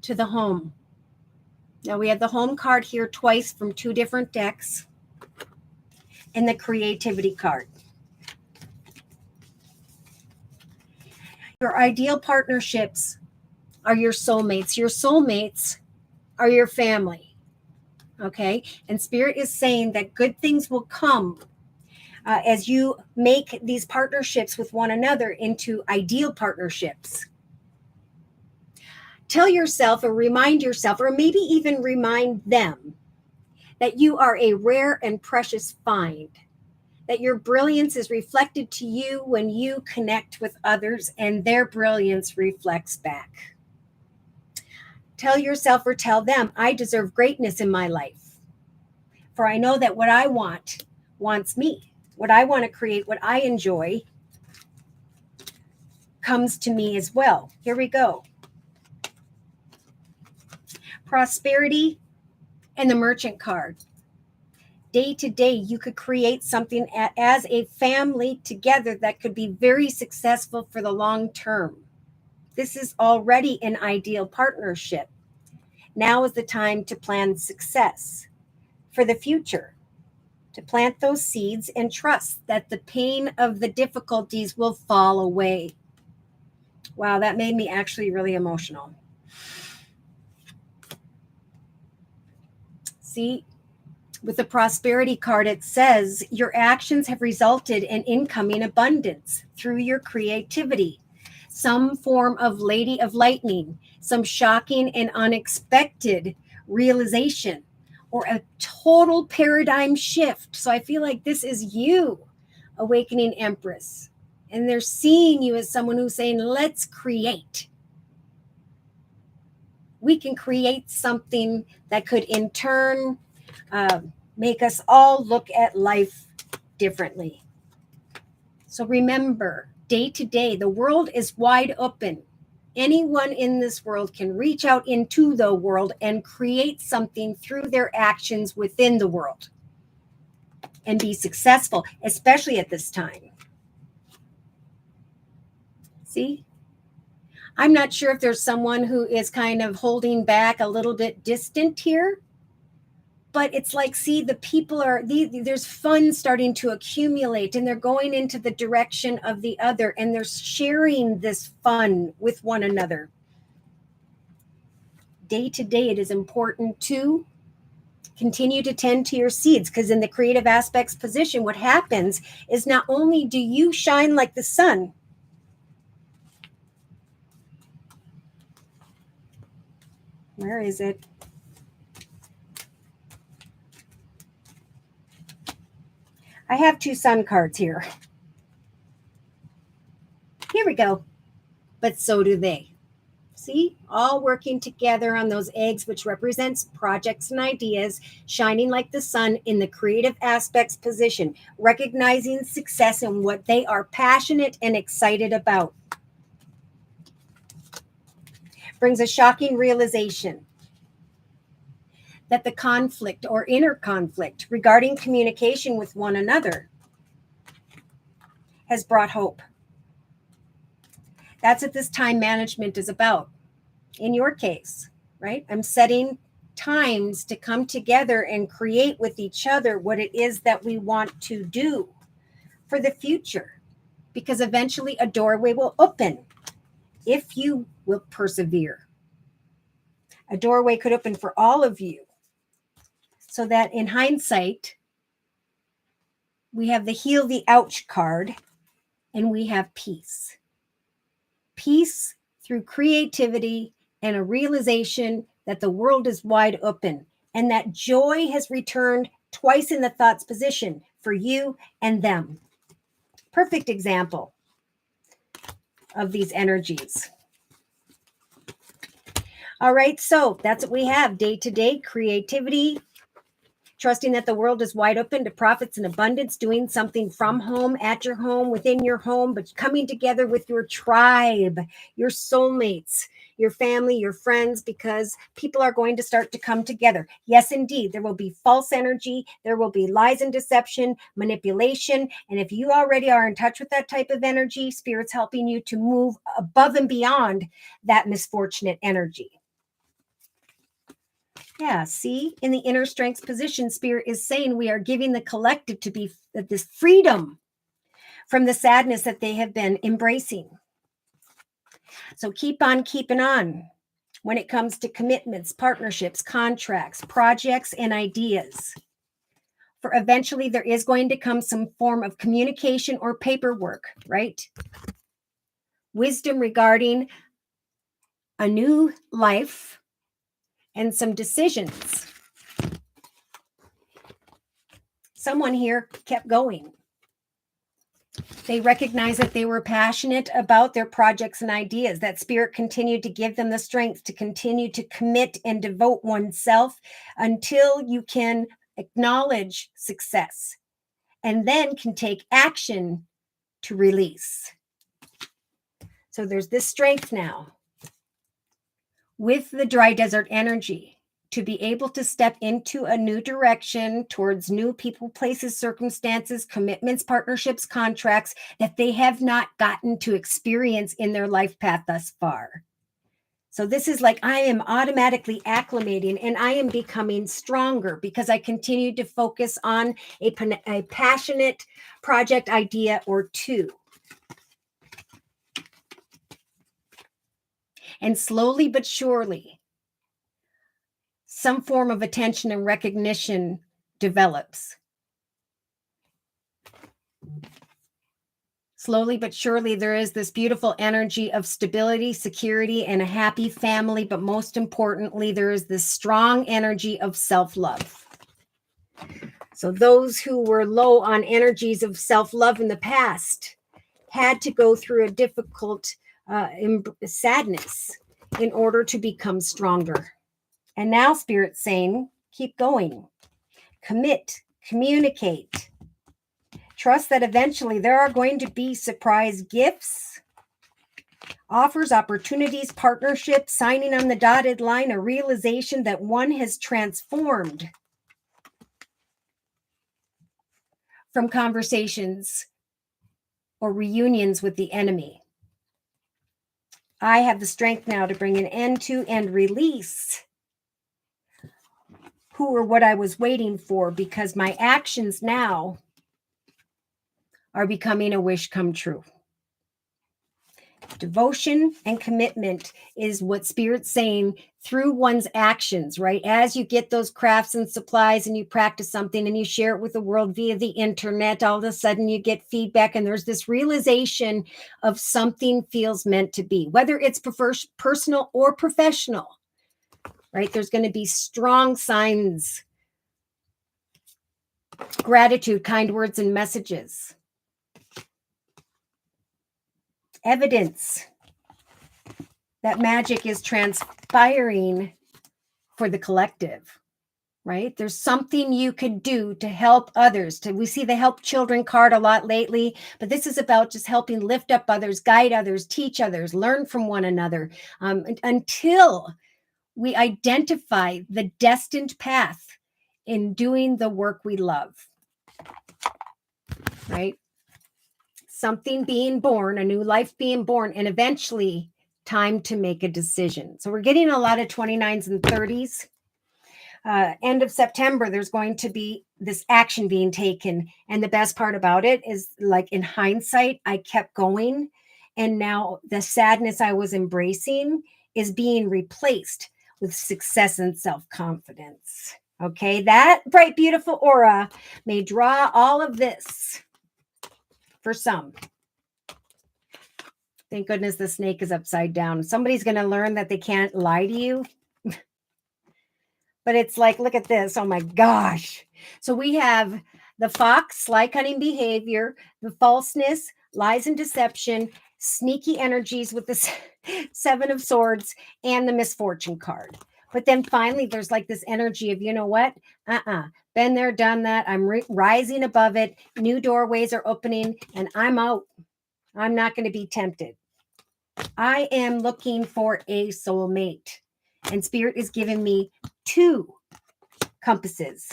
To the home. Now we have the home card here twice from 2 different decks, and the creativity card. Your ideal partnerships are your soulmates. Your soulmates are your family. Okay. And Spirit is saying that good things will come as you make these partnerships with one another into ideal partnerships. Tell yourself or remind yourself, or maybe even remind them, that you are a rare and precious find, that your brilliance is reflected to you when you connect with others, and their brilliance reflects back. Tell yourself or tell them, I deserve greatness in my life, for I know that what I want wants me. What I want to create, what I enjoy, comes to me as well. Here we go. Prosperity and the Merchant card. Day to day, you could create something as a family together that could be very successful for the long term. This is already an ideal partnership. Now is the time to plan success for the future, to plant those seeds and trust that the pain of the difficulties will fall away. Wow, that made me actually really emotional. See, with the prosperity card, it says your actions have resulted in incoming abundance through your creativity, some form of Lady of Lightning, some shocking and unexpected realization, or a total paradigm shift. So I feel like this is you, Awakening Empress. And they're seeing you as someone who's saying, let's create. we can create something that could in turn make us all look at life differently. So remember, day to day, the world is wide open. Anyone in this world can reach out into the world and create something through their actions within the world and be successful, especially at this time. See? I'm not sure if there's someone who is kind of holding back a little bit distant here, but it's like, see, the people are, there's funds starting to accumulate and they're going into the direction of the other and they're sharing this fun with one another. Day to day, it is important to continue to tend to your seeds, because in the creative aspects position, what happens is not only do you shine like the sun, where is it? I have 2 sun cards here. Here we go. But so do they. See, all working together on those eggs, which represents projects and ideas, shining like the sun in the creative aspects position, recognizing success in what they are passionate and excited about. Brings a shocking realization that the conflict or inner conflict regarding communication with one another has brought hope. That's what this time management is about. In your case, right? I'm setting times to come together and create with each other what it is that we want to do for the future, because eventually a doorway will open if you will persevere. A doorway could open for all of you, so that in hindsight, we have the heal the ouch card and we have peace. Peace through creativity and a realization that the world is wide open and that joy has returned twice in the thoughts position for you and them. Perfect example of these energies. All right, so that's what we have. Day to day creativity, trusting that the world is wide open to profits and abundance, doing something from home, at your home, within your home, but coming together with your tribe, your soulmates, your family, your friends, because people are going to start to come together. Yes, indeed, there will be false energy. There will be lies and deception, manipulation. And if you already are in touch with that type of energy, Spirit's helping you to move above and beyond that misfortunate energy. Yeah, see, in the inner strength position, Spirit is saying we are giving the collective to be this freedom from the sadness that they have been embracing. So keep on keeping on when it comes to commitments, partnerships, contracts, projects, and ideas. For eventually there is going to come some form of communication or paperwork, right? Wisdom regarding a new life and some decisions. Someone here kept going. They recognized that they were passionate about their projects and ideas, that Spirit continued to give them the strength to continue to commit and devote oneself until you can acknowledge success and then can take action to release. So there's this strength now with the dry desert energy to be able to step into a new direction towards new people, places, circumstances, commitments, partnerships, contracts that they have not gotten to experience in their life path thus far. So this is like I am automatically acclimating and I am becoming stronger because I continue to focus on a passionate project idea or two. And slowly but surely, some form of attention and recognition develops. Slowly but surely, there is this beautiful energy of stability, security, and a happy family. But most importantly, there is this strong energy of self-love. So those who were low on energies of self-love in the past had to go through a difficult sadness in order to become stronger. And now Spirit's saying, keep going, commit, communicate. Trust that eventually there are going to be surprise gifts, offers, opportunities, partnerships, signing on the dotted line, a realization that one has transformed from conversations or reunions with the enemy. I have the strength now to bring an end to and release who or what I was waiting for, because my actions now are becoming a wish come true. Devotion and commitment is what Spirit's saying through one's actions, right? As you get those crafts and supplies and you practice something and you share it with the world via the internet, all of a sudden you get feedback and there's this realization of something feels meant to be, whether it's personal or professional, right? There's going to be strong signs, gratitude, kind words, and messages. Evidence that magic is transpiring for the collective, right? There's something you could do to help others. We see the help children card a lot lately, but this is about just helping lift up others, guide others, teach others, learn from one another, until we identify the destined path in doing the work we love, right? Something being born, a new life being born, and eventually time to make a decision. So we're getting a lot of 29s and 30s. End of September, there's going to be this action being taken. And the best part about it is, like, in hindsight, I kept going. And now the sadness I was embracing is being replaced with success and self-confidence. Okay, that bright, beautiful aura may draw all of this for some. Thank goodness the snake is upside down. Somebody's going to learn that they can't lie to you. But it's like, look at this. Oh my gosh. So we have the fox, sly, cunning behavior, the falseness, lies and deception, sneaky energies with the 7 of swords, and the misfortune card. But then finally, there's like this energy of, you know what? Been there, done that. I'm rising above it. New doorways are opening and I'm out. I'm not going to be tempted. I am looking for a soulmate. And Spirit is giving me 2 compasses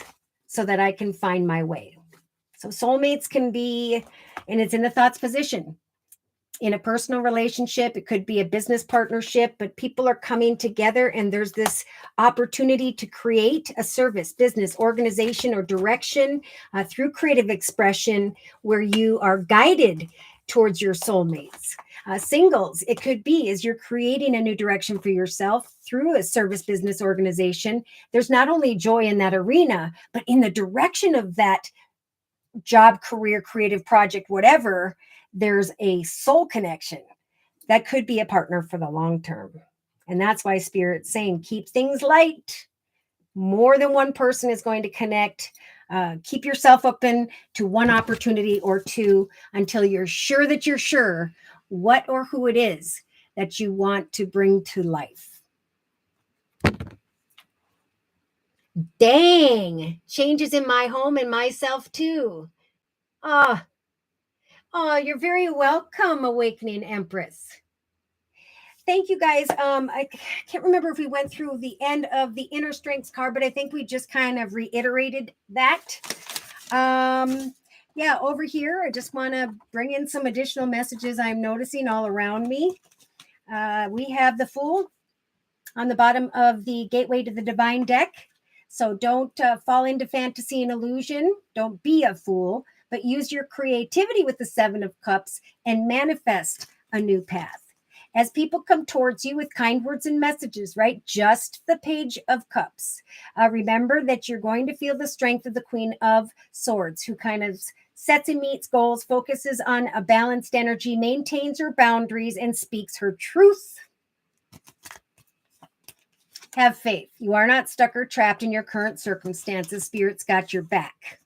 so that I can find my way. So soulmates can be, and it's in the thoughts position. In a personal relationship, it could be a business partnership, but people are coming together and there's this opportunity to create a service, business, organization, or direction through creative expression where you are guided towards your soulmates. Singles, it could be as you're creating a new direction for yourself through a service, business, organization. There's not only joy in that arena, but in the direction of that job, career, creative project, whatever, there's a soul connection that could be a partner for the long term. And that's why Spirit's saying, keep things light. More than one person is going to connect. Keep yourself open to one opportunity or 2 until you're sure that you're sure what or who it is that you want to bring to life. Dang, changes in my home and myself too. Oh, you're very welcome, Awakening Empress. Thank you guys. I can't remember if we went through the end of the inner strengths card, but I think we just kind of reiterated that. Yeah, over here, I just want to bring in some additional messages I'm noticing all around me. We have the Fool on the bottom of the Gateway to the Divine deck. So don't fall into fantasy and illusion. Don't be a fool, but use your creativity with the 7 of Cups and manifest a new path. As people come towards you with kind words and messages, right? Just the Page of Cups. Remember that you're going to feel the strength of the Queen of Swords, who kind of sets and meets goals, focuses on a balanced energy, maintains her boundaries, and speaks her truth. Have faith. You are not stuck or trapped in your current circumstances. Spirit's got your back.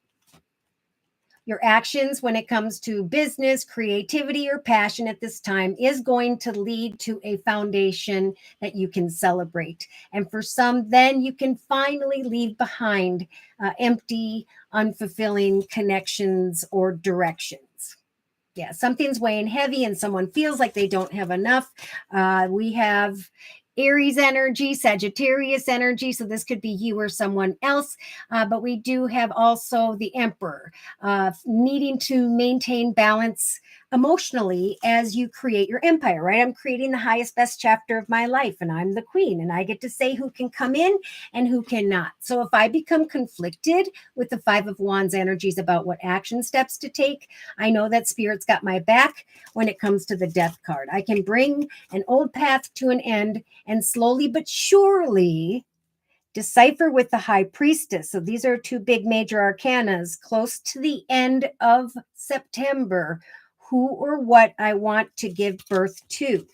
Your actions when it comes to business, creativity, or passion at this time is going to lead to a foundation that you can celebrate. And for some, then you can finally leave behind empty, unfulfilling connections or directions. Yeah, something's weighing heavy and someone feels like they don't have enough. We have Aries energy, Sagittarius energy. So this could be you or someone else. But we do have also the Emperor needing to maintain balance emotionally as you create your empire, right? I'm creating the highest, best chapter of my life, and I'm the queen, and I get to say who can come in and who cannot. So if I become conflicted with the Five of Wands energies about what action steps to take, I know that Spirit's got my back when it comes to the Death card. I can bring an old path to an end and slowly but surely decipher with the High Priestess. So these are two big major arcanas close to the end of September. Who or what I want to give birth to,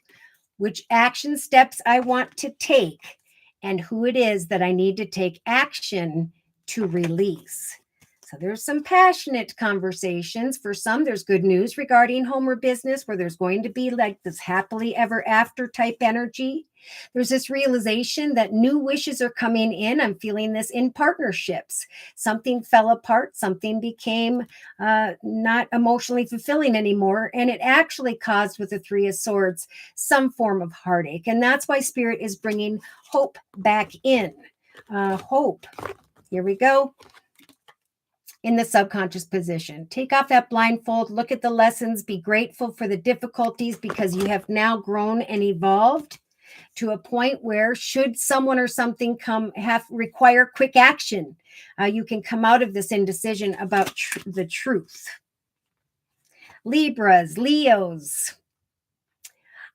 which action steps I want to take, and who it is that I need to take action to release. So there's some passionate conversations. For some, there's good news regarding home or business where there's going to be like this happily ever after type energy. There's this realization that new wishes are coming in. I'm feeling this in partnerships. Something fell apart, something became not emotionally fulfilling anymore. And it actually caused, with the Three of Swords, some form of heartache. And that's why Spirit is bringing hope back in. Hope. Here we go. In the subconscious position. Take off that blindfold, look at the lessons, be grateful for the difficulties because you have now grown and evolved to a point where should someone or something require quick action, you can come out of this indecision about the truth. Libras, Leos.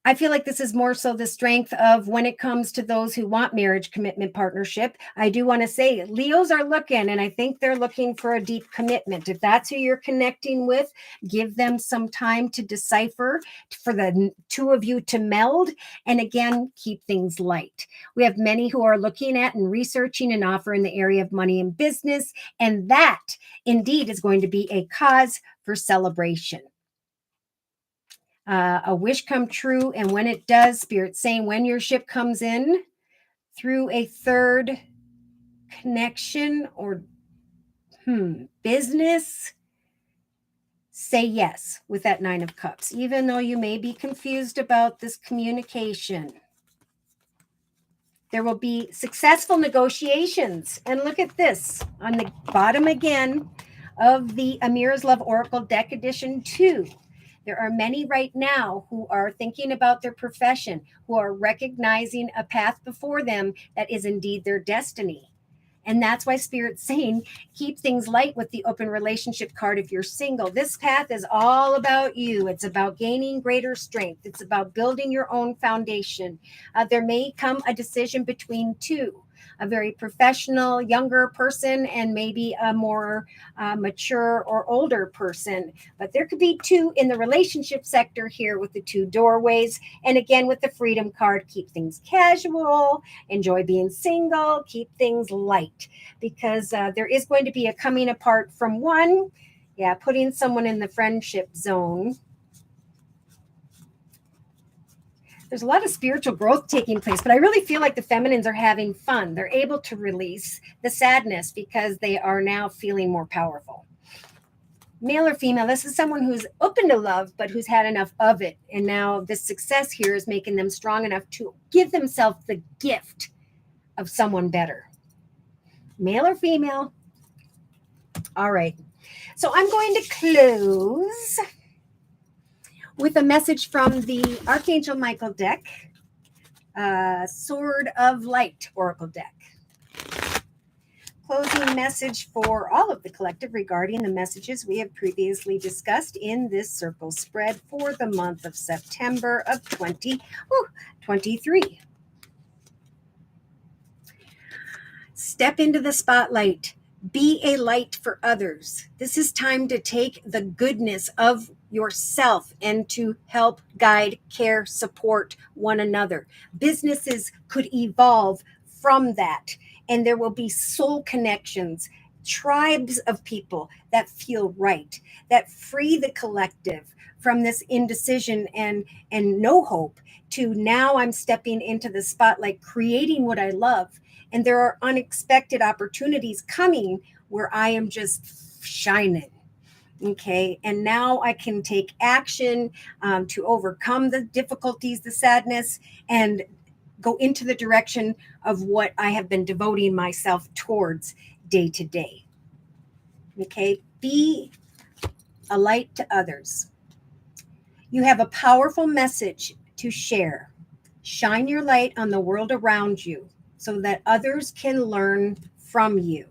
I feel like this is more so the strength of when it comes to those who want marriage, commitment, partnership. I do want to say Leos are looking, and I think they're looking for a deep commitment. If that's who you're connecting with, give them some time to decipher, for the two of you to meld, and again, keep things light. We have many who are looking at and researching an offer in the area of money and business, and that indeed is going to be a cause for celebration. A wish come true. And when it does, Spirit's saying when your ship comes in through a third connection or business, say yes with that Nine of Cups, even though you may be confused about this communication. There will be successful negotiations. And look at this on the bottom again of the Amira's Love Oracle Deck Edition 2. There are many right now who are thinking about their profession, who are recognizing a path before them that is indeed their destiny. And that's why Spirit's saying, keep things light with the open relationship card if you're single. This path is all about you. It's about gaining greater strength. It's about building your own foundation. There may come a decision between two, a very professional, younger person and maybe a more mature or older person. But there could be two in the relationship sector here with the two doorways. And again, with the Freedom card, keep things casual, enjoy being single, keep things light, because there is going to be a coming apart from one. Yeah, putting someone in the friendship zone. There's a lot of spiritual growth taking place, but I really feel like the feminines are having fun. They're able to release the sadness because they are now feeling more powerful. Male or female, this is someone who's open to love, but who's had enough of it. And now this success here is making them strong enough to give themselves the gift of someone better. Male or female? All right. So I'm going to close with a message from the Archangel Michael deck, Sword of Light Oracle deck. Closing message for all of the collective regarding the messages we have previously discussed in this circle spread for the month of September of 2023. Step into the spotlight. Be a light for others. This is time to take the goodness of yourself and to help guide, care, support one another. Businesses could evolve from that, and there will be soul connections tribes of people that feel right, that free the collective from this indecision and no hope, to now I'm stepping into the spotlight, creating what I love. And there are unexpected opportunities coming where I am just shining. Okay. And now I can take action to overcome the difficulties, the sadness, and go into the direction of what I have been devoting myself towards day to day. Okay. Be a light to others. You have a powerful message to share. Shine your light on the world around you so that others can learn from you.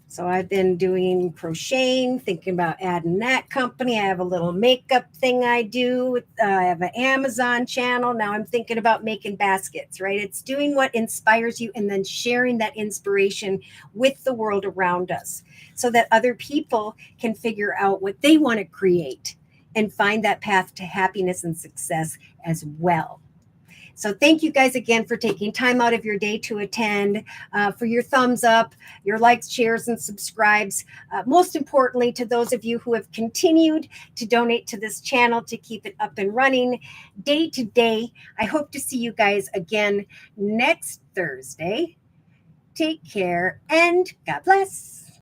So I've been doing crocheting, thinking about adding that company. I have a little makeup thing I do. I have an Amazon channel. Now I'm thinking about making baskets, right? It's doing what inspires you and then sharing that inspiration with the world around us so that other people can figure out what they want to create and find that path to happiness and success as well. So thank you guys again for taking time out of your day to attend, for your thumbs up, your likes, shares, and subscribes. Most importantly, to those of you who have continued to donate to this channel to keep it up and running day to day. I hope to see you guys again next Thursday. Take care and God bless.